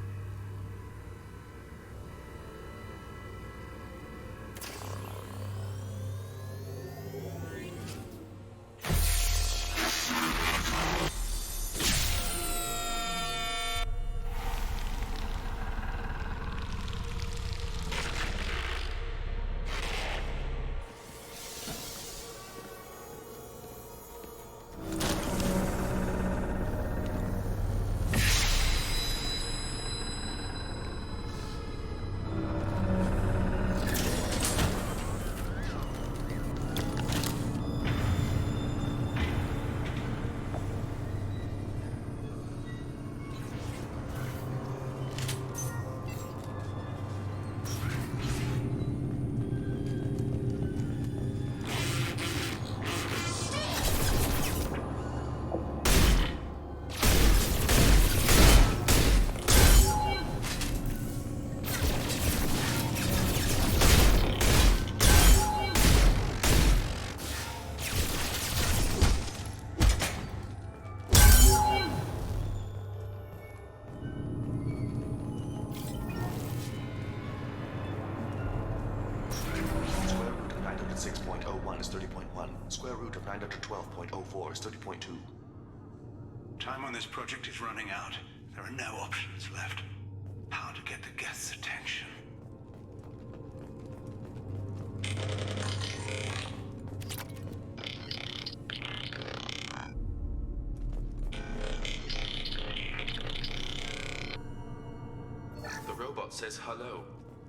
[SPEAKER 18] Is 30.1. Square root of 912.04 is 30.2.
[SPEAKER 17] Time on this project is running out. There are no options left. How to get the guests' attention.
[SPEAKER 18] The robot says hello.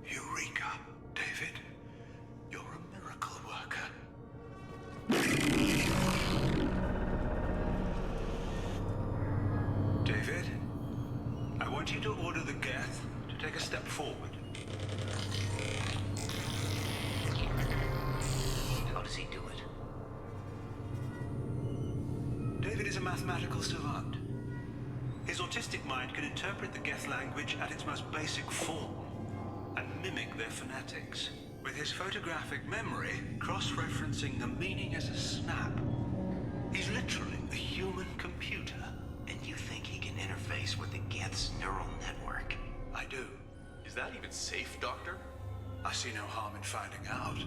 [SPEAKER 17] Eureka, David. You're a miracle worker. David, I want you to order the Geth to take a step forward.
[SPEAKER 20] he do it?
[SPEAKER 17] David is a mathematical savant. His autistic mind can interpret the Geth language at its most basic form and mimic their phonetics, with his photographic memory cross-referencing the meaning as a snap. He's literally a human computer.
[SPEAKER 20] And you think he can interface with the Geth's neural network?
[SPEAKER 17] I do.
[SPEAKER 18] Is that even safe, Doctor?
[SPEAKER 17] I see no harm in finding out.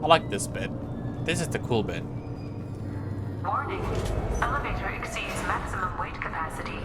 [SPEAKER 1] I like this bit. This is the cool bit.
[SPEAKER 13] Warning. Elevator exceeds maximum weight capacity.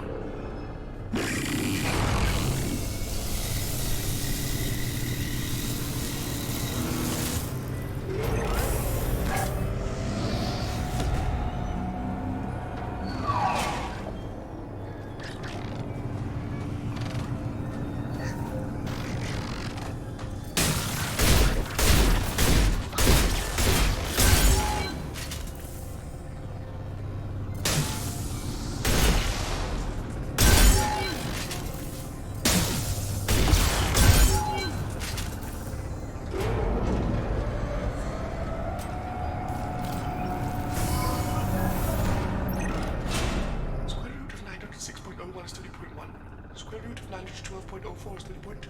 [SPEAKER 18] Square root of 912.04 is 30.2.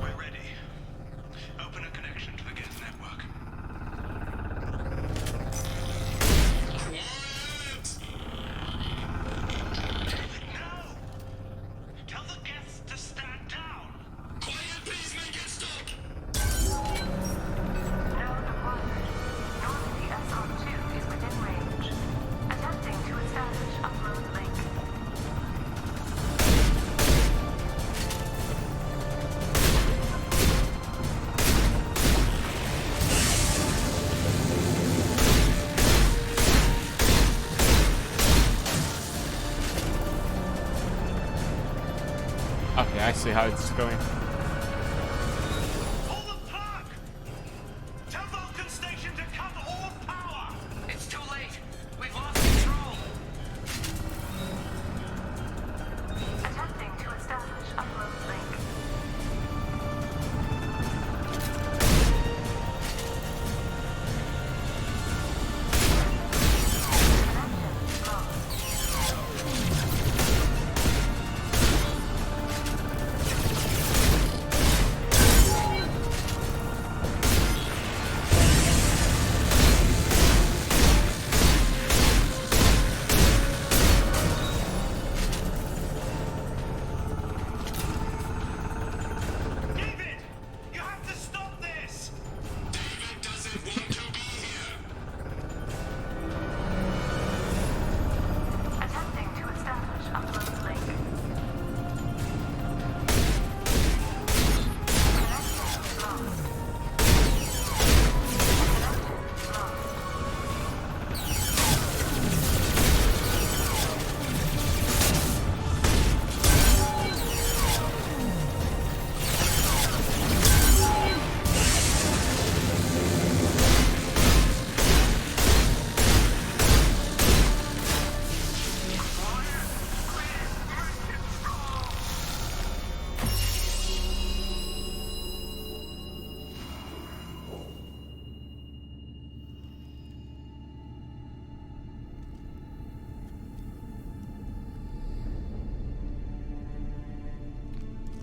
[SPEAKER 17] We're ready. Open a connection to the Geth network. David, no! Tell the Geths to stand down! Quiet, please, make it stop!
[SPEAKER 13] Node acquired. Normandy SR2 is within range. Attempting to establish upload link.
[SPEAKER 1] Okay, I see how it's going.
[SPEAKER 17] Pull the plug! Tell Vulcan Station to cut all power!
[SPEAKER 20] It's too late. We've lost control.
[SPEAKER 13] Attempting to establish upload link.
[SPEAKER 17] David! You have to stop this! David doesn't want to be here!
[SPEAKER 13] Attempting to establish upload link. Connection lost. Connection lost.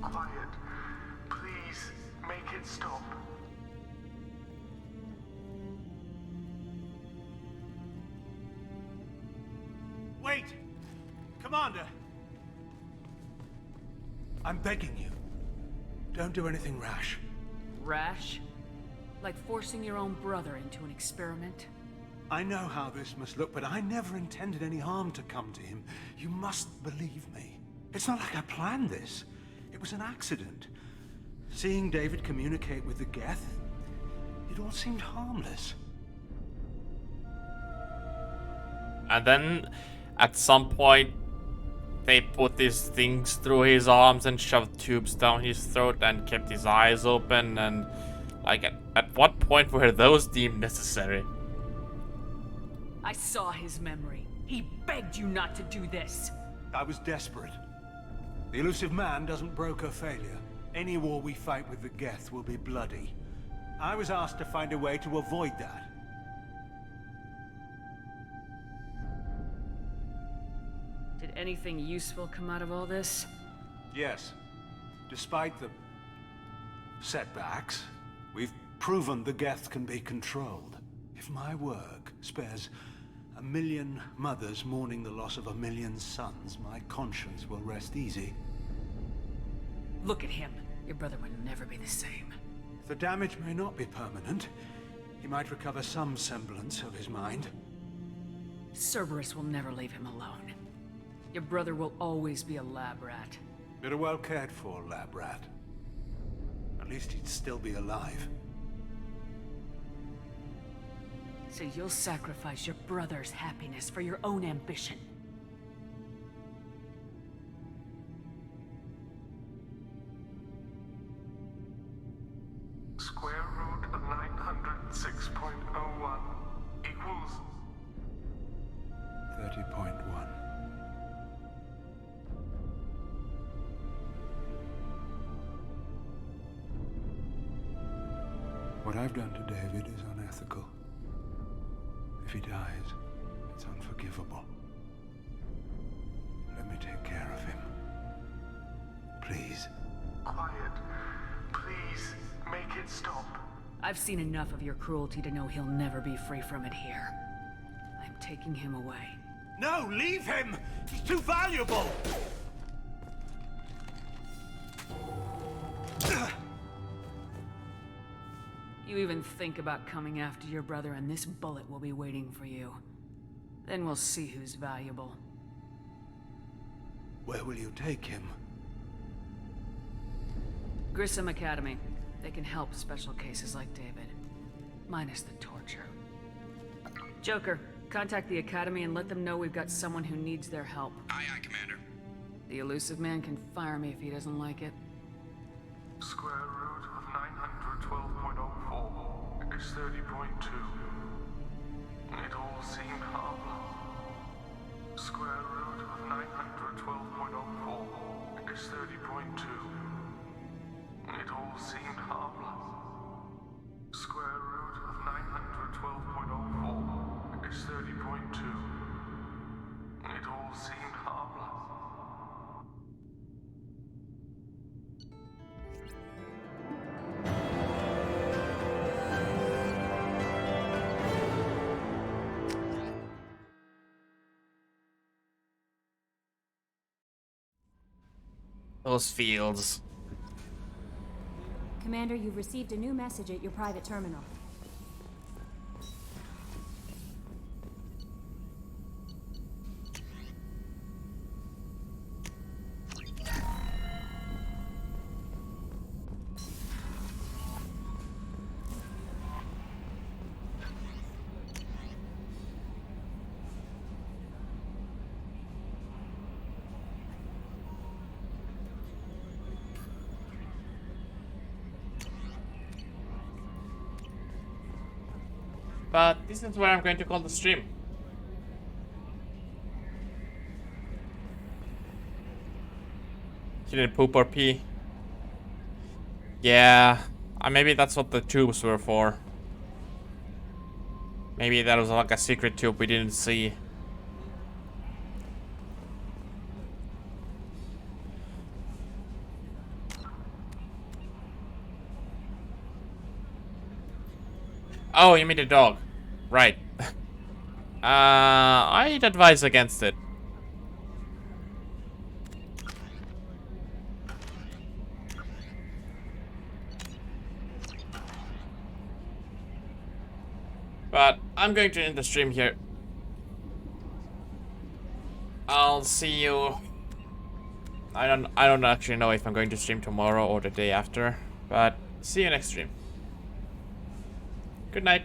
[SPEAKER 18] Quiet. Please, make it stop.
[SPEAKER 8] Wait! Commander!
[SPEAKER 14] I'm begging you. Don't do anything rash.
[SPEAKER 11] Rash? Like forcing your own brother into an experiment?
[SPEAKER 14] I know how this must look, but I never intended any harm to come to him. You must believe me. It's not like I planned this. It was an accident. Seeing David communicate with the Geth, it all seemed harmless.
[SPEAKER 1] And then, at some point, they put these things through his arms and shoved tubes down his throat and kept his eyes open, and like at what point were those deemed necessary?
[SPEAKER 11] I saw his memory. He begged you not to do this.
[SPEAKER 14] I was desperate. The elusive man doesn't broker failure. Any war we fight with the Geth will be bloody. I was asked to find a way to avoid that.
[SPEAKER 11] Did anything useful come out of all this?
[SPEAKER 14] Yes. Despite the setbacks, we've proven the Geth can be controlled. If my work spares 1 million mothers mourning the loss of 1 million sons, my conscience will rest easy.
[SPEAKER 11] Look at him. Your brother would never be the same.
[SPEAKER 14] The damage may not be permanent. He might recover some semblance of his mind.
[SPEAKER 11] Cerberus will never leave him alone. Your brother will always be a lab rat.
[SPEAKER 14] You're a well cared for lab rat. At least he'd still be alive.
[SPEAKER 11] So you'll sacrifice your brother's happiness for your own ambition.
[SPEAKER 4] Square root of 906.01 equals
[SPEAKER 14] 30.1. What I've done to David is unethical. If he dies, it's unforgivable. Let me take care of him. Please.
[SPEAKER 4] quiet. Please, make it stop.
[SPEAKER 11] I've seen enough of your cruelty to know he'll never be free from it here. I'm taking him away.
[SPEAKER 14] No, leave him! He's too valuable!
[SPEAKER 11] You even think about coming after your brother and this bullet will be waiting for you. Then we'll see who's valuable.
[SPEAKER 14] Where will you take him?
[SPEAKER 11] Grissom Academy. They can help special cases like David. Minus the torture. Joker, contact the Academy and let them know we've got someone who needs their help.
[SPEAKER 20] Aye, aye, Commander.
[SPEAKER 11] The elusive man can fire me if he doesn't like it.
[SPEAKER 4] Square root of 912.04 is 30.2. It all seemed harmless. Square root of 912.04 is 30.2. It all seemed harmless. Square root of 912.04 is 30.2. It all seemed harmless.
[SPEAKER 1] Those fields.
[SPEAKER 7] Commander, you've received a new message at your private terminal.
[SPEAKER 1] But this is where I'm going to call the stream. She didn't poop or pee. Yeah, maybe that's what the tubes were for. Maybe that was like a secret tube we didn't see. Oh, you mean the dog. Right. I'd advise against it. But I'm going to end the stream here. I'll see you. I don't actually know if I'm going to stream tomorrow or the day after, but see you next stream. Good night.